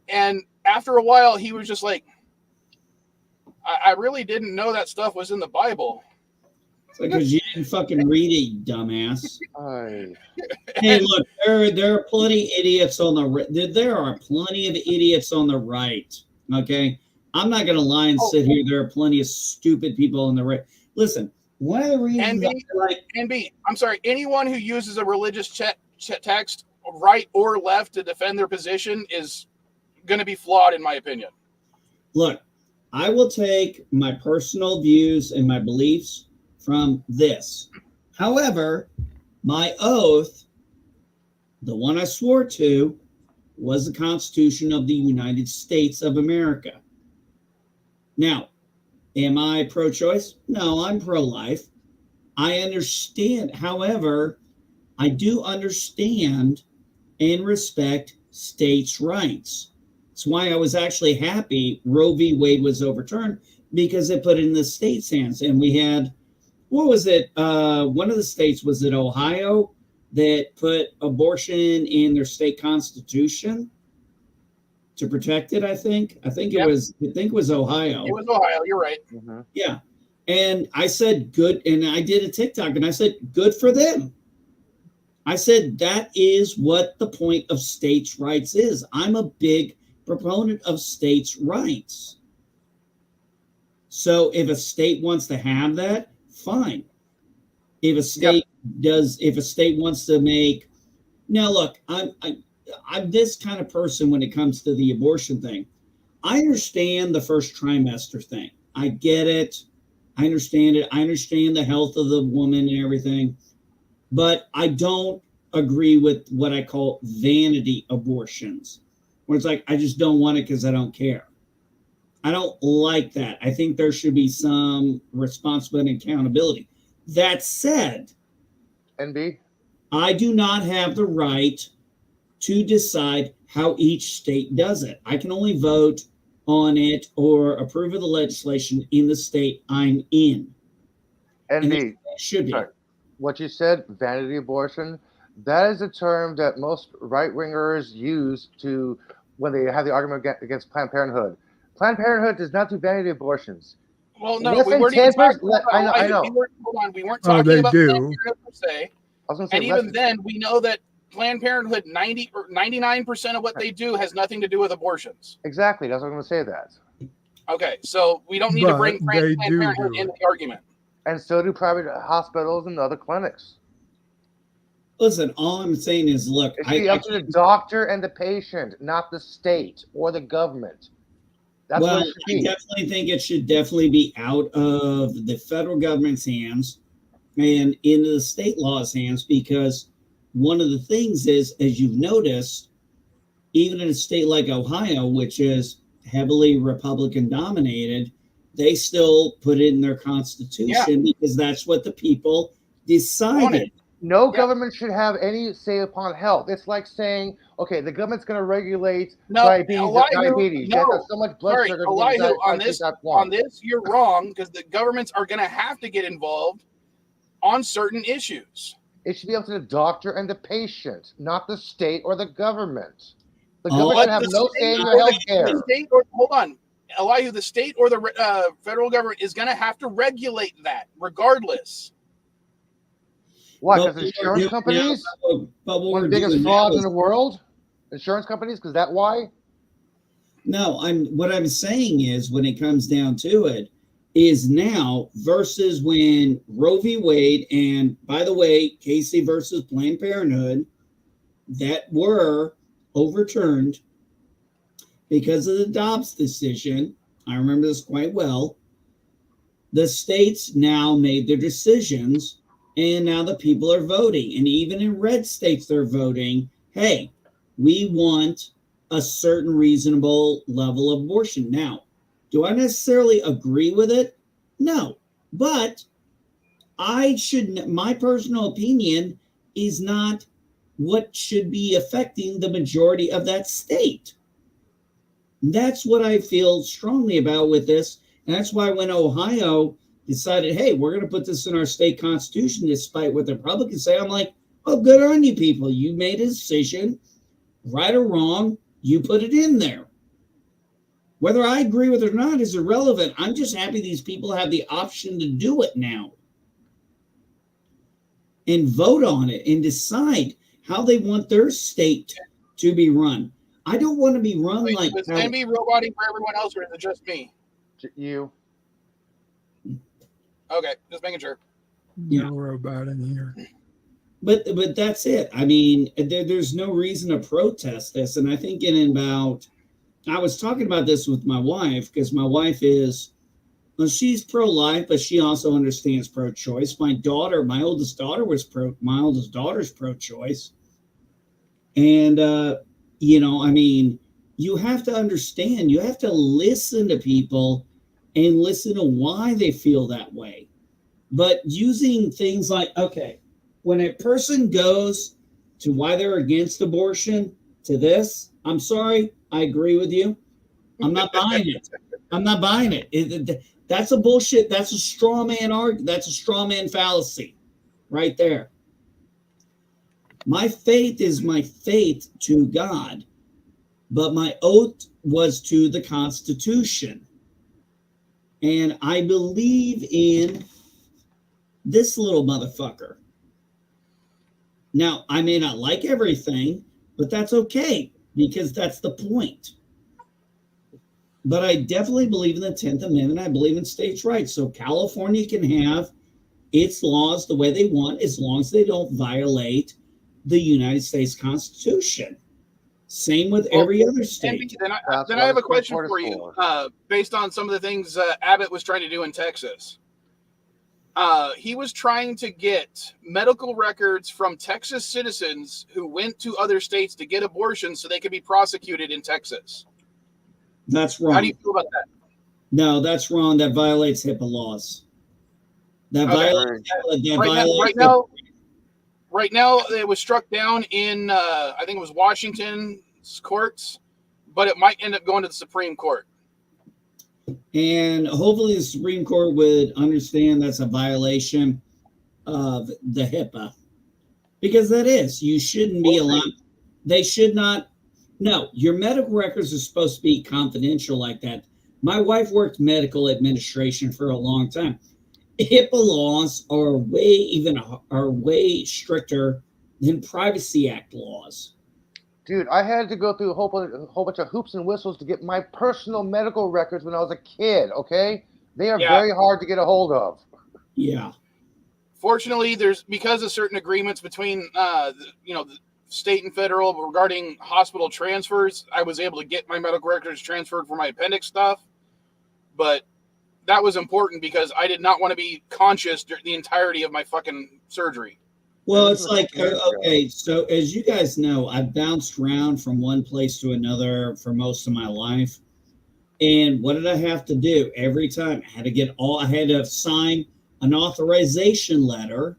And after a while, he was just like, I really didn't know that stuff was in the Bible. Because you didn't fucking read it, dumbass. Hey, look, there are plenty of idiots on the there are plenty of idiots on the right. Okay, I'm not gonna lie and sit here. There are plenty of stupid people on the right. Listen, one of the reasons I'm sorry, anyone who uses a religious text, right or left, to defend their position is going to be flawed, in my opinion. Look, I will take my personal views and my beliefs from this. However, my oath, the one I swore to, was the Constitution of the United States of America. Now, am I pro-choice? No, I'm pro-life. I understand. However, I do understand and respect states' rights. That's why I was actually happy Roe v. Wade was overturned, because it put it in the state's hands. And we had, what was it? One of the states, was it Ohio, that put abortion in their state constitution to protect it? I think it was Ohio. It was Ohio. You're right. Mm-hmm. Yeah. And I said, good. And I did a TikTok and I said, good for them. I said, that is what the point of states' rights is. I'm a big proponent of states' rights. So if a state wants to have that, fine. If a state wants to make, now look, I'm this kind of person when it comes to the abortion thing. I understand the first trimester thing. I get it. I understand it. I understand the health of the woman and everything, but I don't agree with what I call vanity abortions, where it's like, I just don't want it because I don't care. I don't like that. I think there should be some responsibility and accountability. That said, NB? I do not have the right to decide how each state does it. I can only vote on it or approve of the legislation in the state I'm in. And NB, it should be. sorry. What you said, vanity abortion, that is a term that most right-wingers use to when they have the argument against Planned Parenthood. Planned Parenthood does not do vanity abortions. Well, no, Less we than weren't even 10%. talking I know. Hold on, we weren't Oh, talking they about do. Planned Parenthood per se. I was going to say, And even then, we know that Planned Parenthood, 90 or 99% of what they do has nothing to do with abortions. exactly. That's what I'm going to say. That. Okay, so we don't need to bring But they Planned do Parenthood do into it. the argument. And so do private hospitals and other clinics. Listen, all I'm saying is, look, It should be up to the doctor and the patient, not the state or the government. That's well, what it should I be. definitely think it should definitely be out of the federal government's hands and into the state law's hands, because one of the things is, as you've noticed, even in a state like Ohio, which is heavily Republican dominated, they still put it in their constitution because that's what the people decided. No government should have any say upon health. It's like saying, okay, the government's going to regulate diabetes. You have to have so much blood sugar. Elihu, on this, you're wrong, because the governments are going to have to get involved on certain issues. It should be up to the doctor and the patient, not the state or the government. The government should have no say in your health care. Hold on. Elihu, the state or the federal government is going to have to regulate that regardless. Why? Because insurance companies? One of the biggest frauds in the world? Insurance companies? Because that why? No, what I'm saying is, when it comes down to it, is now versus when Roe v. Wade, and by the way, Casey versus Planned Parenthood, that were overturned because of the Dobbs decision. I remember this quite well. The states now made their decisions, and now the people are voting. And even in red states, they're voting, hey, we want a certain reasonable level of abortion. Now, do I necessarily agree with it? No. But my personal opinion is not what should be affecting the majority of that state. That's what I feel strongly about with this. And that's why when Ohio decided, hey, we're going to put this in our state constitution, despite what the Republicans say, I'm like, oh, good on you people. You made a decision, right or wrong, you put it in there. Whether I agree with it or not is irrelevant. I'm just happy these people have the option to do it now and vote on it and decide how they want their state to be run. I don't want to be run like... Is NB roboting for everyone else, or is it just me? You. Okay, just making sure. No robot in here. But that's it. I mean, there's no reason to protest this. And I think I was talking about this with my wife, because my wife she's pro-life, but she also understands pro-choice. My oldest daughter's pro-choice. And, I mean, you have to understand, you have to listen to people and listen to why they feel that way. But using things like, okay, when a person goes to why they're against abortion to this, I'm sorry, I agree with you. I'm not buying it. I'm not buying it. That's a bullshit. That's a straw man argument. That's a straw man fallacy right there. My faith is my faith to God, but my oath was to the Constitution. And I believe in this little motherfucker. Now, I may not like everything, but that's okay, because that's the point. But I definitely believe in the 10th Amendment. I believe in states' rights. So California can have its laws the way they want as long as they don't violate the United States Constitution. Same with every other state. Then That's I what have the a Supreme question Court is for you. for. Based on some of the things Abbott was trying to do in Texas. He was trying to get medical records from Texas citizens who went to other states to get abortions so they could be prosecuted in Texas. That's How do wrong. you feel about that? No, that's wrong. That violates HIPAA laws. That violates. Right now, it was struck down in I think it was Washington's courts, but it might end up going to the Supreme Court. And hopefully the Supreme Court would understand that's a violation of the HIPAA. Because that is. You shouldn't be allowed. They should not. No, your medical records are supposed to be confidential like that. My wife worked medical administration for a long time. HIPAA laws are way stricter than Privacy Act laws. Dude, I had to go through a whole bunch of hoops and whistles to get my personal medical records when I was a kid, okay? They are very hard to get a hold of. Yeah. Fortunately, because of certain agreements between the state and federal regarding hospital transfers, I was able to get my medical records transferred for my appendix stuff. But that was important because I did not want to be conscious the entirety of my fucking surgery. Well, it's like, okay, so as you guys know, I've bounced around from one place to another for most of my life. And what did I have to do every time? I had to sign an authorization letter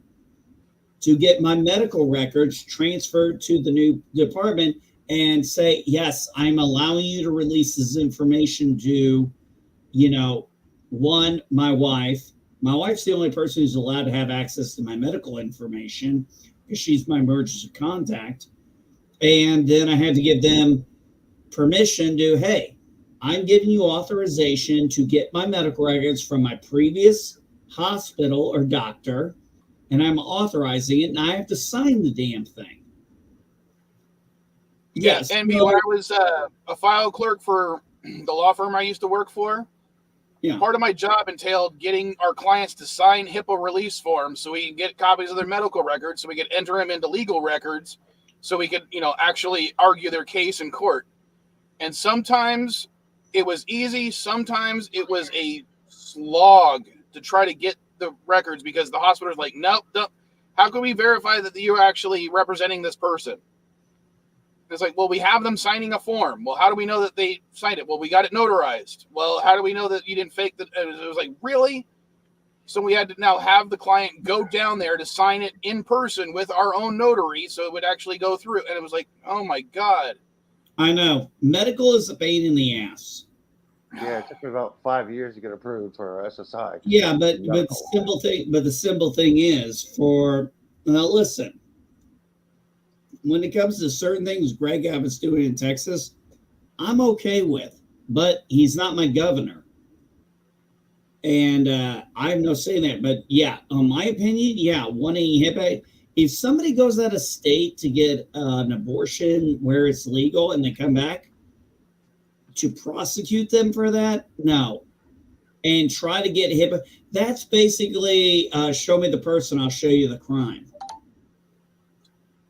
to get my medical records transferred to the new department and say, yes, I'm allowing you to release this information to, my wife. My wife's the only person who's allowed to have access to my medical information because she's my emergency contact. And then I had to give them permission to, hey, I'm giving you authorization to get my medical records from my previous hospital or doctor, and I'm authorizing it, and I have to sign the damn thing. Yes. And when I was a file clerk for the law firm I used to work for, part of my job entailed getting our clients to sign HIPAA release forms so we can get copies of their medical records so we could enter them into legal records so we could, actually argue their case in court. And sometimes it was easy. Sometimes it was a slog to try to get the records because the hospital is like, nope. How can we verify that you're actually representing this person? It's like, well, we have them signing a form. Well, how do we know that they signed it? Well, we got it notarized. Well, how do we know that you didn't fake that? It was like, really? So we had to now have the client go down there to sign it in person with our own notary so it would actually go through. And it was like, oh my God. I know. Medical is a pain in the ass. Yeah, it took me about 5 years to get approved for SSI. Yeah, but the simple thing is listen. When it comes to certain things Greg Abbott's doing in Texas, I'm okay with, but he's not my governor. And I have no say in that. But yeah, in my opinion, wanting HIPAA, if somebody goes out of state to get an abortion where it's legal and they come back, to prosecute them for that, no. And try to get HIPAA, that's basically show me the person, I'll show you the crime.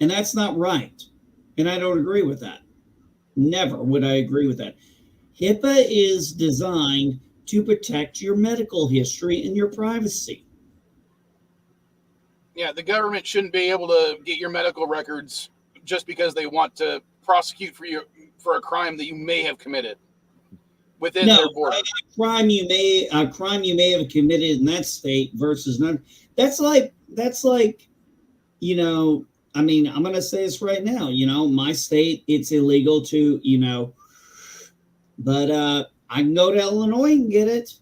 And that's not right. And I don't agree with that. Never would I agree with that. HIPAA is designed to protect your medical history and your privacy. Yeah, the government shouldn't be able to get your medical records just because they want to prosecute for a crime that you may have committed within their border. A crime you may have committed in that state versus none. That's like, I mean, I'm going to say this right now, my state, it's illegal to, but I can go to Illinois and get it.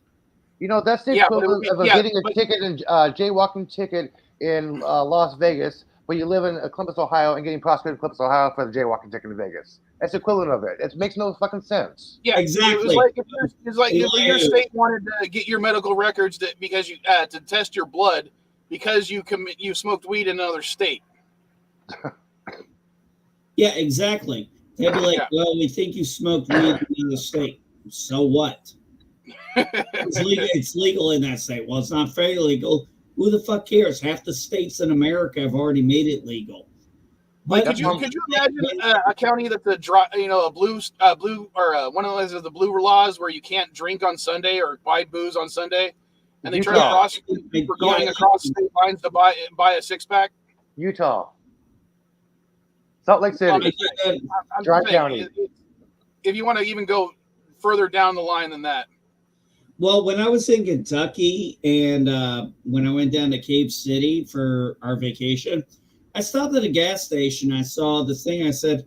That's the equivalent of getting a ticket and jaywalking ticket in Las Vegas, but you live in Columbus, Ohio, and getting prosecuted in Columbus, Ohio for the jaywalking ticket in Vegas. That's the equivalent of it. It makes no fucking sense. Yeah, exactly. It's like if your state wanted to get your medical records because you to test your blood because you smoked weed in another state. Yeah, exactly. They'd be like, well, we think you smoked weed in another state. So what? It's legal in that state. Well, it's not very legal. Who the fuck cares? Half the states in America have already made it legal. Like, But could you imagine a county that's a dry, a blue or one of those of the blue laws where you can't drink on Sunday or buy booze on Sunday, and they try to Utah. prosecute you for going across state lines to buy a 6-pack? Utah. Salt Lake City. I'm Dry just saying, County. if you want to even go further down the line than that. Well, when I was in Kentucky and when I went down to Cave City for our vacation, I stopped at a gas station. I saw this thing. I said,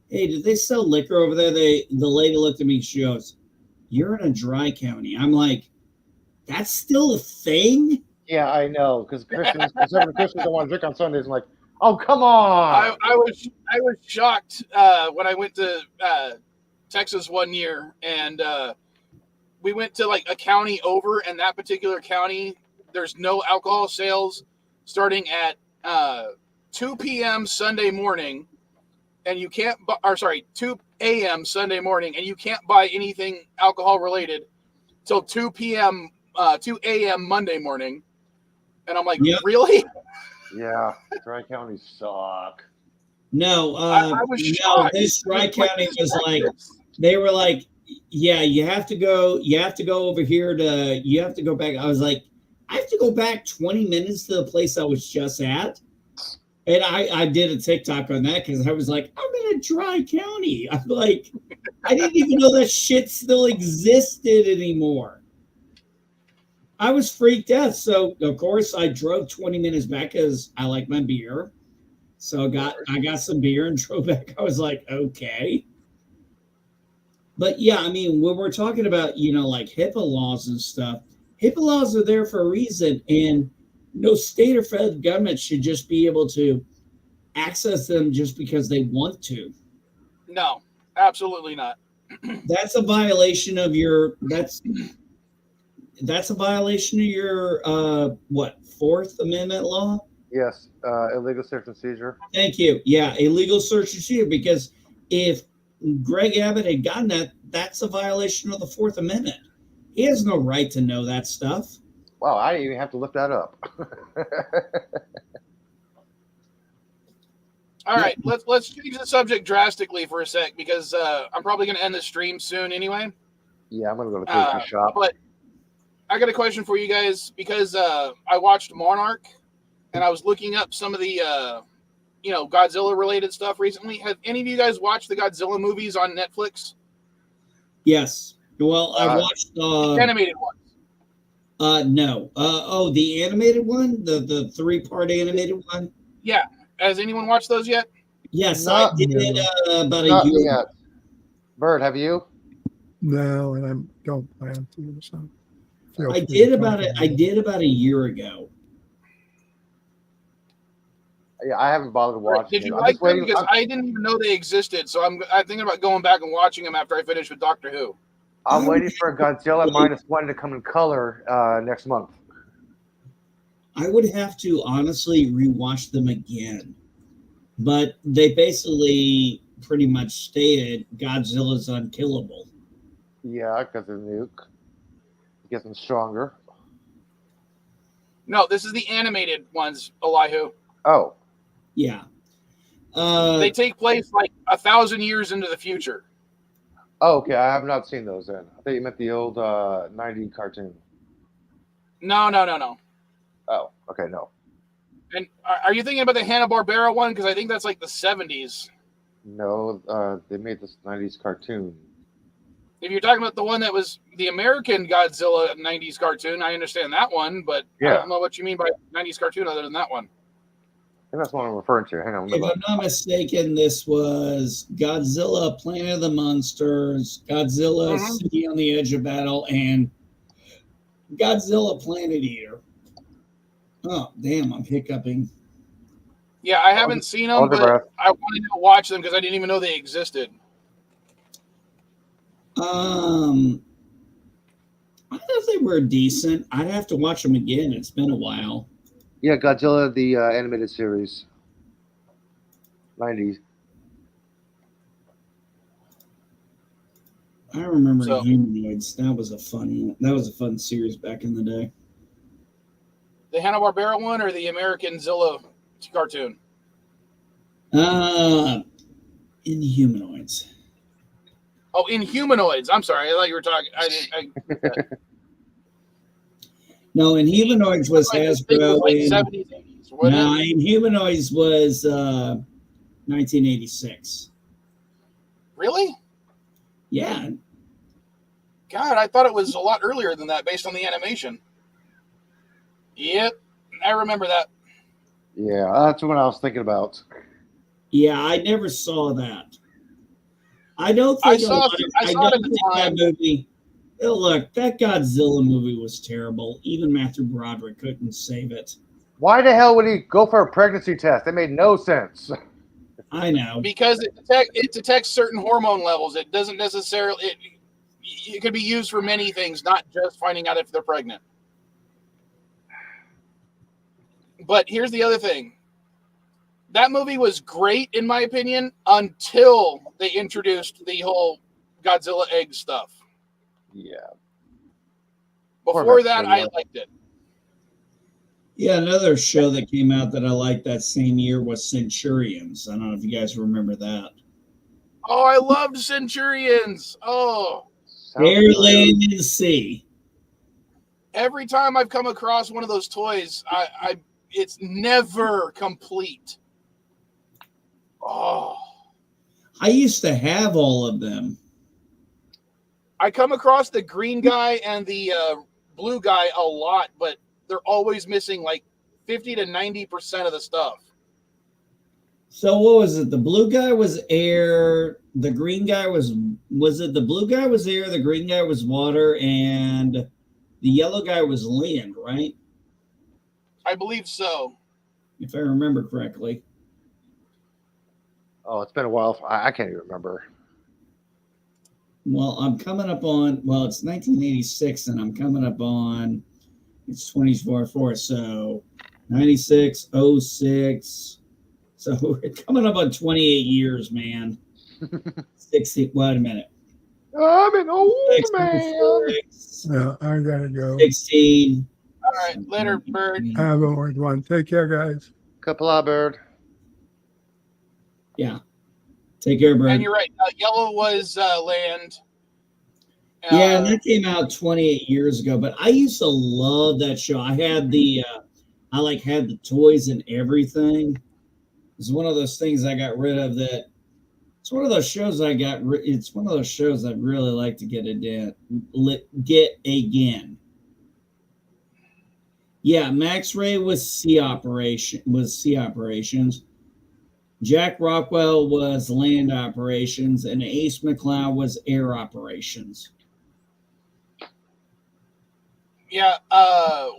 "Hey, did they sell liquor over there?" The lady looked at me. She goes, "You're in a dry county." I'm like, "That's still a thing?" Yeah, I know. Because conservative Christians don't want to drink on Sundays. I'm like, oh, come on. I was shocked when I went to Texas one year, and we went to like a county over, and that particular county, there's no alcohol sales starting at 2 p.m. Sunday morning, and you can't. 2 a.m. Sunday morning, and you can't buy anything alcohol related till 2 p.m. 2 a.m. Monday morning. And I'm like, really? Yeah, dry counties suck. No, I was shocked. this dry county was like, they were like, yeah, you have to go over here you have to go back. I was like, I have to go back 20 minutes to the place I was just at. And I did a TikTok on that because I was like, I'm in a dry county. I'm like, I didn't even know that shit still existed anymore. I was freaked out. So of course I drove 20 minutes back because I like my beer. So I got some beer and drove back. I was like, okay. But yeah, I mean, when we're talking about, like HIPAA laws and stuff, HIPAA laws are there for a reason. And no state or federal government should just be able to access them just because they want to. No, absolutely not. That's a violation of your, that's a violation of your, Fourth Amendment law? Yes, illegal search and seizure. Thank you. Yeah, illegal search and seizure, because if Greg Abbott had gotten that, that's a violation of the Fourth Amendment. He has no right to know that stuff. Wow, I didn't even have to look that up. All right, let's change the subject drastically for a sec because I'm probably going to end the stream soon anyway. Yeah, I'm going to go to the pastry shop. But I got a question for you guys because I watched Monarch and I was looking up some of the Godzilla related stuff recently. Have any of you guys watched the Godzilla movies on Netflix? Yes. Well, I watched the animated ones. No. The animated one, the 3-part animated one. Yeah. Has anyone watched those yet? Yes, I did about a year yet. Bird, have you? No, and I don't plan to. So I did about a year ago. Yeah, I haven't bothered to watch. Did you like them? Because I didn't even know they existed, so I'm thinking about going back and watching them after I finish with Doctor Who. I'm waiting for Godzilla -1 to come in color next month. I would have to honestly rewatch them again, but they basically pretty much stated Godzilla's unkillable. Yeah, because of the nuke. Getting stronger. No, this is the animated ones, Elihu. Oh. Yeah. They take place like 1,000 years into the future. Oh, okay. I have not seen those then. I thought you meant the old 90 cartoon. No. Oh, okay, no. And are you thinking about the Hanna-Barbera one? Because I think that's like the 70s. No, they made this 90s cartoon. If you're talking about the one that was the American Godzilla 90s cartoon, I understand that one, but I don't know what you mean by 90s cartoon other than that one. I think that's what I'm referring to. Hang on. If I'm not mistaken, this was Godzilla, Planet of the Monsters, Godzilla, City on the Edge of Battle, and Godzilla, Planet Eater. Oh, damn, I'm hiccuping. Yeah, I haven't seen them, but I wanted to watch them because I didn't even know they existed. I thought they were decent. I'd have to watch them again. It's been a while. Yeah, Godzilla, the animated series. 90s. I remember So- Humanoids. That was a fun series back in the day. The Hanna-Barbera one or the American Zilla cartoon? Inhumanoids. Oh, Inhumanoids. I'm sorry. I thought you were talking. No, Inhumanoids was Hasbro. Like in, 70s, 80s. Wasn't no, it? Inhumanoids was 1986. Really? Yeah. God, I thought it was a lot earlier than that based on the animation. Yep, I remember that. Yeah, that's what I was thinking about. Yeah, I never saw that. I don't I think saw it at the time. that movie. Oh, look, that Godzilla movie was terrible. Even Matthew Broderick couldn't save it. Why the hell would he go for a pregnancy test? That made no sense. I know. Because it detects certain hormone levels. It doesn't necessarily. It could be used for many things, not just finding out if they're pregnant. But here's the other thing. That movie was great, in my opinion, until they introduced the whole Godzilla egg stuff. Yeah. Before that, I liked it. Yeah, another show that came out that I liked that same year was Centurions. I don't know if you guys remember that. Oh, I loved Centurions. Oh. Air, land, and sea. Every time I've come across one of those toys, it's never complete. Oh. I used to have all of them. I come across the green guy and the blue guy a lot, but they're always missing like 50 to 90% of the stuff. So what was it? The blue guy was air. The green guy was it the blue guy was air, the green guy was water, and the yellow guy was land, right? I believe so. If I remember correctly. Oh, it's been a while. I can't even remember. Well, I'm coming up on, it's 1986, and I'm coming up on, it's 24, so 96, 06. So we're coming up on 28 years, man. 60, wait a minute. I'm an old man. Yeah, I gotta go. 16. All right, later, Bird. Have a good one. Take care, guys. Couple of bird. Yeah. Take care, Bird. And you're right. Yellow was land. Yeah, and that came out 28 years ago. But I used to love that show. I had the, had the toys and everything. It's one of those things I got rid of that. It's one of those shows it's one of those shows I'd really like to get again. Yeah, Max Ray was sea operations. Jack Rockwell was land operations, and Ace McCloud was air operations. Yeah,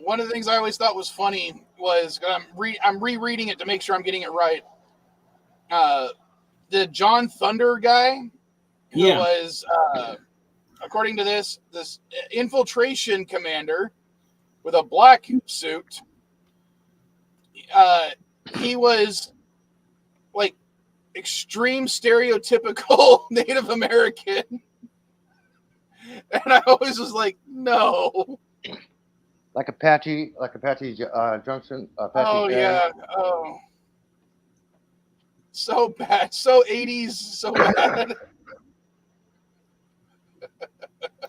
one of the things I always thought was funny was I'm rereading it to make sure I'm getting it right. The John Thunder guy, who was, according to this infiltration commander with a black suit. He was like extreme stereotypical Native American, and I always was like, no. Like Apache Junction. Oh yeah. Oh. So bad. So 80s. So bad.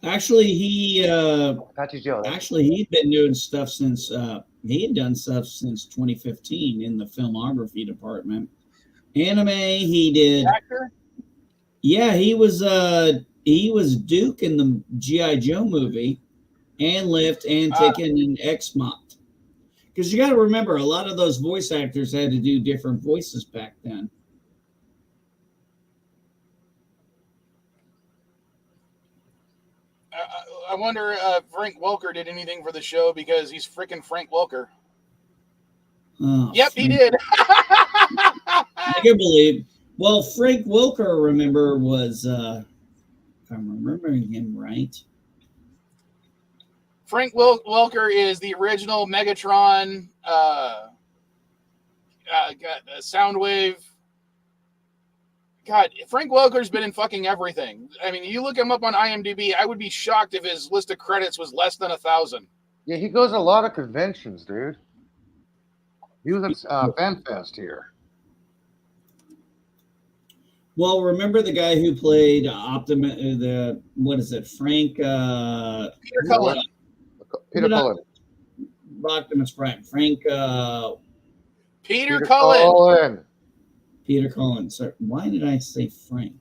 Actually, he'd been doing stuff since he had done stuff since 2015 in the filmography department. Anime, he did. Actor? Yeah, he was Duke in the G.I. Joe movie, and Lift, and Taken, and X-Mot. Because you got to remember, a lot of those voice actors had to do different voices back then. I wonder if Frank Welker did anything for the show because he's freaking Frank Welker. Oh, yep, he did. I can believe. Well, Frank Welker, remember, was, if I'm remembering him right. Frank Welker is the original Megatron Soundwave God, Frank Welker's been in fucking everything. I mean, you look him up on IMDb, I would be shocked if his list of credits was less than 1,000. Yeah, he goes to a lot of conventions, dude. He was at FanFest here. Well, remember the guy who played Optimus? What is it, Frank? Peter Cullen. Peter Cullen. Optimus Prime. Frank. Peter Cullen. Peter Cullen. Sorry, why did I say Frank?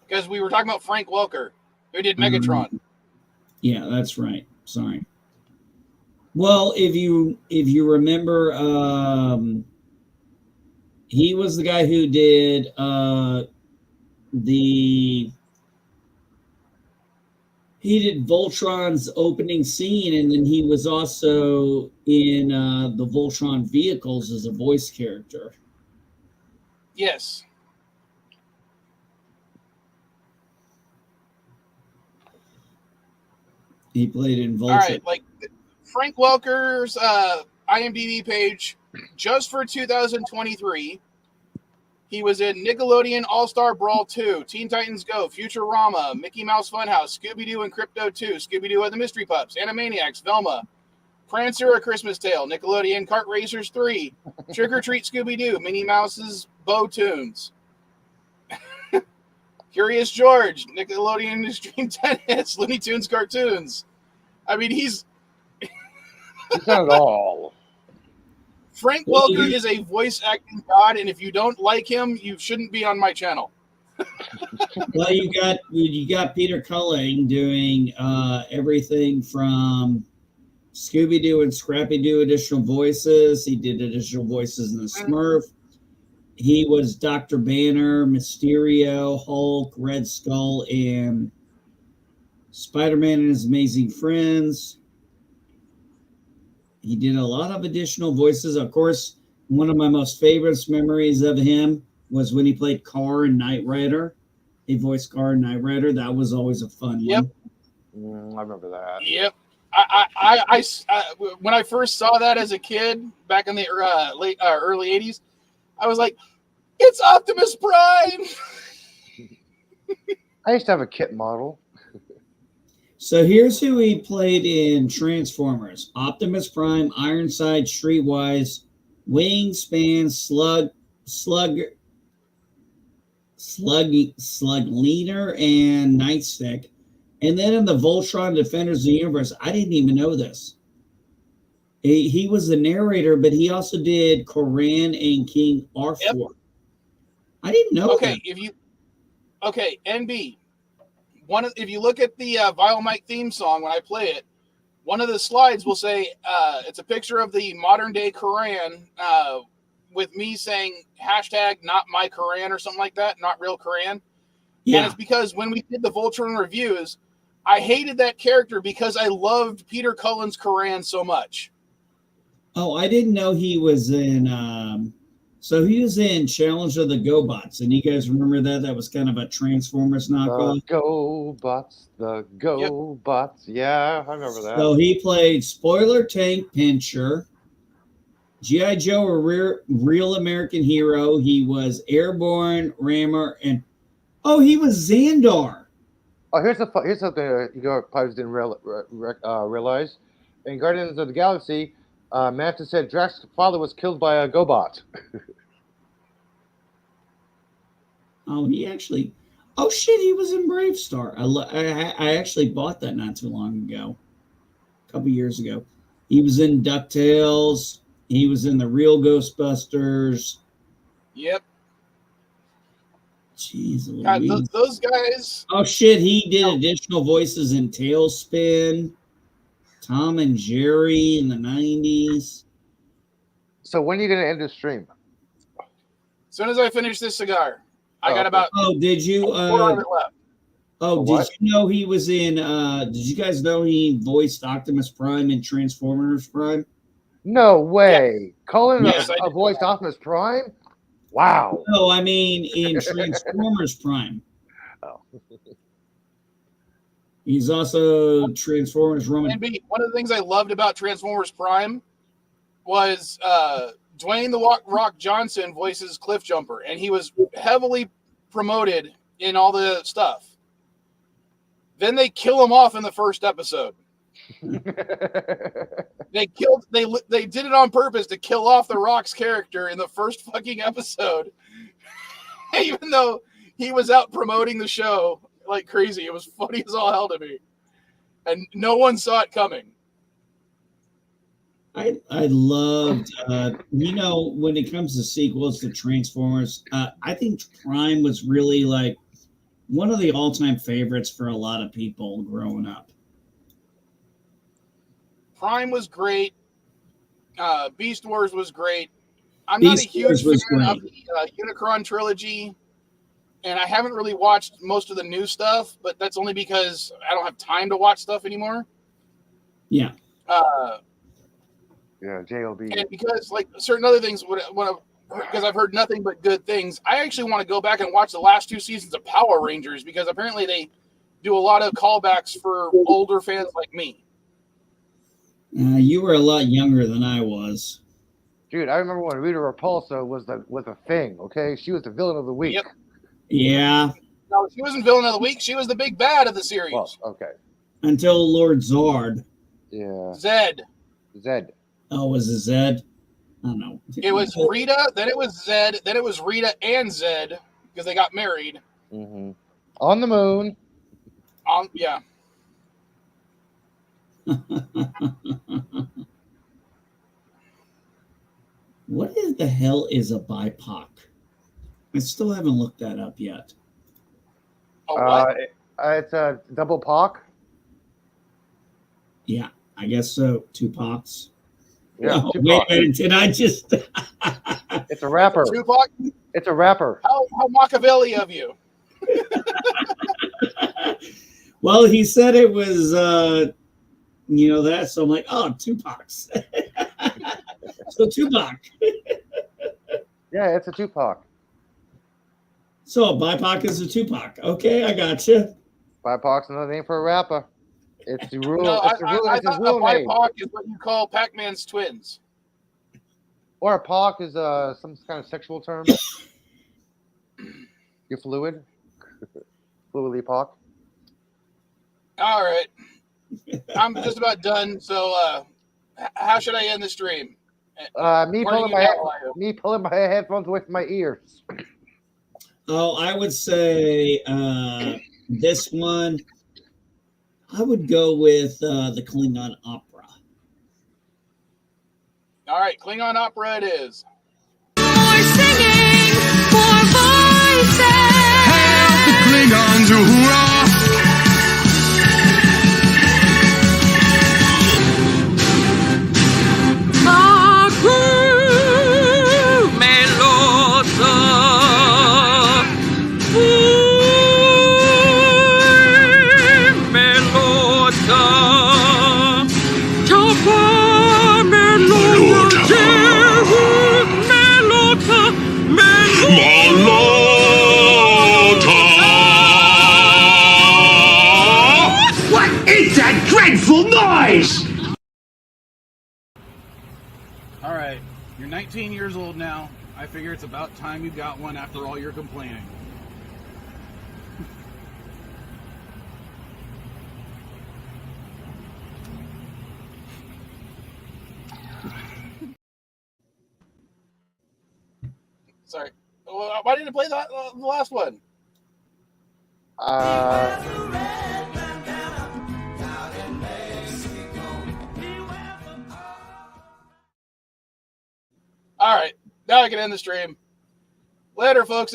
Because we were talking about Frank Welker, who did Megatron. Yeah, that's right. Sorry. Well, if you remember, he was the guy who did he did Voltron's opening scene, and then he was also in the Voltron vehicles as a voice character. Yes. He played in Voltron. All right, like Frank Welker's IMDb page, just for 2023, he was in Nickelodeon All-Star Brawl 2, Teen Titans Go, Futurama, Mickey Mouse Funhouse, Scooby-Doo and Crypto 2, Scooby-Doo and the Mystery Pups, Animaniacs, Velma, Prancer: A Christmas Tale, Nickelodeon Kart Racers 3, Trick or Treat Scooby-Doo, Minnie Mouse's Bow Tunes, Curious George, Nickelodeon Extreme Tennis, Looney Tunes cartoons. I mean, he's done it all. Frank Welker is a voice acting god, and if you don't like him, you shouldn't be on my channel. Well, you got Peter Cullen doing everything from Scooby-Doo and Scrappy-Doo additional voices. He did additional voices in the Smurf. He was Dr. Banner, Mysterio, Hulk, Red Skull, and Spider-Man and His Amazing Friends. He did a lot of additional voices. Of course, one of my most favorite memories of him was when he played Carr in Knight Rider. He voiced Carr in Knight Rider. That was always a fun one. I remember that. Yep. I when I first saw that as a kid back in the early 80s, I was like, it's Optimus Prime. I used to have a kit model. So here's who he played in Transformers: Optimus Prime, Ironside, Streetwise, Wingspan, Slug Leader, and Nightstick. And then in the Voltron Defenders of the Universe, I didn't even know this. He was the narrator, but he also did Koran and King Arthur. Yep. I didn't know that. NB. If you look at the Vile Mike theme song when I play it, one of the slides will say it's a picture of the modern day Koran with me saying hashtag not my Koran or something like that, not real Koran. Yeah. And it's because when we did the Voltron reviews, I hated that character because I loved Peter Cullen's Koran so much. Oh, I didn't know he was in. So he was in Challenge of the GoBots, and you guys remember that? That was kind of a Transformers knockoff. The GoBots. Yeah, I remember that. So he played Spoiler Tank Pincher, G.I. Joe, a real American hero. He was Airborne, Rammer, and he was Xandar. Oh, here's something you probably didn't realize. In Guardians of the Galaxy, Mantis said Drax's father was killed by a GoBot. He actually. Oh shit! He was in Brave Star. I actually bought that not too long ago, a couple years ago. He was in DuckTales. He was in the Real Ghostbusters. Yep. Jeez, God, those guys. Oh shit! He did additional voices in Tailspin, Tom and Jerry in the 90s. So when are you going to end the stream? As soon as I finish this cigar. I got about. Oh, did you? Left. Did you know he was in? Did you guys know he voiced Optimus Prime in Transformers Prime? No way. Yeah. Cullen voiced Optimus Prime? Wow. No, I mean in Transformers Prime. Oh. He's also Transformers Roman. One of the things I loved about Transformers Prime was Dwayne the Rock Johnson voices Cliff Jumper, and he was heavily promoted in all the stuff. Then they kill him off in the first episode. They did it on purpose to kill off the Rock's character in the first fucking episode, even though he was out promoting the show like crazy. It was funny as all hell to me, and no one saw it coming. I loved, when it comes to sequels to Transformers, I think Prime was really like one of the all-time favorites for a lot of people growing up. Prime was great. Beast Wars was great. I'm Beast not a huge Wars fan was of the Unicron trilogy, and I haven't really watched most of the new stuff, but that's only because I don't have time to watch stuff anymore. Yeah. Yeah, J.O.B. And because like certain other things, because I've heard nothing but good things, I actually want to go back and watch the last 2 seasons of Power Rangers, because apparently they do a lot of callbacks for older fans like me. You were a lot younger than I was. Dude, I remember when Rita Repulsa was a thing, okay? She was the villain of the week. Yep. Yeah. No, she wasn't villain of the week. She was the big bad of the series. Well, okay. Until Lord Zard. Yeah. Zed. Oh, was it Zed? I don't know. It was Rita, then it was Zed, then it was Rita and Zed, because they got married. Mm-hmm. On the moon. Yeah. What the hell is a BIPOC? I still haven't looked that up yet. What? It's a double POC. Yeah, I guess so. 2 Pocs. Yeah, Oh, Tupac. wait a minute, did I just... It's a rapper. Tupac? It's a rapper. How Machiavelli of you. Well, he said it was, that, so I'm like, oh, 2 Pocs. So Tupac. Yeah, it's a Tupac. So a BIPOC is a Tupac. Okay, I got you. BIPOC's another name for a rapper. It's the rule. No, it's I his thought a real name. BIPOC is what you call Pac-Man's twins. Or a POC is some kind of sexual term. You're fluid. Fluidly POC. All right. I'm just about done. So how should I end the stream? Me pulling my headphones away from my ears. Oh, I would say this one, I would go with the Klingon opera. All right, Klingon opera it is. More singing, more voices. Hail the Klingons, hoorah! What is that dreadful noise? All right, you're 19 years old now. I figure it's about time you got one after all your complaining. Sorry. Why didn't I play the last one? All right, now I can end the stream. Later, folks.